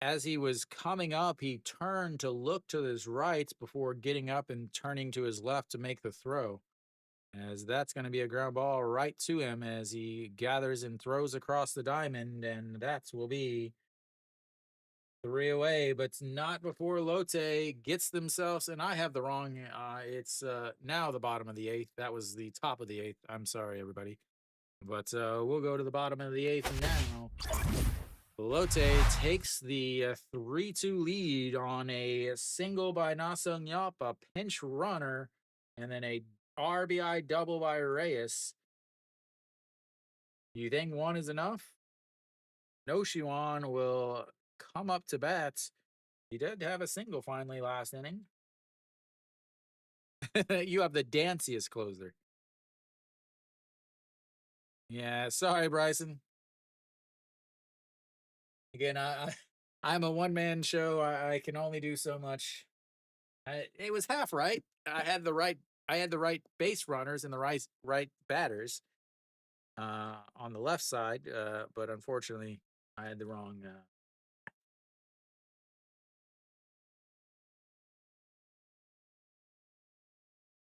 as he was coming up, he turned to look to his right before getting up and turning to his left to make the throw. As that's going to be a ground ball right to him as he gathers and throws across the diamond, and that will be Three away, but not before Lotte gets themselves, and I have the wrong. It's now the bottom of the eighth. That was the top of the eighth. I'm sorry, everybody. But we'll go to the bottom of the eighth now. Lotte takes the 3-2 lead on a single by Nasung Yop, a pinch runner, and then a RBI double by Reyes. You think one is enough? No, Shiwan will come up to bat. He did have a single finally last inning. You have the danciest closer. Yeah, sorry, Bryson. Again, I'm a one man show. I can only do so much. It was half right. I had the right. I had the right base runners and the right batters on the left side, but unfortunately, I had the wrong.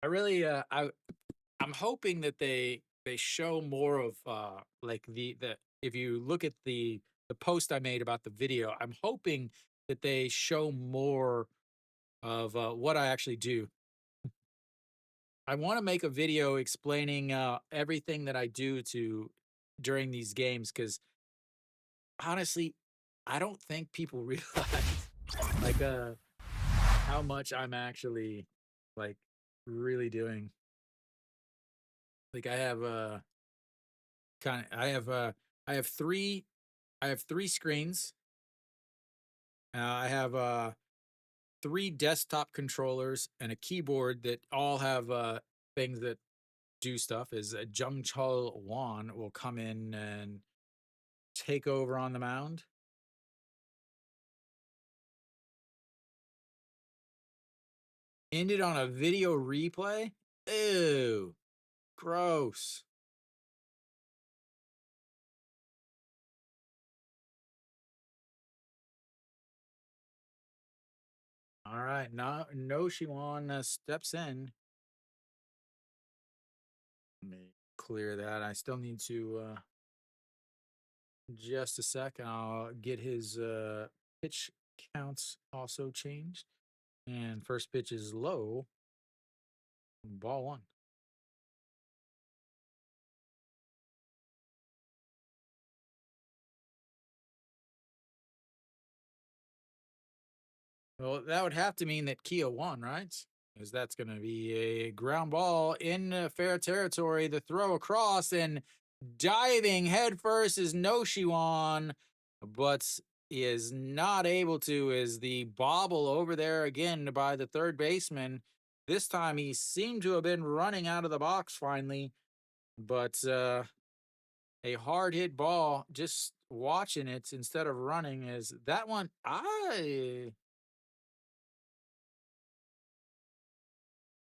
I really, I'm hoping that they show more of like the if you look at the post I made about the video, I'm hoping that they show more of what I actually do. I want to make a video explaining everything that I do to during these games because honestly, I don't think people realize like how much I'm actually like really doing. Like kind of I have three I have three screens. I have three desktop controllers and a keyboard that all have things that do stuff. Is Jung Chul Wan will come in and take over on the mound. Ended on a video replay. Ew, gross. All right, no Shiwan steps in. Let me clear that. I still need to just a second. I'll get his pitch counts also changed. And first pitch is low. Ball one. Well, that would have to mean that Kia won, right? Because that's going to be a ground ball in fair territory. The throw across and diving headfirst is Noshiwan, but is not able to. Is the bobble over there again by the third baseman. This time he seemed to have been running out of the box finally, but a hard hit ball. Just watching it instead of running is that one.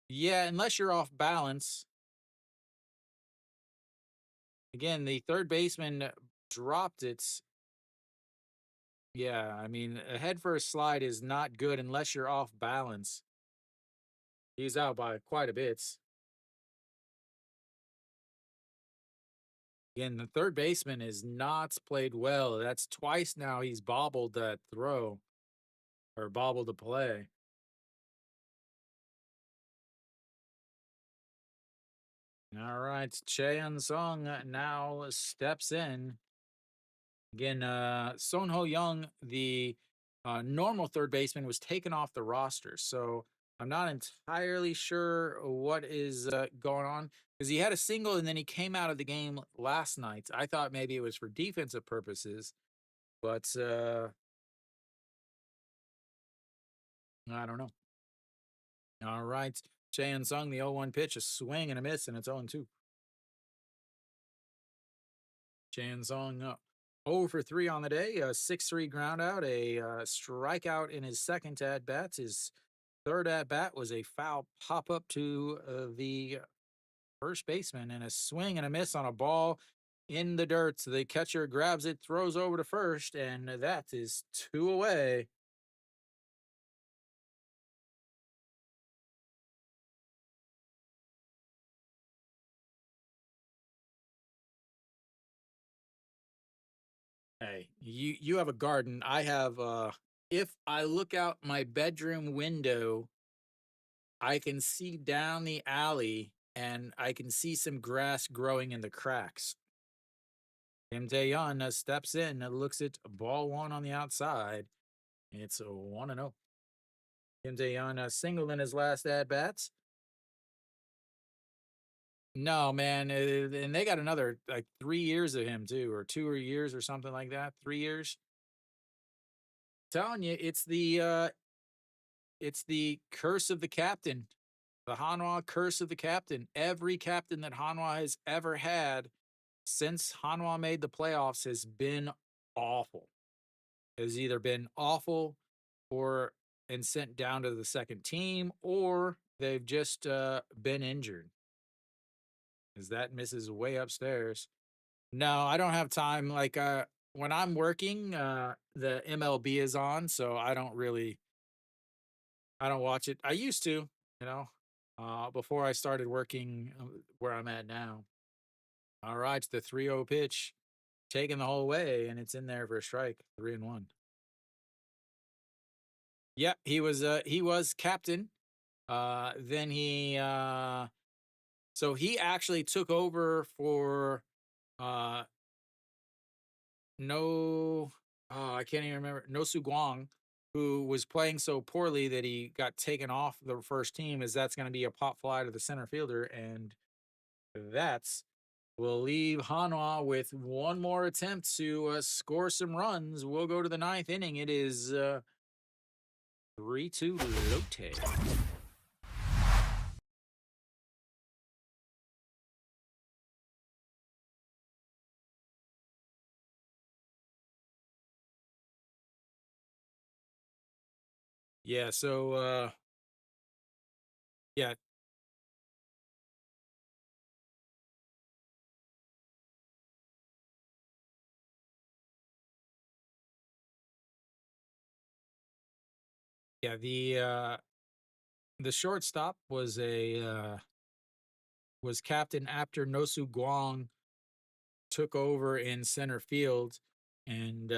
Yeah, unless you're off balance. Again, the third baseman dropped it. Yeah, I mean, a head first slide is not good unless you're off balance. He's out by quite a bit. Again, the third baseman is not played well. That's twice now he's bobbled that throw or bobbled the play. All right, Cheon Sung now steps in. Again, Son Ho Young, the normal third baseman, was taken off the roster. So I'm not entirely sure what is going on because he had a single and then he came out of the game last night. I thought maybe it was for defensive purposes, but I don't know. All right. Chan Sung, the 0-1 pitch, a swing and a miss, and it's 0-2. Chan Sung 0 for 3 on the day, a 6-3 ground out, a strikeout in his second at bat. His third at bat was a foul pop up to the first baseman and a swing and a miss on a ball in the dirt. So the catcher grabs it, throws over to first, and that is 2 away. Hey, you have a garden. I have If I look out my bedroom window, I can see down the alley and I can see some grass growing in the cracks. Kim Tae-yeon steps in and looks at ball one on the outside. It's a 1-0. Kim Tae-yeon singled in his last at bats. No, man, and they got another like 3 years of him too, or 2 years or something like that. 3 years. Telling you, it's the curse of the captain, the Hanwha curse of the captain. Every captain that Hanwha has ever had since Hanwha made the playoffs has been awful. Has either been awful or and sent down to the second team, or they've just been injured. Is that misses way upstairs? No, I don't have time. Like when I'm working, the MLB is on, so I don't watch it. I used to, you know, before I started working where I'm at now. All right, it's the 3-0 pitch, taking the whole way, and it's in there for a strike, 3-1. Yeah, he was captain. Then so he actually took over for uh no I can't even remember, no Guang, who was playing so poorly that he got taken off the first team, as that's going to be a pop fly to the center fielder, and that's will leave Hanwha with one more attempt to score some runs. We'll go to the ninth inning. It is 3-2 Lotte. Yeah, so yeah, yeah, the shortstop was captain after Nosu Guang took over in center field, and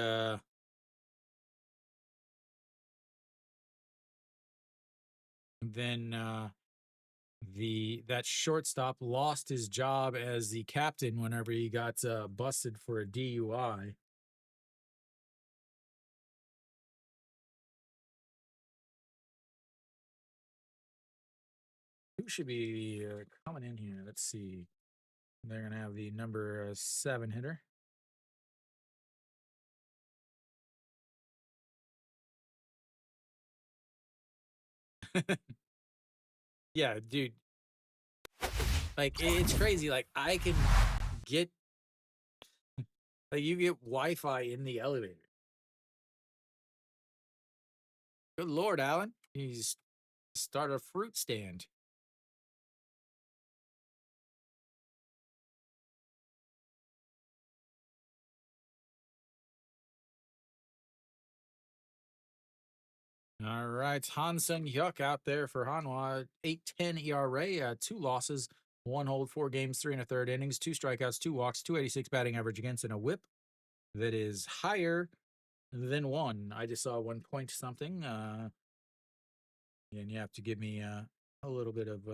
then the that shortstop lost his job as the captain whenever he got busted for a DUI. Who should be coming in here? Let's see. They're gonna have the number 7 hitter. Yeah, dude. Like it's crazy. Like I can get like you get Wi-Fi in the elevator. Good Lord, Alan. He's start a fruit stand. All right, Han Sung Hyuk out there for Hanwha, 8.10 ERA, 2 losses, 1 hold, 4 games, 3 1/3 innings, 2 strikeouts, 2 walks, 286 batting average against, and a WHIP that is higher than one. I just saw 1 point something, and you have to give me a little bit of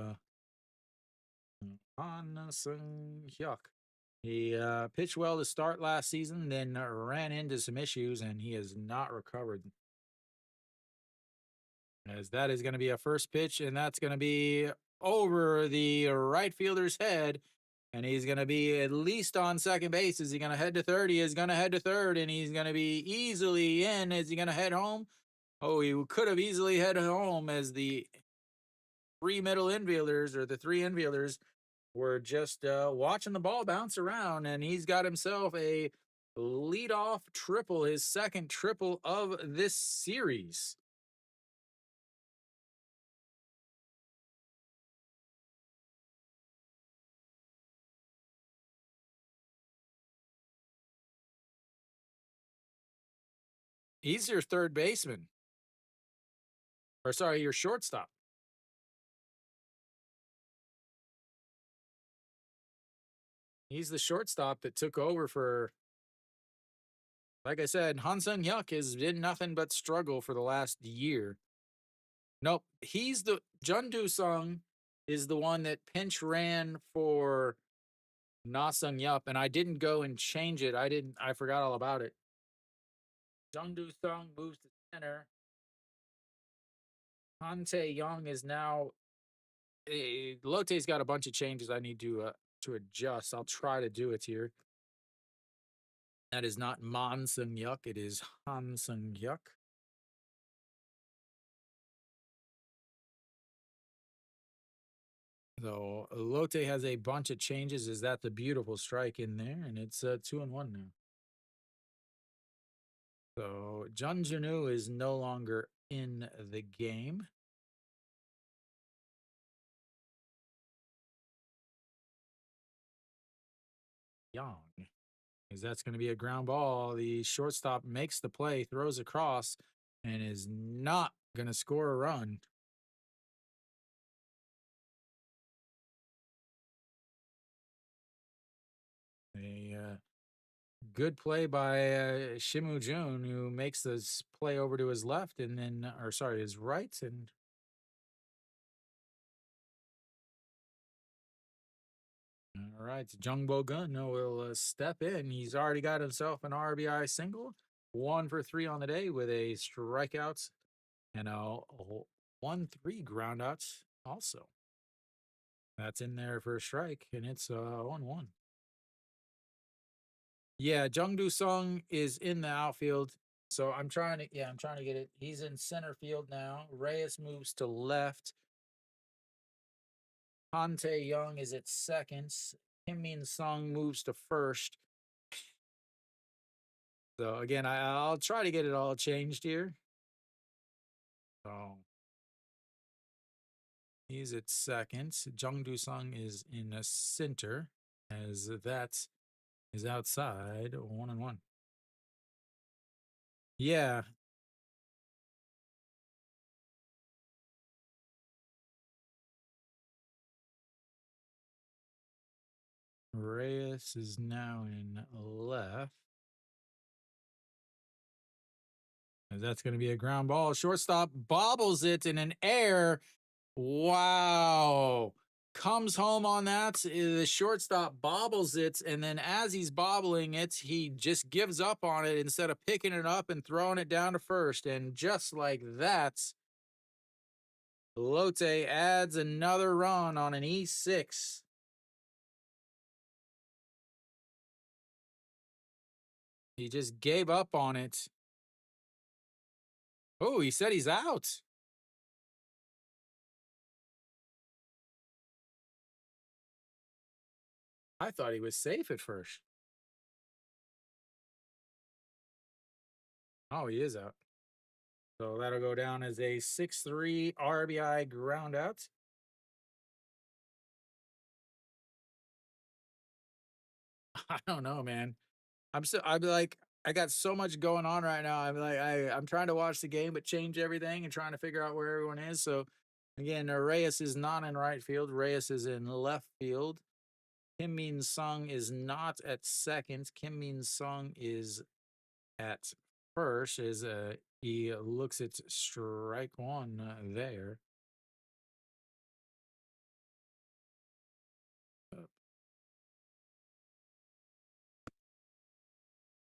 Han Sung Hyuk. He pitched well to start last season, then ran into some issues, and he has not recovered. As that is going to be a first pitch, and that's going to be over the right fielder's head. And he's going to be at least on second base. Is he going to head to third? He is going to head to third, and he's going to be easily in. Is he going to head home? Oh, he could have easily headed home, as the three middle infielders, or the three infielders, were just watching the ball bounce around. And he's got himself a leadoff triple, his second triple of this series. He's your third baseman. Or sorry, your shortstop. He's the shortstop that took over for Like I said, Hansung Hyuk has been nothing but struggle for the last year. Nope, he's the Jun Do Sung is the one that pinch ran for Na Sung Yup, and I didn't go and change it. I forgot all about it. Jung Do Sung moves to center. Han Tae Young is now. Lotte's got a bunch of changes I need to adjust. I'll try to do it here. That is not Man Sung Yuk. It is Han Sung Yuk. So Lotte has a bunch of changes. Is that the beautiful strike in there? And it's 2-1 now. So Jun Junu is no longer in the game. Young. Because that's going to be a ground ball. The shortstop makes the play, throws across, and is not going to score a run. A good play by Shimu Jun, who makes this play over to his left and then, or sorry, his right. And all right, Jung Bo Gun will step in. He's already got himself an RBI single, 1 for 3 on the day with a strikeout and a 1-3 groundouts also. That's in there for a strike, and it's 1-1. Yeah, Jung Do Sung is in the outfield. So I'm trying to get it. He's in center field now. Reyes moves to left. Han Tae Young is at second. Kim Min Sung moves to first. So again, I'll try to get it all changed here. So he's at second. Jung Do Sung is in the center, as that is outside 1-1. Yeah. Reyes is now in left. That's going to be a ground ball. Shortstop bobbles it in an air. Wow. Comes home on that. The shortstop bobbles it. And then as he's bobbling it, he just gives up on it instead of picking it up and throwing it down to first. And just like that, Lotte adds another run on an E6. He just gave up on it. Oh, he said he's out. I thought he was safe at first. Oh, he is out. So that'll go down as a 6-3 RBI ground out. I don't know, man. I'm like, I got so much going on right now. I'm like, I'm trying to watch the game, but change everything and trying to figure out where everyone is. So again, Reyes is not in right field. Reyes is in left field. Kim Min Sung is not at second. Kim Min Sung is at first as he looks at strike one there.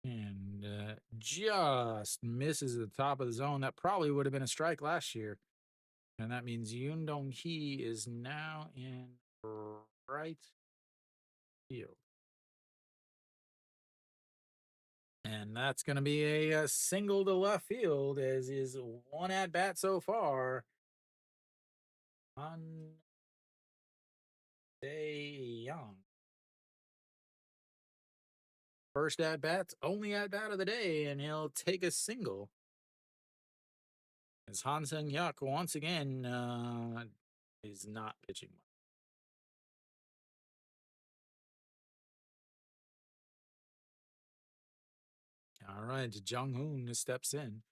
And just misses the top of the zone. That probably would have been a strike last year. And that means Yoon Dong Hee is now in right field. And that's going to be a single to left field, as is one at bat so far. On Dae Young. First at bat, only at bat of the day, and he'll take a single. As Han Sung Hyuk once again is not pitching much. All right, Jung Hoon steps in.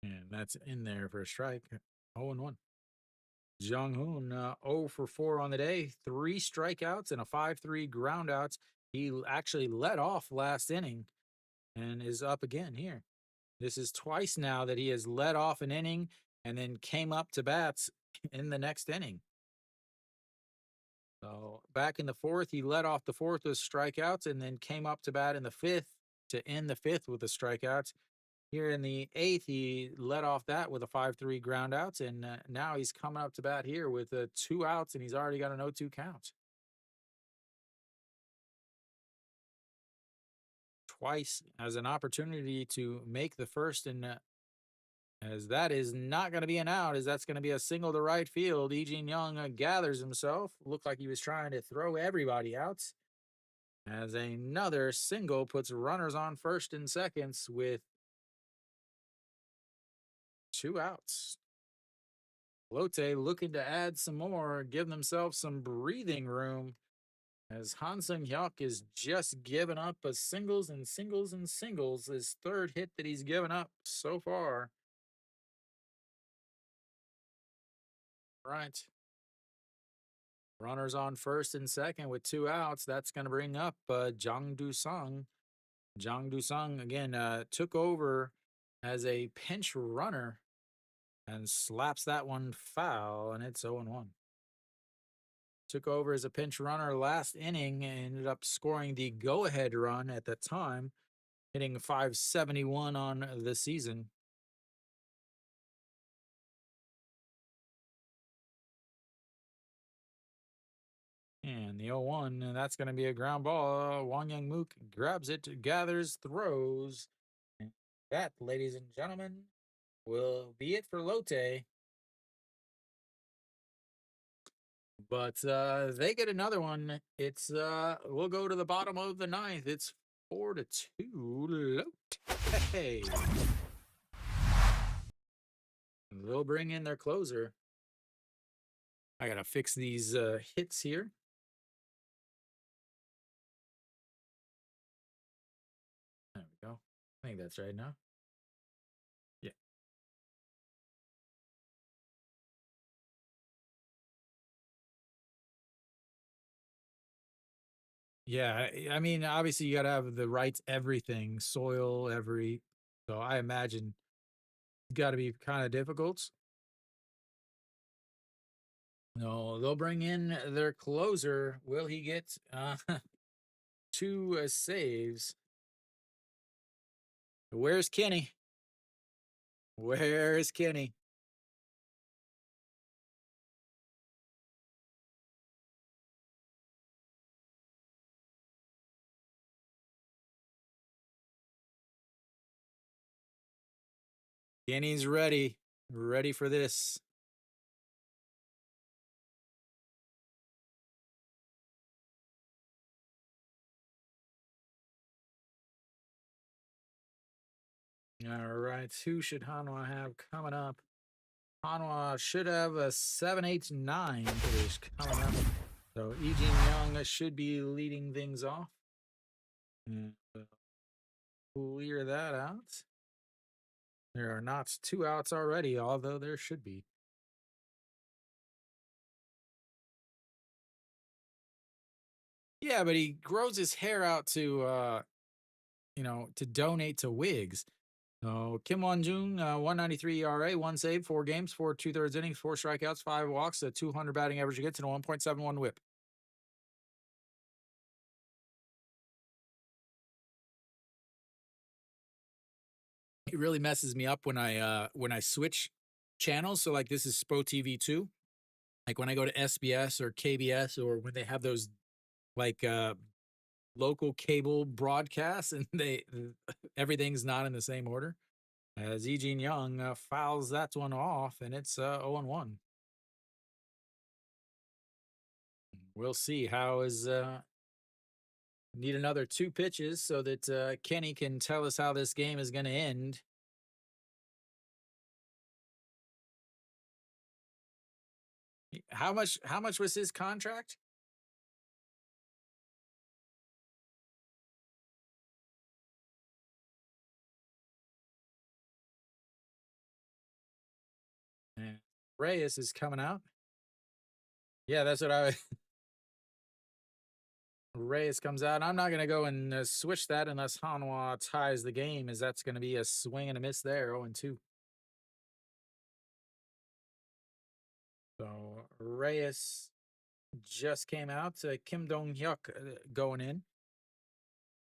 And that's in there for a strike. 0-1. Jung Hoon 0 for 4 on the day, 3 strikeouts and a 5-3 groundouts. He actually led off last inning and is up again here. This is twice now that he has led off an inning and then came up to bats in the next inning. So back in the fourth, he led off the fourth with strikeouts and then came up to bat in the fifth to end the fifth with the strikeouts. Here in the eighth, he led off that with a 5-3 ground outs, and now he's coming up to bat here with 2 outs, and he's already got an 0-2 count. Twice as an opportunity to make the first, and as that is not going to be an out, as that's going to be a single to right field. Eugene Young gathers himself. Looked like he was trying to throw everybody out. As another single puts runners on first and seconds with 2 outs. Lotte looking to add some more, give themselves some breathing room, as Hansung Hyuk is just giving up a singles and singles and singles. His third hit that he's given up so far. Right. Runners on first and second with 2 outs. That's going to bring up Jang Du-sung. Jang Du-sung, again, took over as a pinch runner and slaps that one foul, and it's 0-1. Took over as a pinch runner last inning and ended up scoring the go-ahead run at the time, hitting 571 on the season. And the 0-1, and that's going to be a ground ball. Wang Young Mook grabs it, gathers, throws. And that, ladies and gentlemen, will be it for Lotte. But they get another one. It's we'll go to the bottom of the ninth. It's 4-2 Lotte. They'll bring in their closer. I gotta fix these hits here. There we go. I think that's right now. Yeah. Yeah, I mean, obviously you gotta have the right everything, soil, every. So I imagine it's got to be kind of difficult. No, they'll bring in their closer. Will he get 2 saves? Where's Kenny? Where is Kenny? Kenny's ready. Ready for this. All right. Who should Hanwha have coming up? Hanwha should have a 7-8-9 hitters coming up. So Eugene Young should be leading things off. And clear that out. There are not 2 outs already, although there should be. Yeah, but he grows his hair out to to donate to wigs. So Kim Won Jung, 193 ERA, 1 save, 4 games, 4 2/3 innings, 4 strikeouts, 5 walks, a 200 batting average against, and a 1.71 WHIP. It really messes me up when I switch channels. So like this is Spo TV 2. Like when I go to SBS or KBS, or when they have those like local cable broadcasts and they everything's not in the same order. As Eugene Young fouls that one off, and it's 0-1. We'll see how is need another 2 pitches so that Kenny can tell us how this game is going to end. How much was his contract? And Reyes is coming out. Yeah, that's what I Reyes comes out. I'm not going to go and switch that unless Hanwha ties the game, as that's going to be a swing and a miss there, 0-2. So Reyes just came out to Kim Dong Hyuk going in.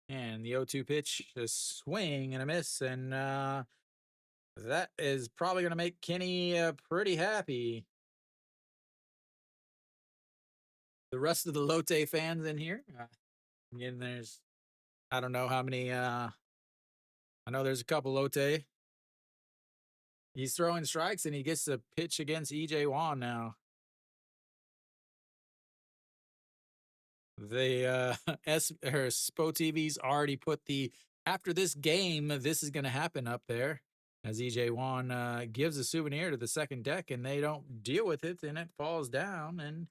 And the 0-2 pitch, a swing and a miss. And that is probably going to make Kenny pretty happy. The rest of the Lotte fans in here. And there's, I don't know how many. I know there's a couple Lotte. He's throwing strikes and he gets to pitch against EJ Wan now. The Spo TV's already put the after this game, this is going to happen up there as EJ Wan gives a souvenir to the second deck and they don't deal with it and it falls down. And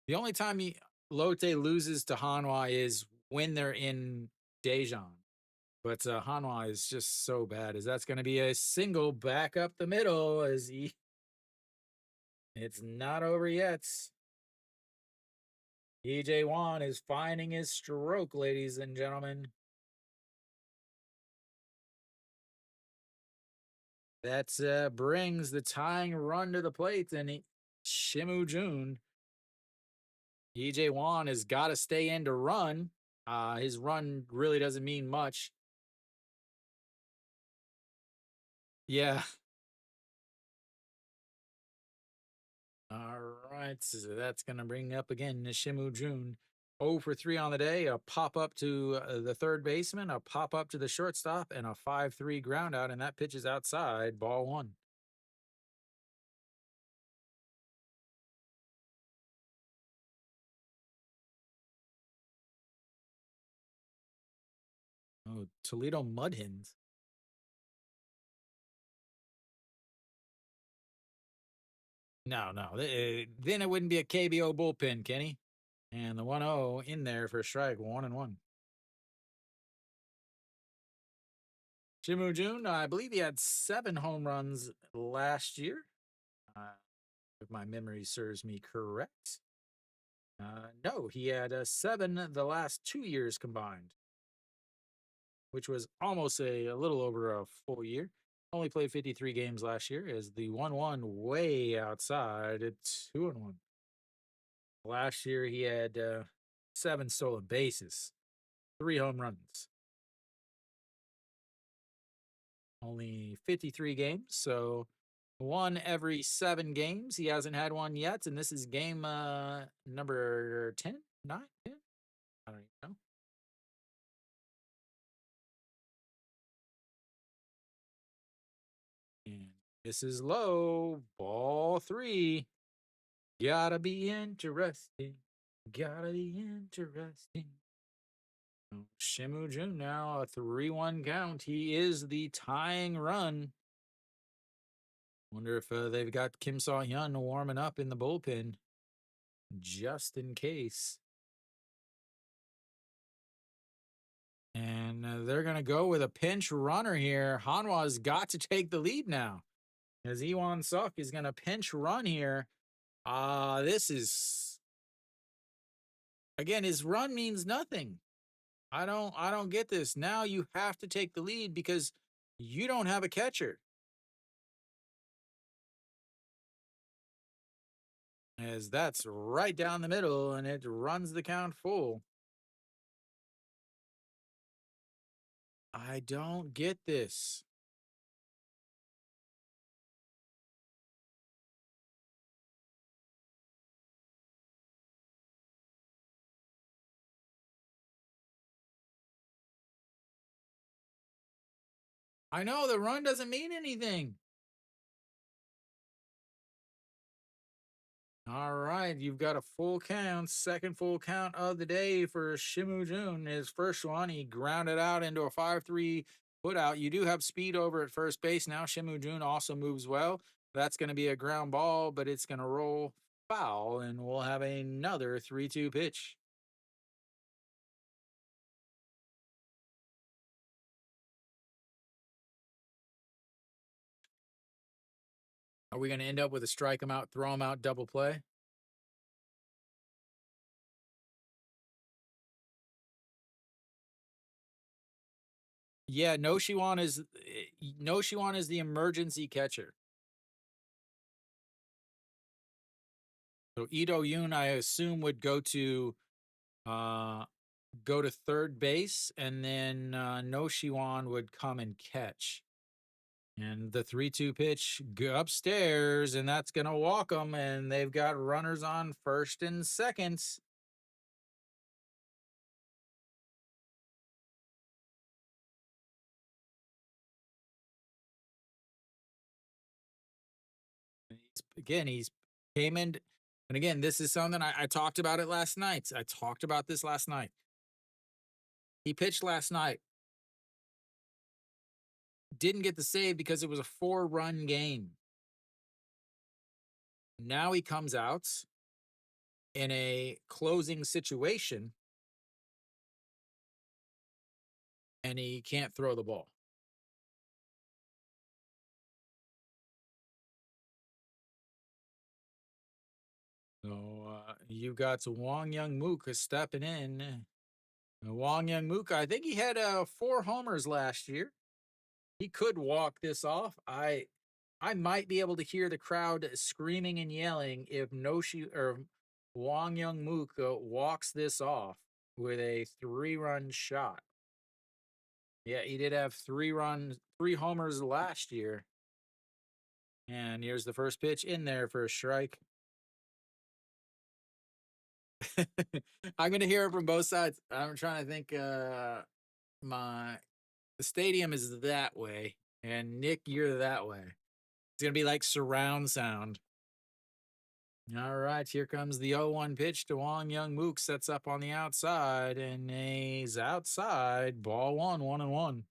the only time Lotte loses to Hanwha is when they're in Daejeon. But Hanwha is just so bad as that's going to be a single back up the middle as it's not over yet. EJ Wan is finding his stroke, ladies and gentlemen. That brings the tying run to the plate, and Shimu Jun. EJ Wan has got to stay in to run. His run really doesn't mean much. Yeah. All right, so that's going to bring up again Shimu Jun. 0 for 3 on the day, a pop up to the third baseman, a pop up to the shortstop, and a 5-3 ground out, and that pitch is outside, ball 1. Oh, Toledo Mud Hens. No, no. Then it wouldn't be a KBO bullpen, Kenny. And the 1-0 in there for a strike, 1-1. Shimu Jun, I believe he had 7 home runs last year, if my memory serves me correct. No, he had 7 the last 2 years combined, which was almost a little over a full year. Only played 53 games last year as the 1-1 way outside at 2-1. Last year he had 7 stolen bases, 3 home runs. Only 53 games, so 1 every 7 games. He hasn't had one yet, and this is game number 10, 9, 10? I don't even know. And this is low, ball 3. Gotta be interesting. Gotta be interesting. Shimu Jun now, a 3-1 count. He is the tying run. Wonder if they've got Kim Saw Hyun warming up in the bullpen just in case. And they're going to go with a pinch runner here. Hanwha's got to take the lead now as Iwan Suk is going to pinch run here. This is, again, his run means nothing. I don't get this. Now you have to take the lead because you don't have a catcher. As that's right down the middle and it runs the count full. I don't get this. I know the run doesn't mean anything. All right, you've got a full count, second full count of the day for Shimu Jun. His first one, he grounded out into a 5-3 put out. You do have speed over at first base now. Shimu Jun also moves well. That's going to be a ground ball, but it's going to roll foul, and we'll have another 3-2 pitch. Are we going to end up with a strike him out, throw him out, double play? Yeah, no Shiwan is no Shiwan is the emergency catcher. So Ito Yoon, I assume, would uh go to third base, and then no Shiwan would come and catch. And the 3-2 pitch go upstairs, and that's gonna walk them, and they've got runners on first and second. He's came in, and again, this is something I talked about it last night. I talked about this last night. He pitched last night, didn't get the save because it was a 4-run game. Now he comes out in a closing situation, and he can't throw the ball. So you got Wong Young Mook stepping in. Wong Young Mook, I think he had 4 homers last year. He could walk this off. I might be able to hear the crowd screaming and yelling if Noshi or Wong Young Mook walks this off with a 3-run shot. Yeah, he did have 3 homers last year. And here's the first pitch in there for a strike. I'm gonna hear it from both sides. I'm trying to think. My The stadium is that way, and Nick, you're that way. It's gonna be like surround sound. All right, here comes the 0-1 pitch to Wong Young Mook. Sets up on the outside, and he's outside. Ball 1-1-1.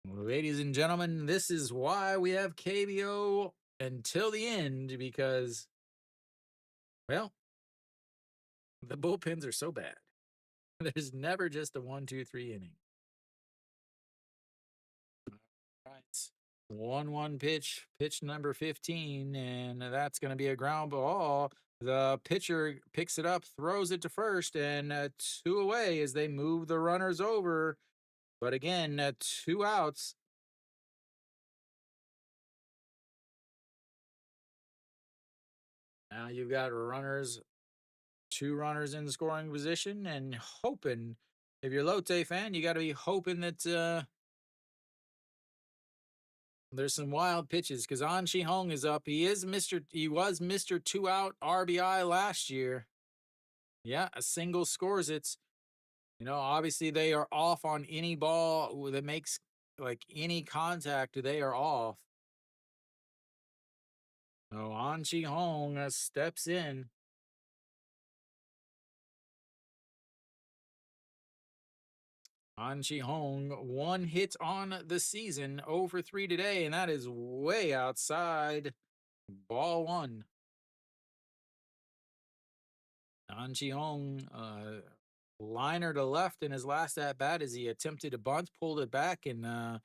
Ladies and gentlemen, this is why we have KBO until the end, because, well, the bullpens are so bad. There's never just a 1, 2, 3 inning. Right. 1-1 pitch, pitch number 15, and that's going to be a ground ball. The pitcher picks it up, throws it to first, and 2 away as they move the runners over. But again, 2 outs. Now you've got 2 runners in scoring position, and hoping, if you're a Lotte fan, you got to be hoping that there's some wild pitches, because An Chi Hong is up. He was Mr. 2-out RBI last year. Yeah, a single scores it. Obviously they are off on any ball that makes like any contact. They are off. So An Chi Hong steps in. An Chi Hong, 1 hit on the season, 0 for 3 today, and that is way outside. Ball 1. An Chi Hong, liner to left in his last at bat as he attempted to bunt, pulled it back, and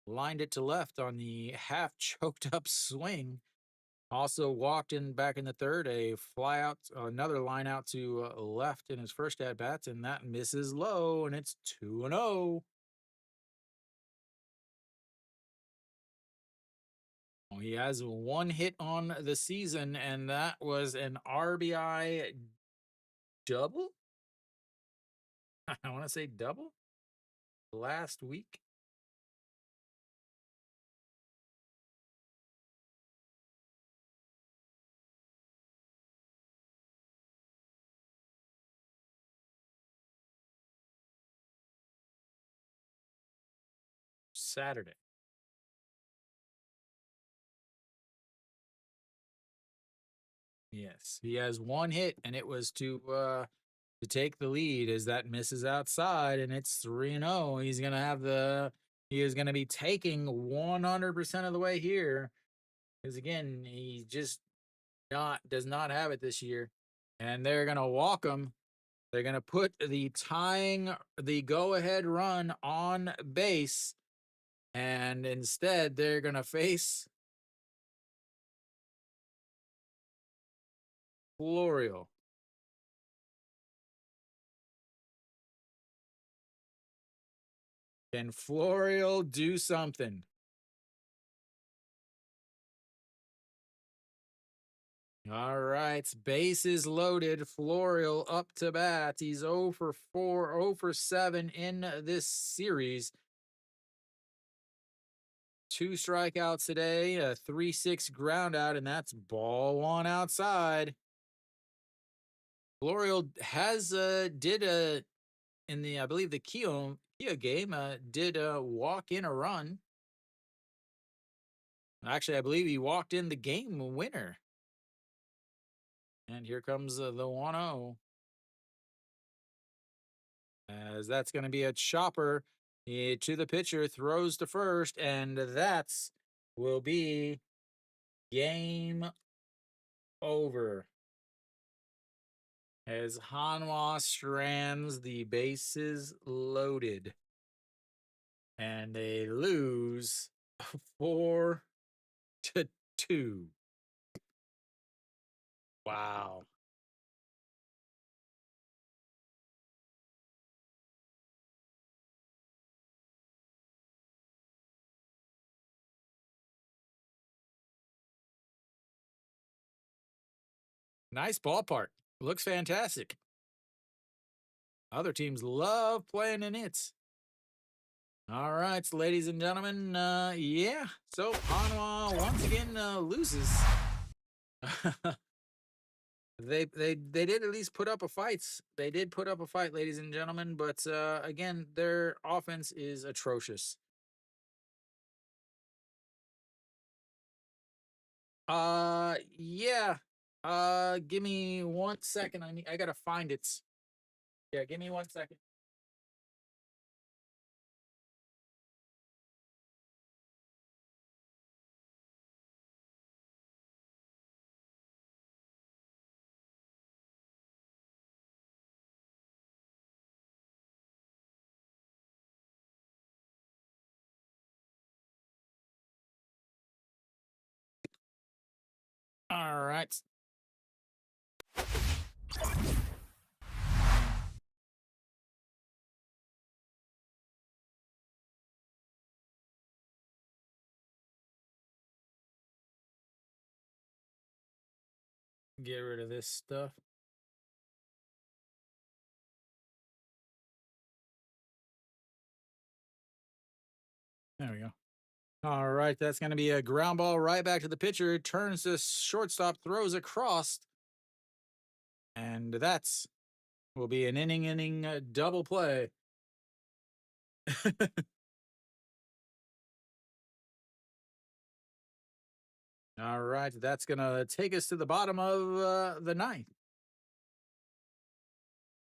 lined it to left on the half choked up swing. Also walked in back in the third, a fly out, another line out to left in his first at bats, and that misses low, and it's 2-0. He has 1 hit on the season, and that was an RBI double. I want to say double last week. Saturday. Yes, he has 1 hit, and it was to take the lead as that misses outside, and it's 3-0. He is gonna be taking 100% of the way here, because again, he just not does not have it this year, and they're gonna walk him. They're gonna put the go ahead run on base, and instead they're gonna face Florial. Can Florial do something? All right, bases loaded. Florial up to bat. He's 0 for 4, 0 for 7 in this series. 2 strikeouts today, a 3-6 ground out, and that's ball one outside. Florial has did in the I believe the Kia game did walk in a run. Actually, I believe he walked in the game winner. And here comes the 1-0. As that's going to be a chopper to the pitcher, throws to first, and that's will be game over. As Hanwha strands the bases loaded. And they lose 4-2. Wow. Nice ballpark. Looks fantastic. Other teams love playing in it. All right, ladies and gentlemen. Yeah. So Hanwha once again loses. They did at least put up a fight. They did put up a fight, ladies and gentlemen. But again, their offense is atrocious. Yeah. Give me 1 second. I gotta find it. Yeah, give me 1 second. All right. Get rid of this stuff. There we go. All right, that's going to be a ground ball right back to the pitcher. Turns to shortstop, throws across, and that's will be an inning double play. All right, that's going to take us to the bottom of the ninth.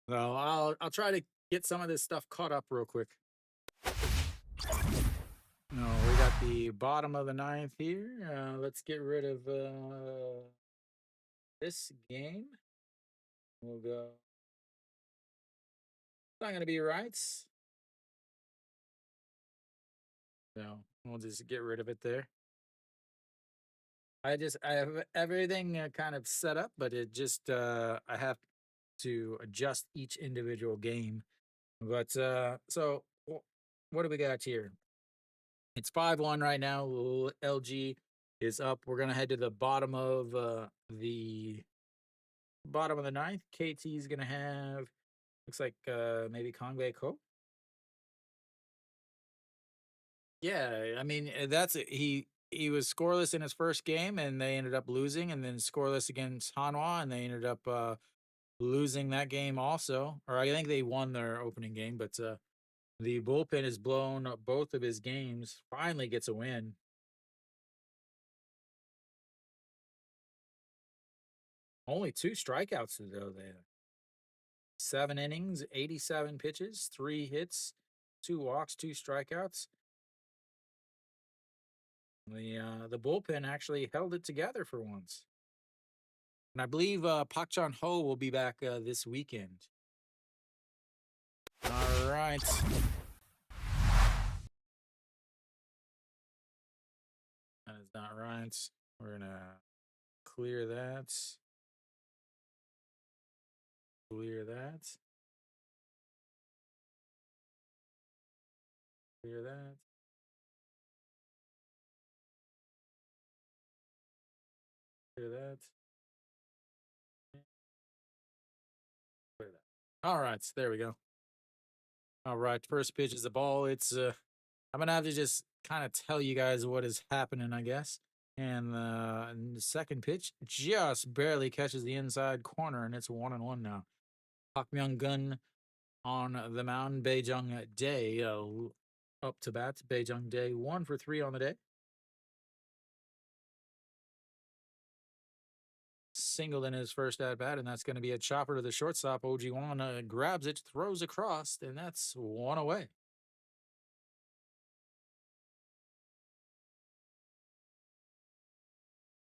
So I'll try to get some of this stuff caught up real quick. No, we got the bottom of the ninth here. Let's get rid of this game. We'll go. It's not going to be right. So we'll just get rid of it there. I have everything kind of set up, but it just I have to adjust each individual game. But so what do we got here? It's 5-1 right now. LG is up. We're gonna head to the bottom of the ninth. KT is gonna have looks like maybe Kongwei Ko. Yeah, I mean that's it. He was scoreless in his first game, and they ended up losing, and then scoreless against Hanwha, and they ended up losing that game also. Or I think they won their opening game, but the bullpen has blown up both of his games. Finally gets a win. Only 2 strikeouts though. There, 7 innings, 87 pitches, 3 hits, 2 walks, 2 strikeouts. The bullpen actually held it together for once. And I believe Pak Chun Ho will be back this weekend. All right. That is not right. We're going to clear that. Clear that. Clear that. Clear that. Clear that. All right, there we go. All right, first pitch is the ball. I'm gonna have to just kind of tell you guys what is happening, I guess. And the second pitch just barely catches the inside corner, and it's 1-1 now. Park Myung Gun on the mound. Bae-jung Dae up to bat. Bae-jung Dae 1 for 3 on the day. Singled in his first at bat, and that's going to be a chopper to the shortstop. OG1 grabs it, throws across, and that's one away.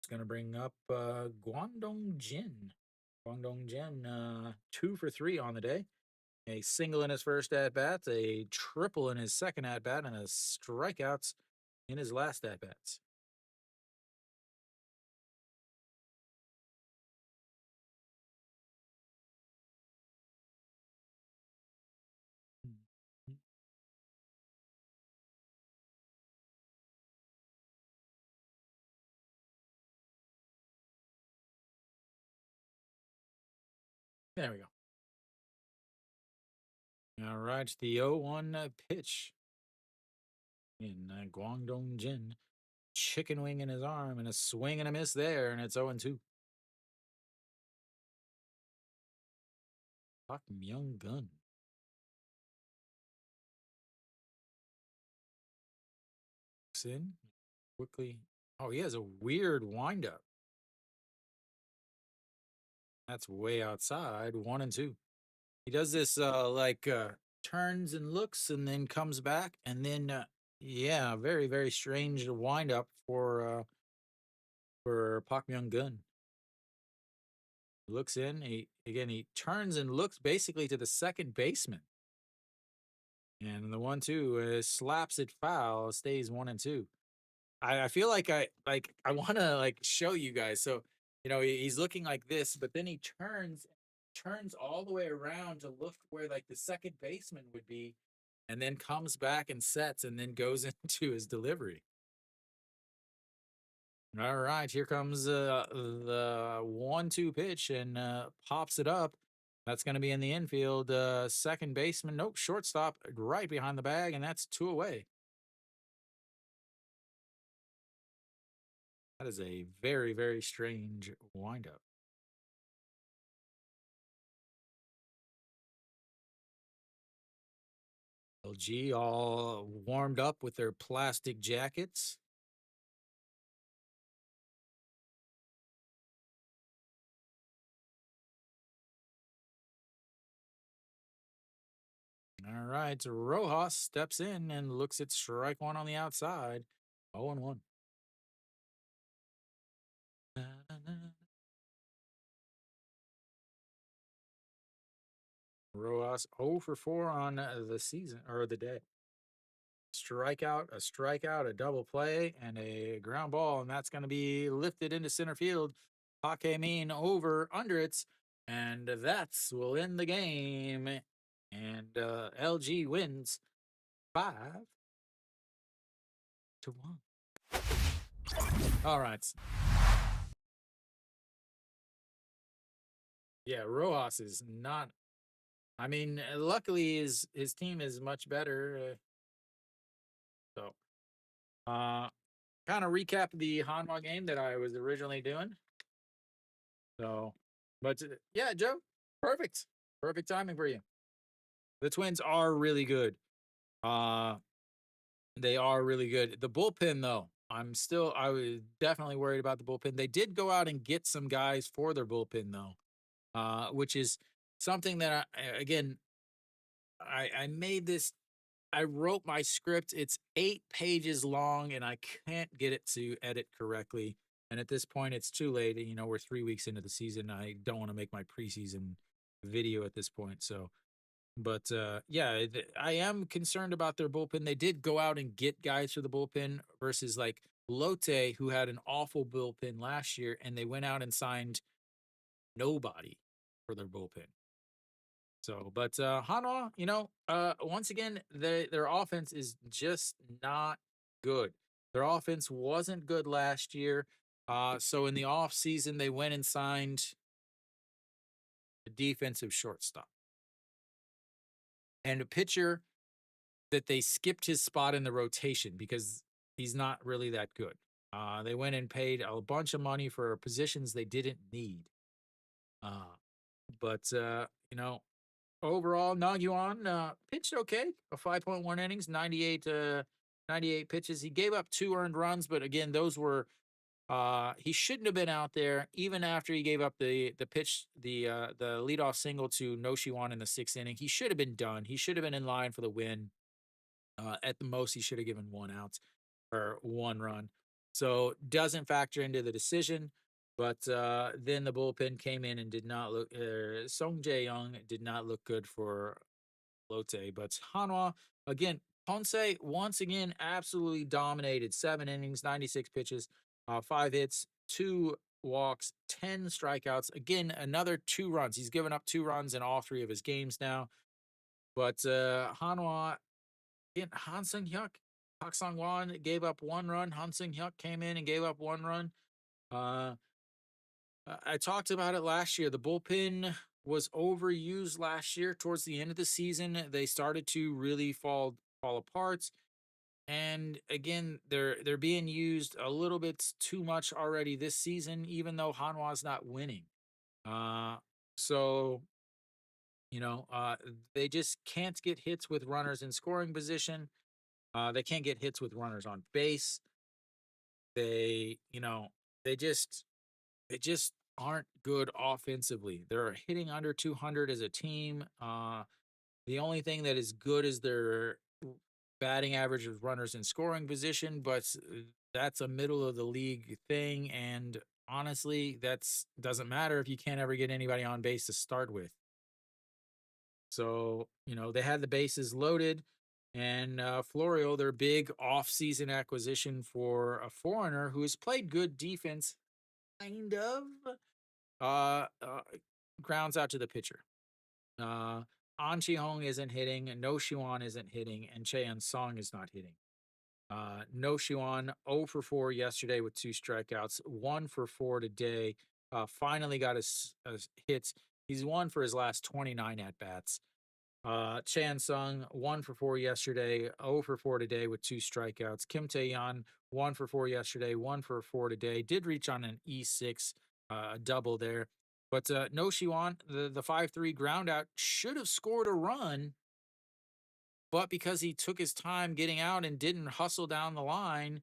It's going to bring up Guangdong Jin. Guangdong Jin, 2 for 3 on the day. A single in his first at bat, a triple in his second at bat, and a strikeouts in his last at bats. There we go. All right, the 0-1 pitch in Guangdong Jin. Chicken wing in his arm and a swing and a miss there, and it's 0-2. Park Myung Gun. In quickly. Oh, he has a weird windup. That's way outside. 1-2. He does this turns and looks and then comes back and then yeah, very very strange windup for Park Myung Gun. Looks in. He turns and looks basically to the second baseman. And the 1-2 slaps it foul. Stays 1-2. I feel like I want to like show you guys. So he's looking like this, but then he turns all the way around to look where like the second baseman would be, and then comes back and sets, and then goes into his delivery. All right, here comes the 1-2 pitch and pops it up. That's going to be in the infield. Second baseman, nope, shortstop, right behind the bag, and that's 2 away. That is a very, very strange windup. LG all warmed up with their plastic jackets. All right, Rojas steps in and looks at strike one on the outside. 0-1. Rojas 0 for 4 on the season or the day. Strikeout, a double play, and a ground ball, and that's going to be lifted into center field. Hakemin over under it, and that's will end the game. And LG wins 5-1. All right. Yeah, Rojas is not. I mean, luckily his team is much better. So, kind of recap the Hanwha game that I was originally doing. So, but yeah, Joe, perfect timing for you. The Twins are really good. Uh, they are really good. The bullpen, though, I was definitely worried about the bullpen. They did go out and get some guys for their bullpen, though, which is something that I made this. I wrote my script. It's 8 pages long, and I can't get it to edit correctly. And at this point, it's too late. We're 3 weeks into the season. I don't want to make my preseason video at this point. So, but yeah, I am concerned about their bullpen. They did go out and get guys for the bullpen versus like Lotte, who had an awful bullpen last year, and they went out and signed nobody for their bullpen. So, but Hanwha, once again, their offense is just not good. Their offense wasn't good last year. So in the off season, they went and signed a defensive shortstop and a pitcher that they skipped his spot in the rotation because he's not really that good. They went and paid a bunch of money for positions they didn't need. Uh, but overall, Nagyuan pitched okay, a 5.1 innings, 98 pitches. He gave up 2 earned runs, but again, those were he shouldn't have been out there even after he gave up the leadoff single to Noshiwan in the 6th inning. He should have been done. He should have been in line for the win. At the most, he should have given 1 out or 1 run. So doesn't factor into the decision. But then the bullpen came in and did not look. Song Jae Young did not look good for Lotte. But Hanwha again, Ponce once again absolutely dominated. 7 innings, 96 pitches, 5 hits, 2 walks, 10 strikeouts. Again, another 2 runs. He's given up 2 runs in all 3 of his games now. But Hanwha Han Sung Hyuk, Park Sung Won gave up 1 run. Han Sung Hyuk came in and gave up 1 run. Uh, I talked about it last year. The bullpen was overused last year. Towards the end of the season, they started to really fall apart. And again, they're being used a little bit too much already this season, even though Hanwha's not winning. Uh, so they just can't get hits with runners in scoring position. They can't get hits with runners on base. They, you know, they just they just aren't good offensively. They're hitting under 200 as a team. The only thing that is good is their batting average of runners in scoring position, but that's a middle of the league thing. And honestly, that's doesn't matter if you can't ever get anybody on base to start with. So, they had the bases loaded, and Florio, their big off-season acquisition for a foreigner who has played good defense, kind of, uh, uh, grounds out to the pitcher. Uh, An Chi-hong isn't hitting, No Shiwan isn't hitting, and Cheon Song is not hitting. No Shiwan 0 for 4 yesterday with 2 strikeouts, 1 for 4 today. Finally got his hits. He's 1 for his last 29 at bats. Chan Sung, 1 for 4 yesterday, 0 for 4 today with 2 strikeouts. Kim Tae-yeon, 1 for 4 yesterday, 1 for 4 today. Did reach on an E6, a double there. But No Shiwan, the 5-3 ground out, should have scored a run, but because he took his time getting out and didn't hustle down the line,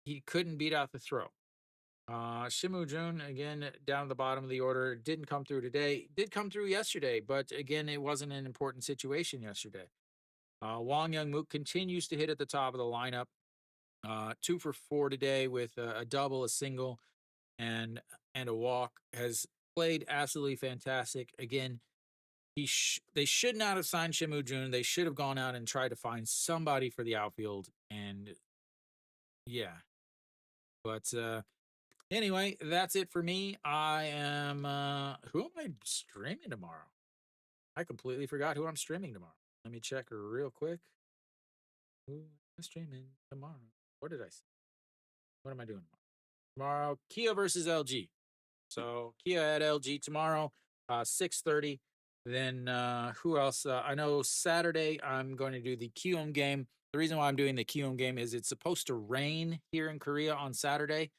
he couldn't beat out the throw. Shimu Jun, again, down at the bottom of the order, didn't come through today. Did come through yesterday, but again, it wasn't an important situation yesterday. Wang Young Mook continues to hit at the top of the lineup. 2 for 4 today with a double, a single, and a walk. Has played absolutely fantastic. Again, they should not have signed Shimu Jun. They should have gone out and tried to find somebody for the outfield. And yeah, but anyway, that's it for me. I am who am I streaming tomorrow? I completely forgot who I'm streaming tomorrow. Let me check real quick. Who am I streaming tomorrow? What did I say? What am I doing tomorrow? Kia versus LG. So Kia at LG tomorrow, 6:30. Then who else? I know Saturday I'm going to do the Kium game. The reason why I'm doing the Kium game is it's supposed to rain here in Korea on Saturday.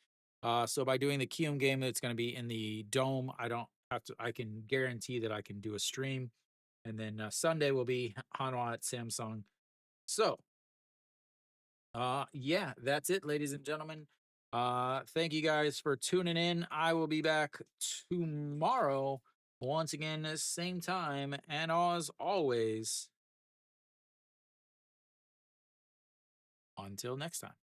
So by doing the Kium game, it's going to be in the dome. I don't have to. I can guarantee that I can do a stream, and then Sunday will be Hanwha at Samsung. So yeah, that's it, ladies and gentlemen. Thank you guys for tuning in. I will be back tomorrow once again, same time, and as always, until next time.